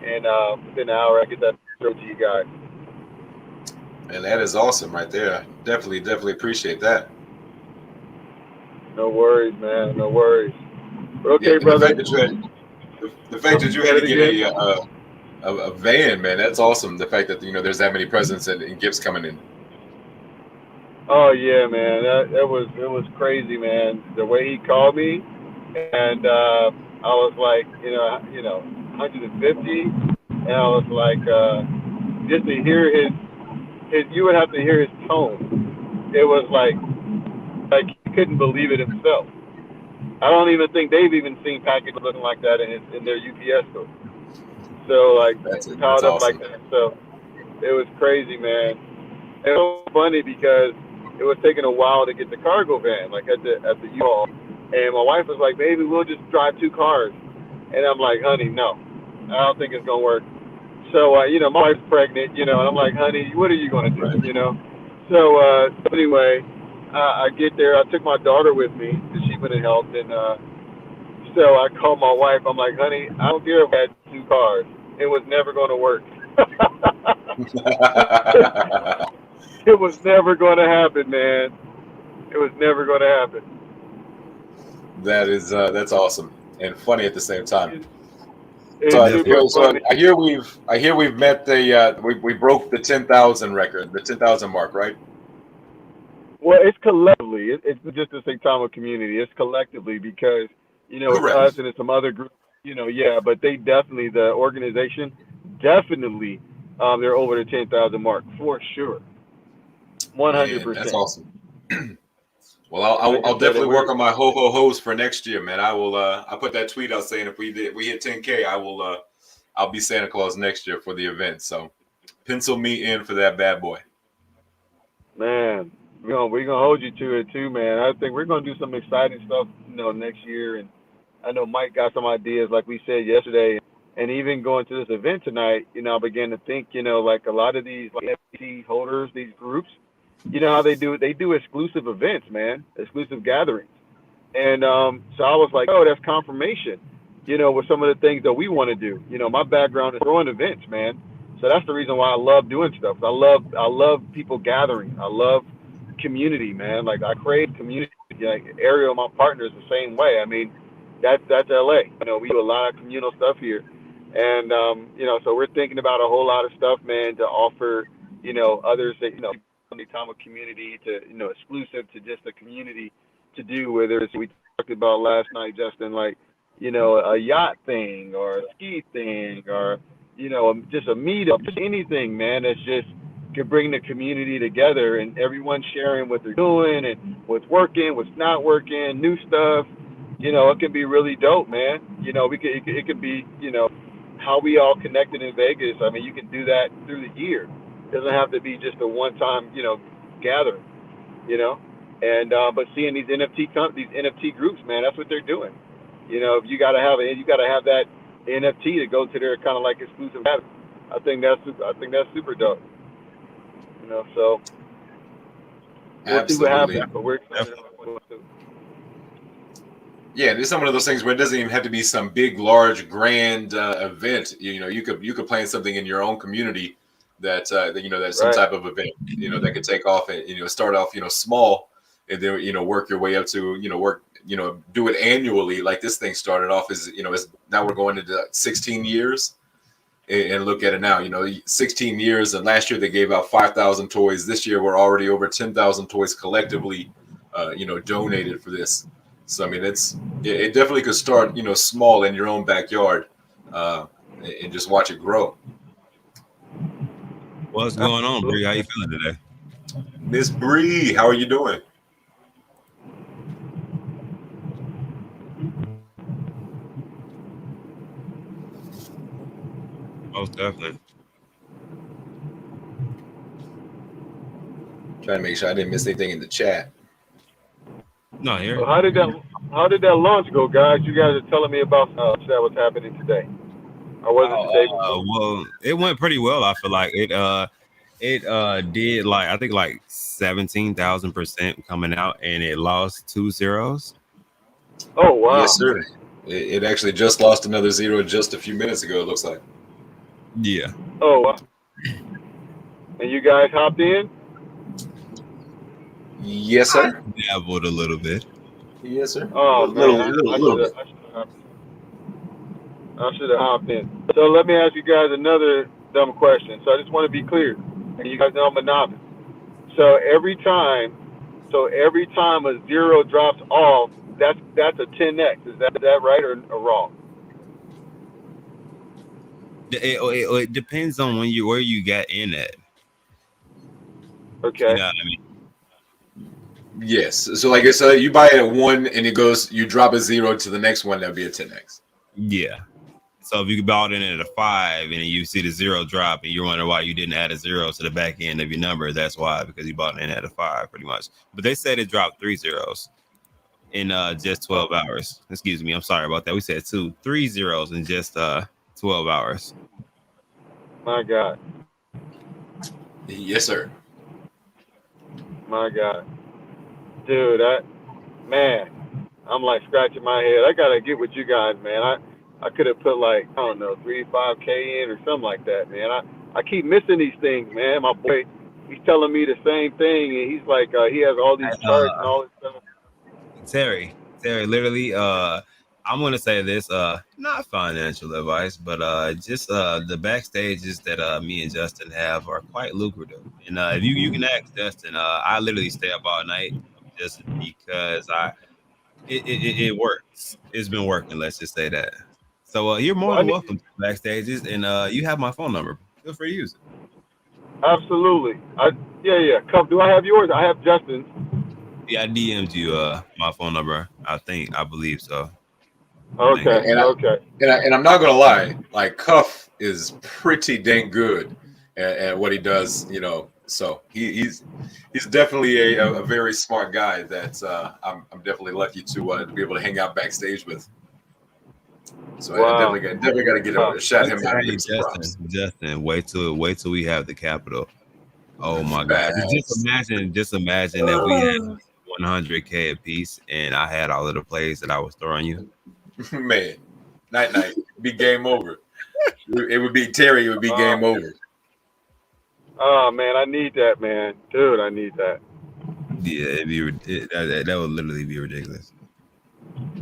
And within an hour, I get that through to you guys. And that is awesome right there. Definitely appreciate that. No worries, man. No worries. But okay, brother. The fact that you had to get a van, man, that's awesome. The fact that there's that many presents and gifts coming in. Oh yeah, man. It was crazy, man. The way he called me, and I was like, 150, and I was like, just to hear his, you would have to hear his tone. It was like he couldn't believe it himself. I don't even think they've even seen packages looking like that in their UPS store. So that's caught up awesome. like that. So it was crazy, man. It was funny because it was taking a while to get the cargo van, like at the U-Haul, and my wife was like, "Baby, we'll just drive 2 cars." And I'm like, "Honey, no, I don't think it's gonna work." So my wife's pregnant, and I'm like, "Honey, what are you gonna do?" Right. So anyway, I get there. I took my daughter with me because she went and helped, and so I called my wife. I'm like, "Honey, I don't care if I had 2 cars. It was never gonna work." It was never gonna happen, man. It was never gonna happen. That's awesome and funny at the same time. So I hear we've met we broke the 10,000 record, the 10,000 mark, right? Well, it's collectively. It's just the Saitama community. It's collectively because it's us and it's some other groups. But they definitely, the organization definitely, they're over the 10,000 mark for sure. 100%. That's awesome. Well, I'll definitely work on my ho-ho-hos for next year, man. I will. I put that tweet out saying if we hit 10K, I'll be Santa Claus next year for the event. So pencil me in for that bad boy. Man, we're gonna hold you to it too, man. I think we're gonna do some exciting stuff, next year. And I know Mike got some ideas, like we said yesterday. And even going to this event tonight, I began to think, like a lot of these NFT holders, these groups. How they do exclusive events, man, exclusive gatherings. And so I was like, oh, that's confirmation, with some of the things that we want to do. My background is throwing events, man. So that's the reason why I love doing stuff. I love people gathering. I love community, man. Like I crave community. Like Ariel, my partner, is the same way. I mean, that's LA. We do a lot of communal stuff here. And so we're thinking about a whole lot of stuff, man, to offer, others that, the Saitama community to, exclusive to just the community to do, whether it's we talked about last night, Justin, like, a yacht thing or a ski thing or, just a meetup, just anything, man, that's just could bring the community together and everyone sharing what they're doing and what's working, what's not working, new stuff. It can be really dope, man. It could be, how we all connected in Vegas. I mean, you can do that through the year. It doesn't have to be just a one-time, gathering, And but seeing these NFT groups, man, that's what they're doing. You got to have that NFT to go to their kind of like exclusive gathering. I think that's super dope. So we'll see what Absolutely. happens, but we're excited about what we'll do. Yeah, it's some of those things where it doesn't even have to be some big, large, grand event. You could plan something in your own community that's some Right. type of event, that could take off and start off small, and then work your way up to do it annually. Like this thing started off as now we're going into 16 years, and look at it now. 16 years, and last year they gave out 5,000 toys. This year we're already over 10,000 toys collectively, donated for this. So I mean, it definitely could start small in your own backyard, and just watch it grow. What's going on, Bree? How you feeling today? Miss Bree, how are you doing? Most definitely. Trying to make sure I didn't miss anything in the chat. No, here. So how did that launch go, guys? You guys are telling me about that was happening today. Or was it the day before? Well, it went pretty well. I feel like it did I think 17,000% coming out, and it lost 2 zeros. Oh wow! Yes, sir. It actually just lost another 0 just a few minutes ago. It looks like. Yeah. Oh wow! And you guys hopped in? Yes, sir. Dabbled a little bit. Yes, sir. Oh little man, bit. I should have hopped in. So let me ask you guys another dumb question. So I just want to be clear, and you guys know I'm a novice. So every time a 0 drops off, that's a 10x. Is that right or wrong? It depends on where you got in at. Okay. You know what I mean? Yes. So like I said, you buy it at 1 and you drop a 0 to the next one, that'd be a 10x. Yeah. So if you bought in at a 5 and you see the 0 drop and you're wondering why you didn't add a 0 to the back end of your number, that's why, because you bought in at a 5 pretty much. But they said it dropped 3 zeros in just 12 hours. Excuse me, I'm sorry about that. We said 3 zeros in just 12 hours. My God. Yes, sir. My God. Dude, I'm like scratching my head. I gotta get with you guys, man. I could have put 3-5K in or something like that, man. I keep missing these things, man. My boy, he's telling me the same thing, and he's like, he has all these charts and all this stuff. Terry, literally, I'm gonna say this, not financial advice, but just the backstages that me and Justin have are quite lucrative. And if you can ask Justin, I literally stay up all night just because it works. It's been working. Let's just say that. So you're more than welcome to backstages, and you have my phone number. Feel free to use it. Absolutely. Yeah. Come, do I have yours? I have Justin's. Yeah, I DM'd you my phone number. I believe so. Okay. And I'm not gonna lie, like Cuff is pretty dang good at what he does, So he's definitely a very smart guy that I'm definitely lucky to be able to hang out backstage with. So wow. I definitely got to get a shout him out. Justin, wait till we have the Capitol. Oh my God! Just imagine if we had 100K a piece, and I had all of the plays that I was throwing you. Man, night, be game over. It would be Terry. It would be game over. Oh man, I need that, man, dude. I need that. Yeah, that would literally be ridiculous.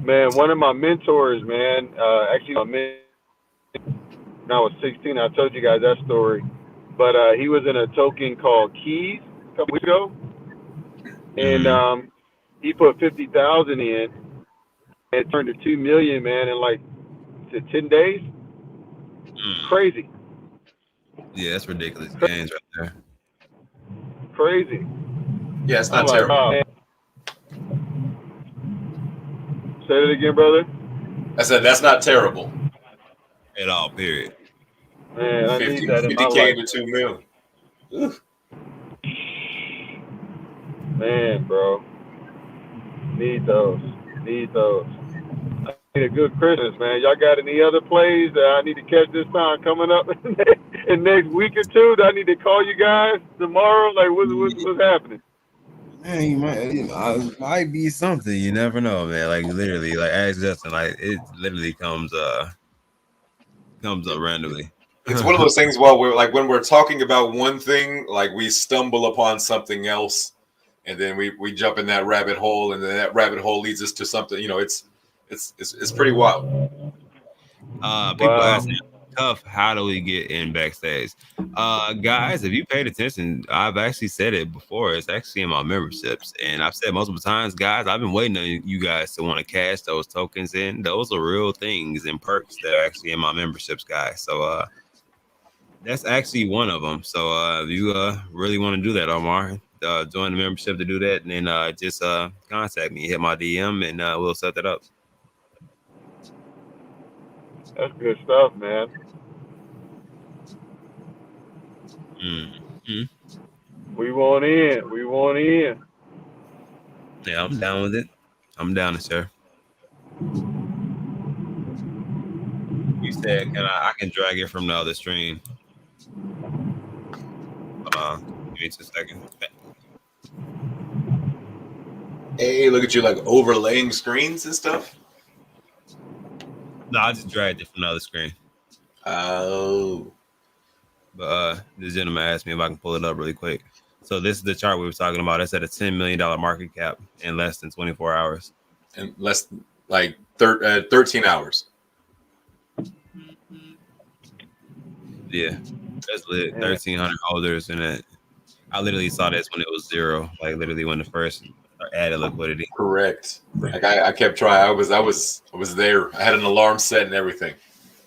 Man, one of my mentors, man, actually my mentor, when I was 16, I told you guys that story, but he was in a token called Keys a couple weeks ago, and he put 50,000 in, and it turned to 2 million, man, in 10 days. Crazy. Yeah, that's ridiculous gains right there. Crazy. Yeah, it's not terrible. Oh, say it again, brother. I said that's not terrible. At all, period. Man, I need that in my life. 50K to 2 million. Oof. Man, bro. Need those. a good Christmas, man. Y'all got any other plays that I need to catch this time coming up in next week or two? Do I need to call you guys tomorrow? Like, what's happening? Man, it might be something. You never know, man. Like literally, like ask Justin. Like it literally comes up randomly. It's one of those things. Well, when we're talking about one thing, like we stumble upon something else, and then we jump in that rabbit hole, and then that rabbit hole leads us to something. It's pretty wild. People ask me, tough, how do we get in backstage? Guys, if you paid attention, I've actually said it before. It's actually in my memberships, and I've said multiple times, guys, I've been waiting on you guys to want to cash those tokens in. Those are real things and perks that are actually in my memberships, guys. So that's actually one of them. So if you really want to do that, Omar, join the membership to do that, and then just contact me, hit my DM, and we'll set that up. That's good stuff, man. Mm-hmm. We want in. Yeah, I'm down with it. I'm down to share. You said, I can drag it from the other stream. Give me 2 seconds. Hey, look at you, like overlaying screens and stuff. No, I just dragged it from the other screen. Oh. But this gentleman asked me if I can pull it up really quick. So this is the chart we were talking about. It's at a $10 million market cap in less than 24 hours. In less than, like 13 hours. Yeah, that's lit. 1,300 holders in it. I literally saw this when it was zero, like literally when the first added liquidity. Correct. Like I kept trying. I was there. I had an alarm set and everything.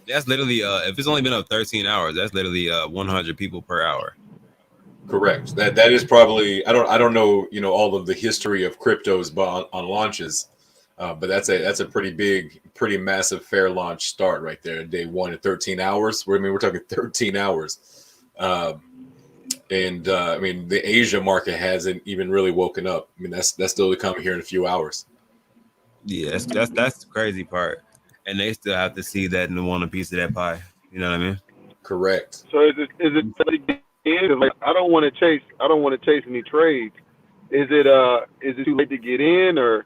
That's literally if it's only been up 13 hours, that's literally 100 people per hour. Correct. That is probably I don't know all of the history of cryptos on launches, but that's a pretty massive fair launch start right there. Day one at 13 hours. We're talking 13 hours, and the Asia market hasn't even really woken up. I mean that's still to come here in a few hours. Yeah, that's the crazy part, and they still have to see that and want a piece of that pie. You know what I mean? Correct. So is it? Like, I don't want to chase any trades. Is it too late to get in, or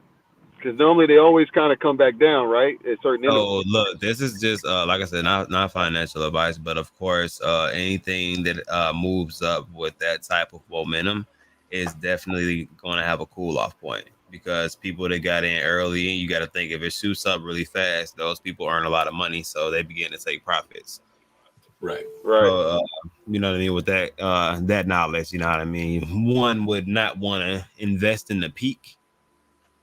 because normally they always kind of come back down, right? At certain intervals. Oh, look, this is just like I said, not financial advice, but of course, anything that moves up with that type of momentum is definitely going to have a cool off point, because people that got in early, you got to think if it shoots up really fast, those people earn a lot of money, so they begin to take profits. Right. So, you know what I mean? With that knowledge, you know what I mean? One would not want to invest in the peak,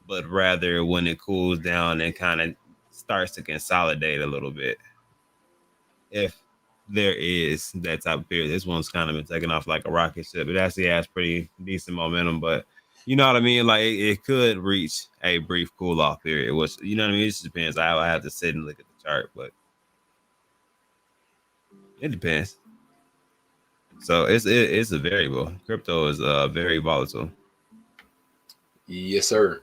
but rather when it cools down and kind of starts to consolidate a little bit. If there is that type of period, this one's kind of been taking off like a rocket ship. It actually has pretty decent momentum, but you know what I mean? Like it could reach a brief cool off period, which, you know what I mean? It just depends. I have to sit and look at the chart, but it depends. So it's a variable. Crypto is very volatile. Yes, sir.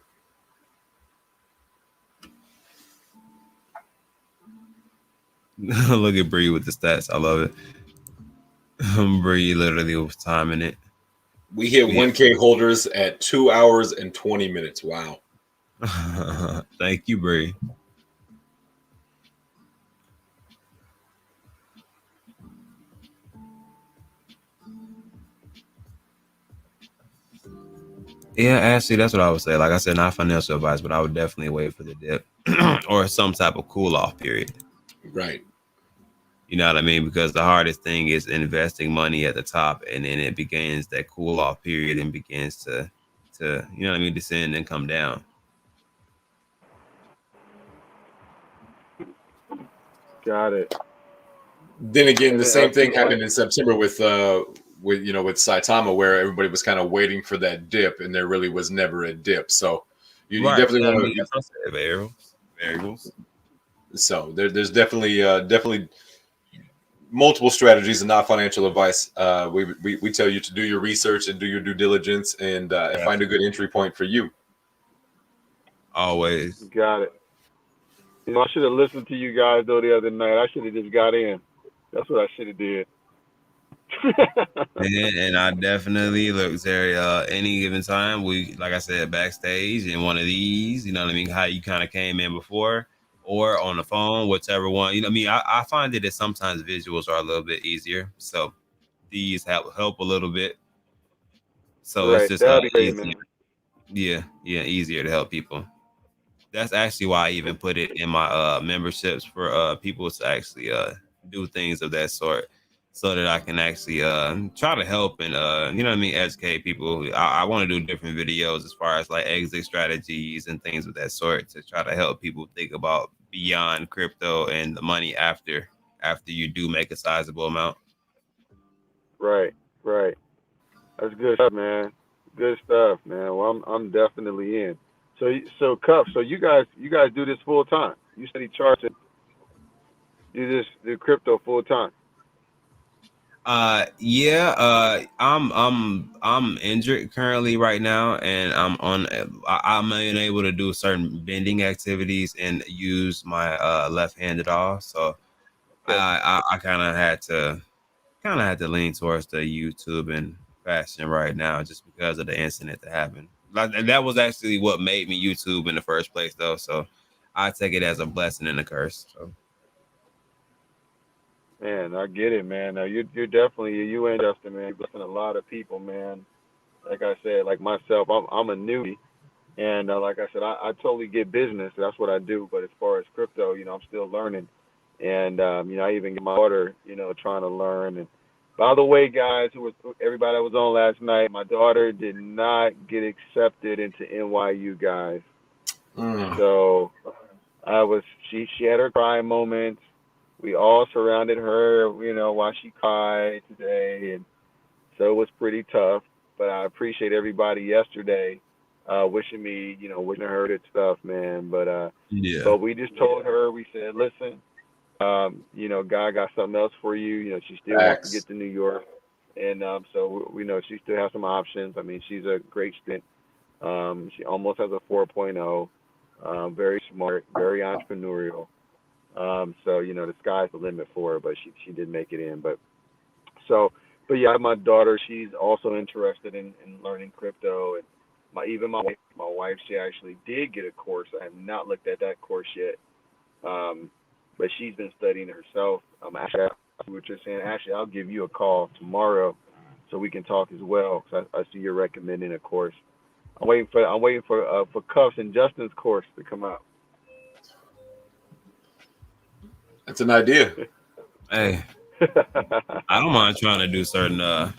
Look at Bree with the stats. I love it. Bree literally was timing it. We hit 1K holders at 2 hours and 20 minutes. Wow. Thank you, Bree. Yeah, actually, that's what I would say. Like I said, not financial advice, but I would definitely wait for the dip or some type of cool off period. Right. You know what I mean? Because the hardest thing is investing money at the top, and then it begins that cool off period and begins to you know what I mean, descend and come down. Got it. Then again, the same thing happened in September with Saitama, where everybody was kind of waiting for that dip, and there really was never a dip. So you definitely want to variables. So there's definitely multiple strategies and not financial advice. We tell you to do your research and do your due diligence and find a good entry point for you. Always. Got it. I should have listened to you guys though the other night. I should have just got in. That's what I should have did. And I definitely look, Terry. Any given time, we, like I said, backstage in one of these. You know what I mean? How you kind of came in before, or on the phone, whichever one. You know what I mean? I find it that sometimes visuals are a little bit easier, so these help a little bit. So right. it's just That'd be great, easier. man. Yeah, easier to help people. That's actually why I even put it in my memberships for people to actually do things of that sort, so that I can actually try to help and you know what I mean, educate people. I want to do different videos as far as like exit strategies and things of that sort, to try to help people think about beyond crypto and the money after you do make a sizable amount. Right. That's good stuff, man. Good stuff, man. Well, I'm definitely in. So Cuff. So you guys do this full time. You said he charged it. You just do crypto full time. I'm injured currently right now, and I'm unable to do certain bending activities and use my left-handed off. So Okay. I kind of had to lean towards the YouTube and fashion right now, just because of the incident that happened. Like, that was actually what made me YouTube in the first place, though. So I take it as a blessing and a curse. So. Man, I get it, man. You're definitely you and Justin, man. You're blessing a lot of people, man. Like I said, like myself, I'm a newbie, and like I said, I totally get business. That's what I do. But as far as crypto, I'm still learning, and I even get my daughter, trying to learn. And by the way, guys, everybody that was on last night, my daughter did not get accepted into NYU, guys. So she had her crying moments. We all surrounded her, while she cried today, and so it was pretty tough. But I appreciate everybody yesterday wishing her good stuff, man. But we just told her, we said, listen, God got something else for you. She still wants to get to New York, and so we know she still has some options. I mean, she's a great student. She almost has a 4.0. Very smart, very entrepreneurial. So the sky's the limit for her, but she did make it in. But yeah, my daughter, she's also interested in learning crypto, and my wife, she actually did get a course. I have not looked at that course yet, but she's been studying it herself. Actually, what you're saying, Ashley, I'll give you a call tomorrow so we can talk as well. Cause I see you're recommending a course. I'm waiting for Cuffs and Justin's course to come out. That's an idea. Hey, I don't mind trying to do certain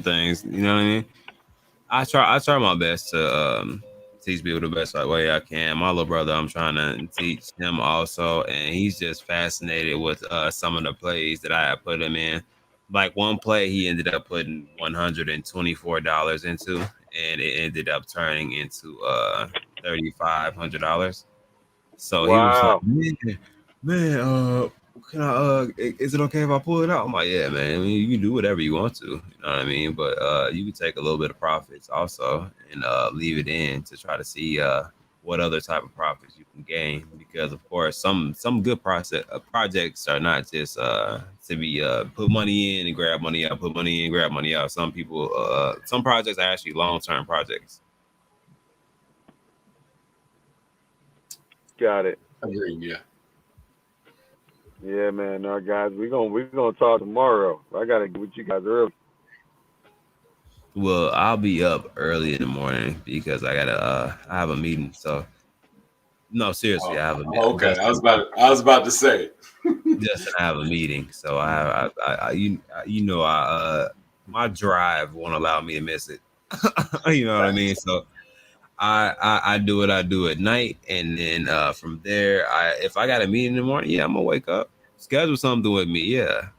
things. You know what I mean? I try my best to teach people the best way I can. My little brother, I'm trying to teach him also, and he's just fascinated with some of the plays that I put him in. Like one play, he ended up putting $124 into, and it ended up turning into $3,500. So He was like, man, can I is it okay if I pull it out? I'm like, yeah, man. I mean, you can do whatever you want to, you know what I mean? But you can take a little bit of profits also and leave it in to try to see what other type of profits you can gain, because of course some good projects are not just to be put money in and grab money out, put money in, grab money out. Some projects are actually long-term projects. Got it. I agree, yeah. Yeah, man. Now, guys, we're gonna talk tomorrow. I gotta get with you guys early. Well, I'll be up early in the morning because I have a meeting. So, no, seriously, I have a meeting. Okay, I was about to say. Just I have a meeting, so my drive won't allow me to miss it. You know what I mean? So I do what I do at night, and then from there, if I got a meeting in the morning, yeah, I'm gonna wake up, schedule something with me. Yeah,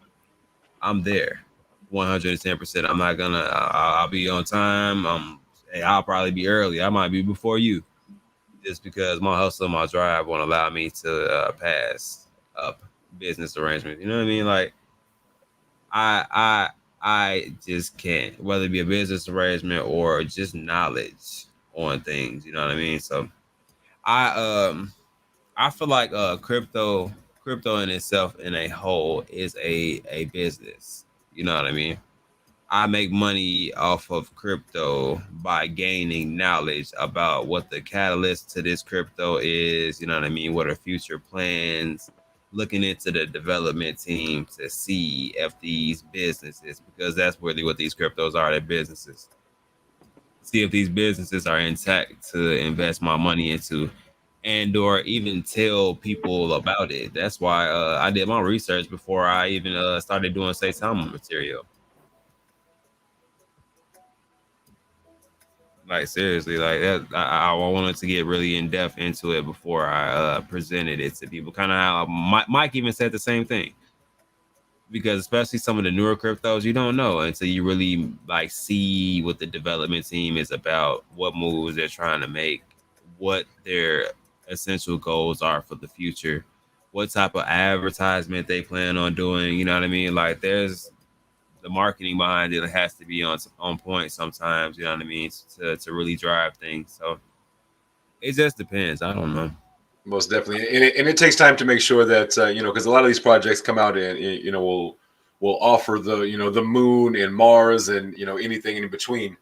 I'm there, 110%. I'm not gonna. I'll be on time. I'll probably be early. I might be before you, just because my hustle, my drive won't allow me to pass up business arrangements. You know what I mean? Like I just can't, whether it be a business arrangement or just knowledge on things. You know what I mean? So I I feel like crypto in itself in a whole is a business. You know what I mean? I make money off of crypto by gaining knowledge about what the catalyst to this crypto is. You know what I mean? What are future plans? Looking into the development team to see if these businesses, because that's really what these cryptos are, they're businesses. See if these businesses are intact to invest my money into, and or even tell people about it. That's why I did my research before I even started doing Saitama material. Like seriously, like that, I wanted to get really in depth into it before I presented it to people. Kind of how Mike even said the same thing, because especially some of the newer cryptos, you don't know until you really like see what the development team is about, what moves they're trying to make, what their essential goals are for the future, what type of advertisement they plan on doing. You know what I mean? Like there's the marketing behind it has to be on point sometimes. You know what I mean? To really drive things. So it just depends. I don't know. Most definitely, and it takes time to make sure that because a lot of these projects come out and will offer the moon and Mars and anything in between.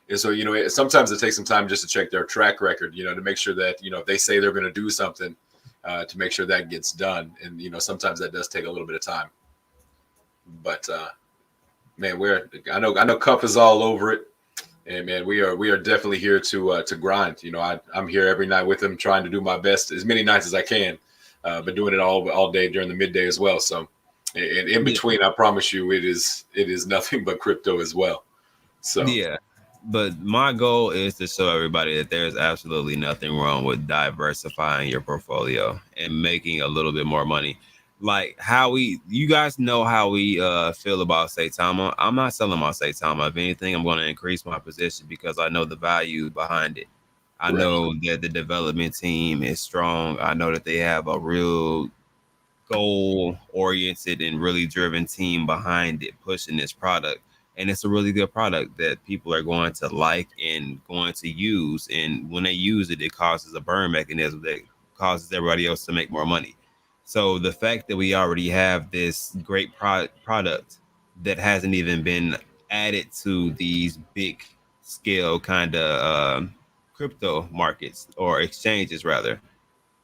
And so sometimes it takes some time just to check their track record, to make sure that if they say they're going to do something, to make sure that gets done. And sometimes that does take a little bit of time. But man, I know Cup is all over it. And man, we are definitely here to grind. I'm here every night with him, trying to do my best as many nights as I can, but doing it all day during the midday as well. So, and in between, I promise you, it is nothing but crypto as well. So yeah, but my goal is to show everybody that there's absolutely nothing wrong with diversifying your portfolio and making a little bit more money. Like you guys know how we feel about Saitama. I'm not selling my Saitama. If anything, I'm going to increase my position because I know the value behind it. I know that the development team is strong. I know that they have a real goal-oriented and really driven team behind it, pushing this product. And it's a really good product that people are going to like and going to use. And when they use it, it causes a burn mechanism that causes everybody else to make more money. So the fact that we already have this great product that hasn't even been added to these big scale kind of crypto markets or exchanges, rather,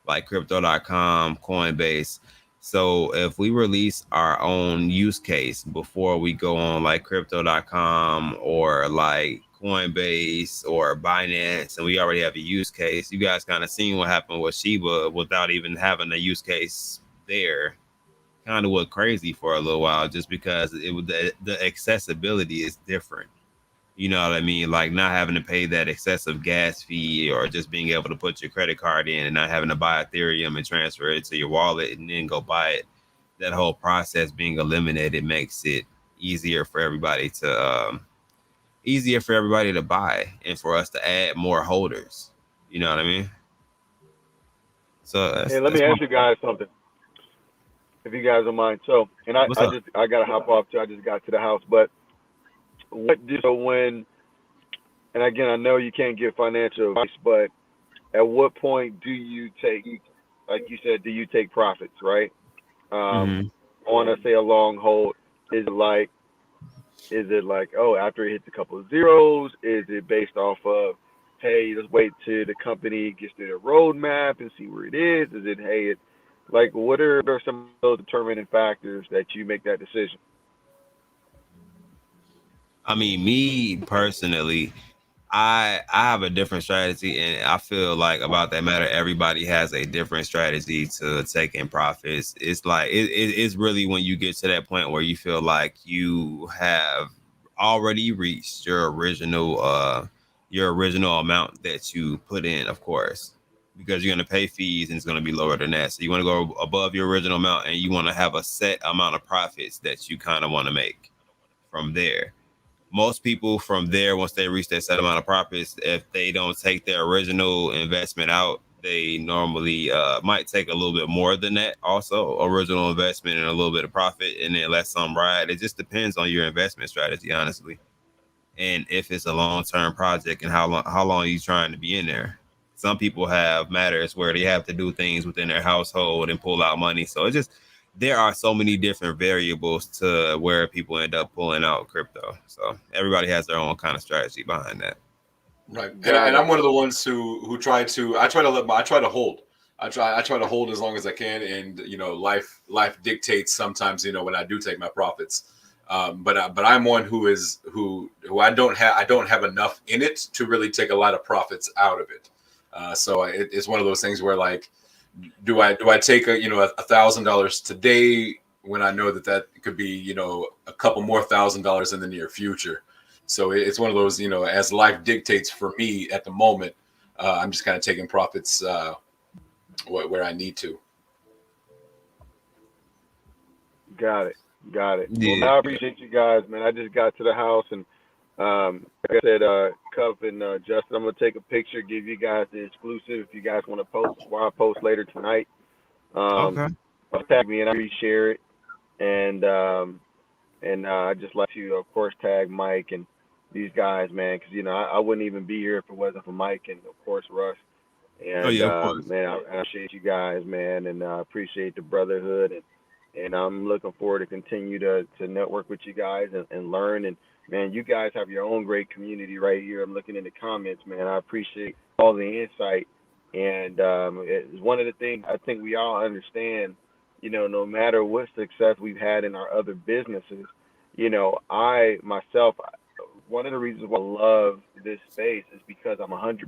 like crypto.com, Coinbase. So if we release our own use case before we go on like crypto.com or like Coinbase or Binance, and we already have a use case, you guys kind of seen what happened with Shiba without even having a use case there. Kind of went crazy for a little while just because the accessibility is different. You know what I mean? Like not having to pay that excessive gas fee or just being able to put your credit card in and not having to buy Ethereum and transfer it to your wallet and then go buy it. That whole process being eliminated makes it easier for everybody to buy and for us to add more holders. You know what I mean? So hey, let me ask you guys something, if you guys don't mind. So, and I gotta hop off too. I just got to the house, but when, and again, I know you can't give financial advice, but at what point do you take, like you said, do you take profits, right? On say a long hold, is it like, oh, after it hits a couple of zeros? Is it based off of, hey, let's wait till the company gets to the roadmap and see where it is? Is it, hey, like, what are some of those determining factors that you make that decision? I mean, me personally, I have a different strategy, and I feel like about that matter, everybody has a different strategy to taking profits. It's like it's really when you get to that point where you feel like you have already reached your original amount that you put in, of course, because you're going to pay fees and it's going to be lower than that. So you want to go above your original amount, and you want to have a set amount of profits that you kind of want to make from there. Most people from there, once they reach that set amount of profits, if they don't take their original investment out, they normally might take a little bit more than that. Also, original investment and a little bit of profit, and then let some ride. It just depends on your investment strategy, honestly, and if it's a long-term project and how long are you trying to be in there. Some people have matters where they have to do things within their household and pull out money. So it's just, there are so many different variables to where people end up pulling out crypto. So everybody has their own kind of strategy behind that. Right. And I'm one of the ones who try to hold. I try to hold as long as I can. And, you know, life dictates sometimes, you know, when I do take my profits. But I'm one who I don't have enough in it to really take a lot of profits out of it. So it's one of those things where, like, do I take $1,000 today when I know that could be, you know, a couple more $1,000 in the near future. So it's one of those, you know, as life dictates for me at the moment, I'm just kind of taking profits where I need to. Got it. Yeah. Well, I appreciate you guys, man. I just got to the house, and like I said, Cup and Justin, I'm gonna take a picture, give you guys the exclusive if you guys want to post, or I post later tonight. Okay. Tag me and I'll reshare it, and I just like to, of course, tag Mike and these guys, man, because, you know, I wouldn't even be here if it wasn't for Mike and, of course, Russ. And of course. man, I appreciate you guys, man, and I appreciate the brotherhood, and I'm looking forward to continue to network with you guys and learn. And man, you guys have your own great community right here. I'm looking in the comments, man. I appreciate all the insight, and it's one of the things I think we all understand. You know, no matter what success we've had in our other businesses, you know, I myself, one of the reasons why I love this space is because I'm 100%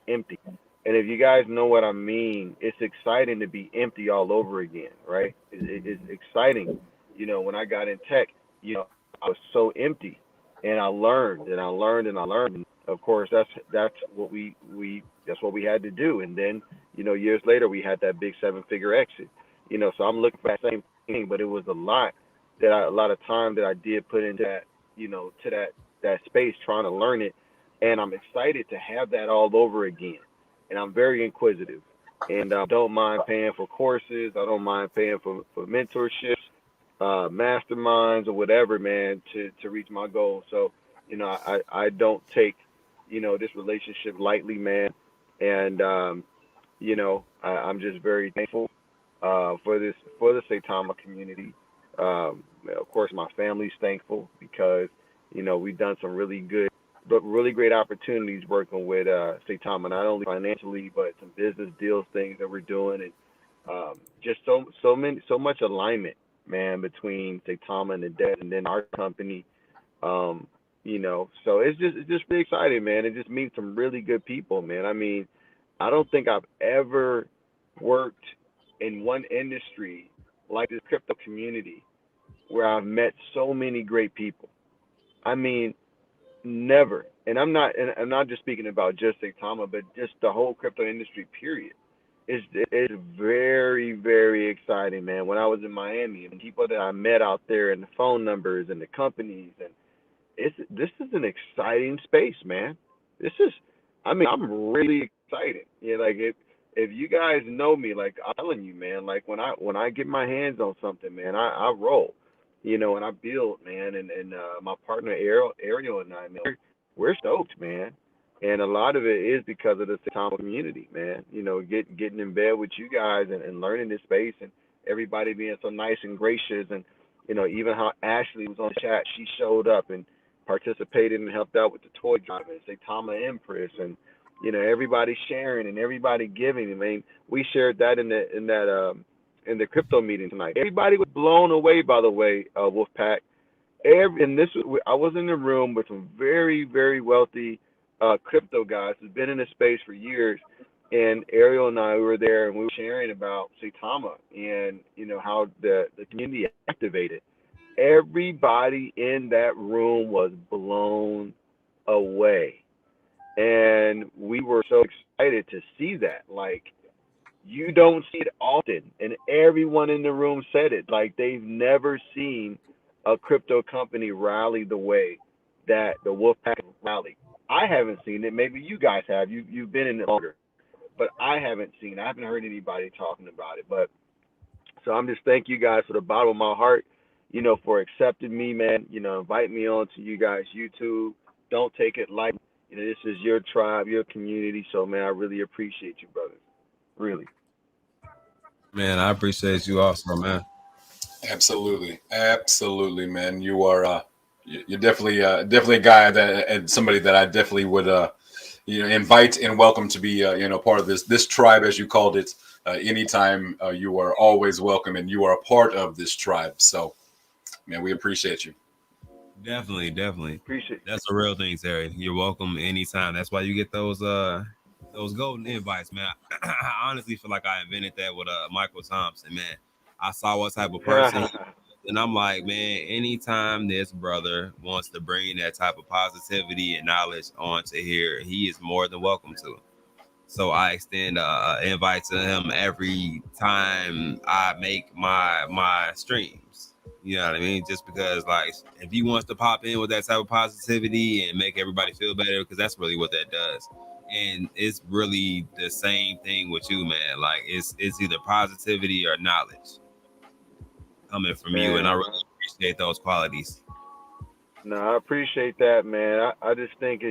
empty. And if you guys know what I mean, it's exciting to be empty all over again, right? It's exciting. You know, when I got in tech, you know, I was so empty, and I learned and I learned and I learned. And of course, that's what we had to do. And then, you know, years later, we had that big 7-figure exit. You know, so I'm looking for that same thing, but it was a lot of time that I did put into that, you know, to that space trying to learn it, and I'm excited to have that all over again. And I'm very inquisitive, and I don't mind paying for courses. I don't mind paying for mentorships, masterminds, or whatever, man, to reach my goal. So, you know, I don't take, you know, this relationship lightly, man. And, you know, I'm just very thankful for the Saitama community. Of course, my family's thankful because, you know, we've done some really great opportunities working with Saitama, not only financially, but some business deals, things that we're doing, and just so much alignment, man, between Saitama and the debt, and then our company. You know, so it's just really exciting, man. It just meets some really good people, man. I mean, I don't think I've ever worked in one industry like this crypto community where I've met so many great people. I mean, never. And I'm not just speaking about just Saitama, but just the whole crypto industry, period. It's very, very exciting, man. When I was in Miami, and people that I met out there, and the phone numbers and the companies, and this is an exciting space, man. I'm really excited. Yeah, like if you guys know me, like I'm telling you, man, like when I get my hands on something, man, I roll, you know, and I build, man, and my partner Ariel and I, man, we're stoked, man. And a lot of it is because of the Saitama community, man. You know, getting in bed with you guys and learning this space, and everybody being so nice and gracious, and you know, even how Ashley was on the chat, she showed up and participated and helped out with the toy drive, and Saitama Empress, and you know, everybody sharing and everybody giving. I mean, we shared that in the crypto meeting tonight. Everybody was blown away, by the way, Wolfpack. I was in the room with some very, very wealthy crypto guys who've been in this space for years, and Ariel and I, we were there, and we were sharing about Saitama and, you know, how the community activated. Everybody in that room was blown away, and we were so excited to see that. Like, you don't see it often, and everyone in the room said it. Like, they've never seen a crypto company rally the way that the Wolfpack rallied. I haven't seen it. Maybe you guys have. You've been in it longer, but I haven't seen it. I haven't heard anybody talking about it. But so I'm just thank you guys from the bottom of my heart, you know, for accepting me, man. You know, invite me on to you guys' YouTube. Don't take it light. This is your tribe, your community. So, man, I really appreciate you, brother. Really. Man, I appreciate you also, man. Absolutely, man. You are you're definitely a guy that and somebody that I definitely would invite and welcome to be part of this tribe, as you called it. Anytime you are always welcome, and you are a part of this tribe. So, man, we appreciate you. Definitely. Appreciate it. That's a real thing, Terry. You're welcome anytime. That's why you get those golden invites, man. I honestly feel like I invented that with Michael Thompson, man. I saw what type of person, and I'm like, man, anytime this brother wants to bring that type of positivity and knowledge onto here, he is more than welcome to. So I extend invite to him every time I make my streams. You know what I mean? Just because, like, if he wants to pop in with that type of positivity and make everybody feel better, because that's really what that does. And it's really the same thing with you, man. Like, it's either positivity or knowledge coming from you, and I really appreciate those qualities. No, I appreciate that, man. I just think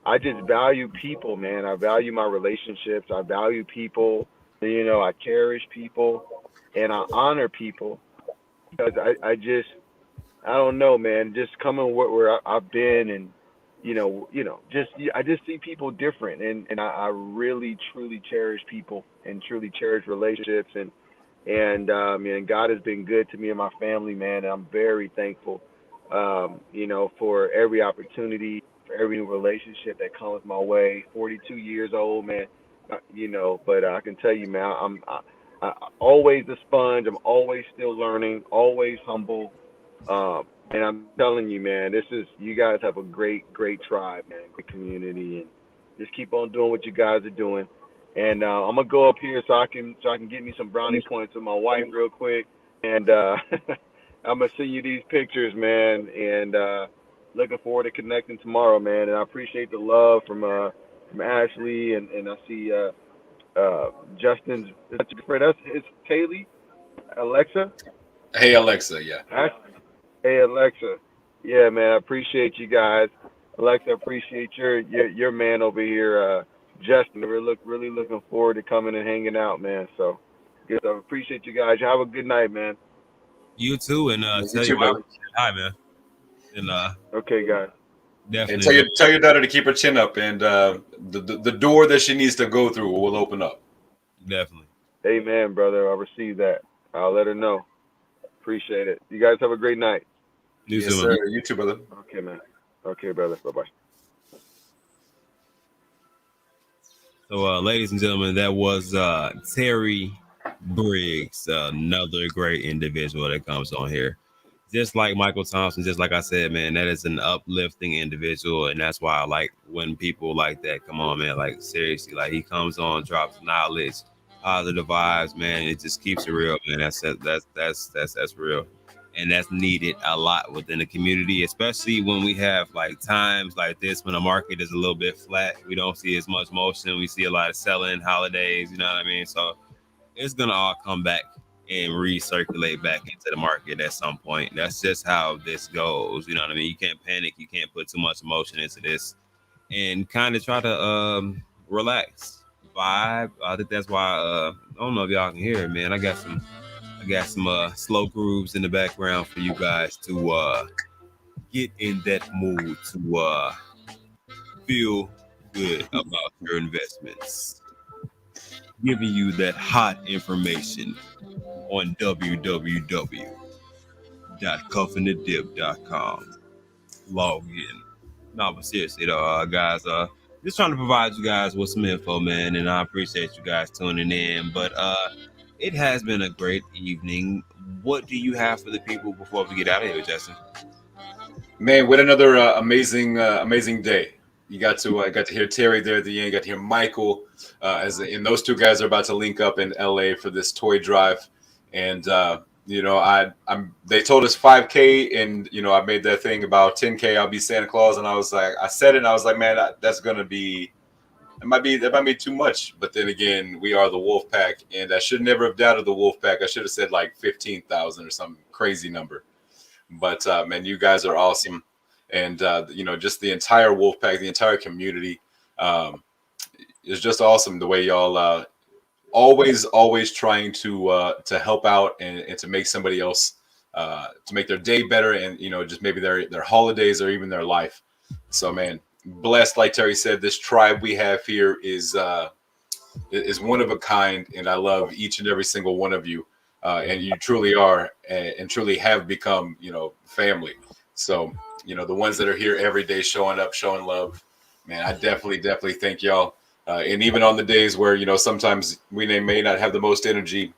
I just value people, man. I value my relationships. I value people. I cherish people, and I honor people because I don't know, man. Just coming where I've been, and I just see people different, and I really truly cherish people and truly cherish relationships, and God has been good to me and my family, man. And I'm very thankful, for every opportunity, for every new relationship that comes my way. 42 years old, man. But I can tell you, man, I always a sponge. I'm always still learning, always humble. And I'm telling you, man, you guys have a great tribe, man, great community, and just keep on doing what you guys are doing. And I'm gonna go up here so I can get me some brownie points with my wife real quick, and I'm gonna send you these pictures, man, and looking forward to connecting tomorrow, man. And I appreciate the love from Ashley, and I see Justin's friend. It's Kaylee, Alexa. Hey, Alexa, yeah. Hey, Alexa. Yeah, man, I appreciate you guys. Alexa, I appreciate your man over here, Justin. We're really looking forward to coming and hanging out, man. So, good. I appreciate you guys. Have a good night, man. You too, and tell you what, hi, man. And okay, guys. Definitely. And tell your daughter to keep her chin up, and the door that she needs to go through will open up. Definitely. Amen, brother. I received that. I'll let her know. Appreciate it. You guys have a great night. You too, sir. You too, brother. Okay, man. Okay, brother. Bye-bye. So, ladies and gentlemen, that was Terry Briggs, another great individual that comes on here. Just like Michael Thompson, just like I said, man, that is an uplifting individual, and that's why I like when people like that come on, man. Like, seriously, like, he comes on, drops knowledge, positive vibes, man. It just keeps it real, man. That's real, and that's needed a lot within the community, especially when we have like times like this when the market is a little bit flat. We don't see as much motion. We see a lot of selling, holidays. You know what I mean? So it's gonna all come back and recirculate back into the market at some point. That's just how this goes. You know what I mean? You can't panic. You can't put too much emotion into this, and kind of try to relax, vibe. I think that's why I don't know if y'all can hear it, man. I got some slow grooves in the background for you guys to get in that mood to feel good about your investments. Giving you that hot information on www.cuffingthedip.com. Log in. No, but seriously though, guys, just trying to provide you guys with some info, man, and I appreciate you guys tuning in. But it has been a great evening. What do you have for the people before we get out of here, Justin? Man, what another amazing day. You got to hear Terry there at the end. You got to hear Michael, and those two guys are about to link up in LA for this toy drive. And they told us 5K, and I made that thing about 10K. I'll be Santa Claus, and I said it, and I was like, man, that's gonna be. That might be too much, but then again, we are the Wolf Pack, and I should never have doubted the Wolf Pack. I should have said like 15,000 or some crazy number. But man, you guys are awesome, and just the entire Wolfpack, the entire community. It's just awesome the way y'all always trying to help out and to make somebody else to make their day better, and just maybe their holidays or even their life. So man, blessed, like Terry said, this tribe we have here is one of a kind, and I love each and every single one of you, and you truly are and truly have become family. So the ones that are here every day showing up, showing love, man, I definitely thank y'all. And even on the days where sometimes we may not have the most energy,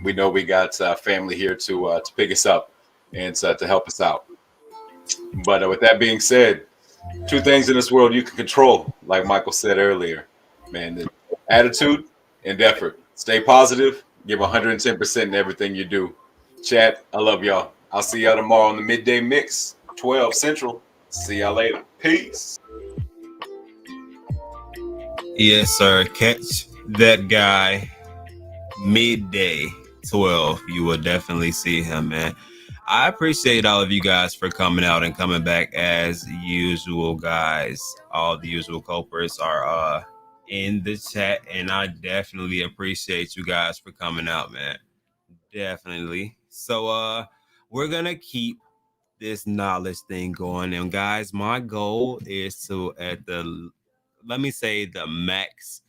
we know we got family here to pick us up and to help us out. But with that being said, two things in this world you can control, like Michael said earlier, man: the attitude and effort. Stay positive. Give 110% in everything you do. Chat, I love y'all. I'll see y'all tomorrow on the Midday Mix, 12 Central. See y'all later. Peace. Yes, sir. Catch that guy midday 12. You will definitely see him, man. I appreciate all of you guys for coming out and coming back as usual, guys. All the usual culprits are in the chat, and I definitely appreciate you guys for coming out, man. Definitely. So we're gonna keep this knowledge thing going, and guys, my goal is to the max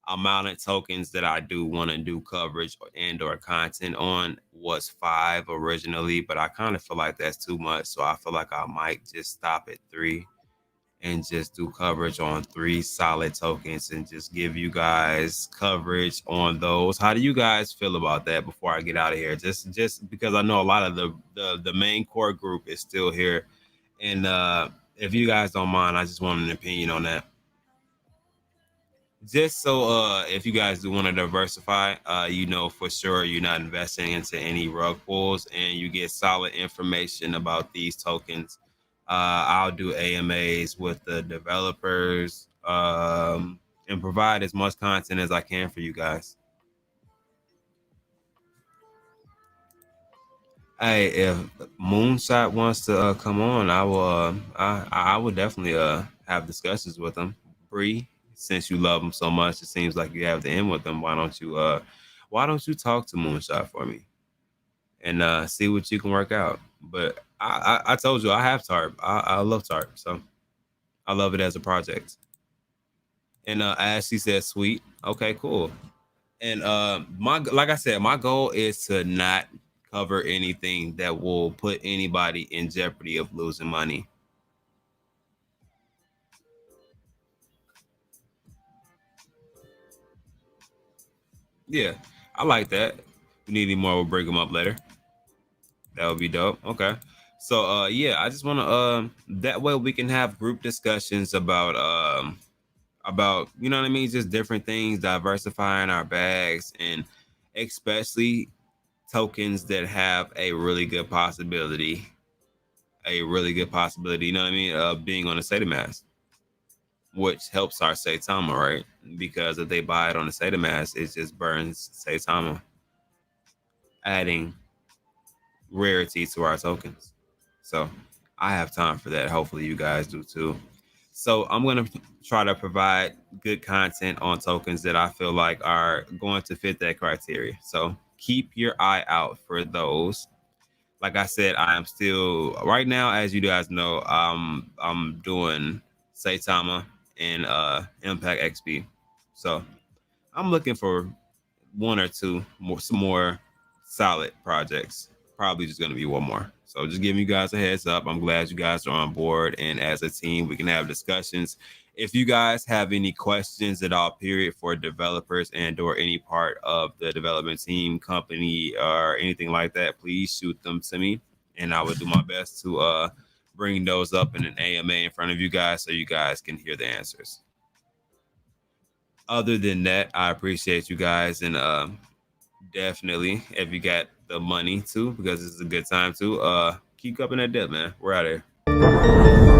amount of tokens that I do want to do coverage and or content on was 5 originally, but I kind of feel like that's too much, so I feel like I might just stop at 3 and just do coverage on 3 solid tokens and just give you guys coverage on those. How do you guys feel about that before I get out of here? Just because I know a lot of the main core group is still here, and if you guys don't mind, I just want an opinion on that. Just so if you guys do want to diversify, for sure you're not investing into any rug pulls and you get solid information about these tokens. I'll do AMAs with the developers and provide as much content as I can for you guys. Hey, if Moonshot wants to come on, I will definitely have discussions with him. Bree, since you love him so much, it seems like you have to end with him. Why don't you talk to Moonshot for me and see what you can work out? But I told you I have TARP. I love TARP, so I love it as a project. And as she said, sweet. Okay, cool. And like I said, my goal is to not cover anything that will put anybody in jeopardy of losing money. Yeah, I like that. If you need any more, we'll break them up later. That would be dope. Okay. So I just want to that way we can have group discussions about you know what I mean, just different things, diversifying our bags, and especially tokens that have a really good possibility, you know what I mean, of being on the SataMask, which helps our Saitama, right? Because if they buy it on the SataMask, it just burns Saitama, adding rarity to our tokens. So I have time for that. Hopefully you guys do too. So I'm going to try to provide good content on tokens that I feel like are going to fit that criteria. So keep your eye out for those. Like I said, I am still right now, as you guys know, I'm doing Saitama and Impact XP. So I'm looking for 1 or 2 more solid projects. Probably just going to be 1 more. So just giving you guys a heads up. I'm glad you guys are on board, and as a team, we can have discussions. If you guys have any questions at all, period, for developers and or any part of the development team, company, or anything like that, please shoot them to me, and I will do my best to bring those up in an AMA in front of you guys so you guys can hear the answers. Other than that, I appreciate you guys, and definitely, if you got the money too, because this is a good time to keep up in that dip, man. We're out of here.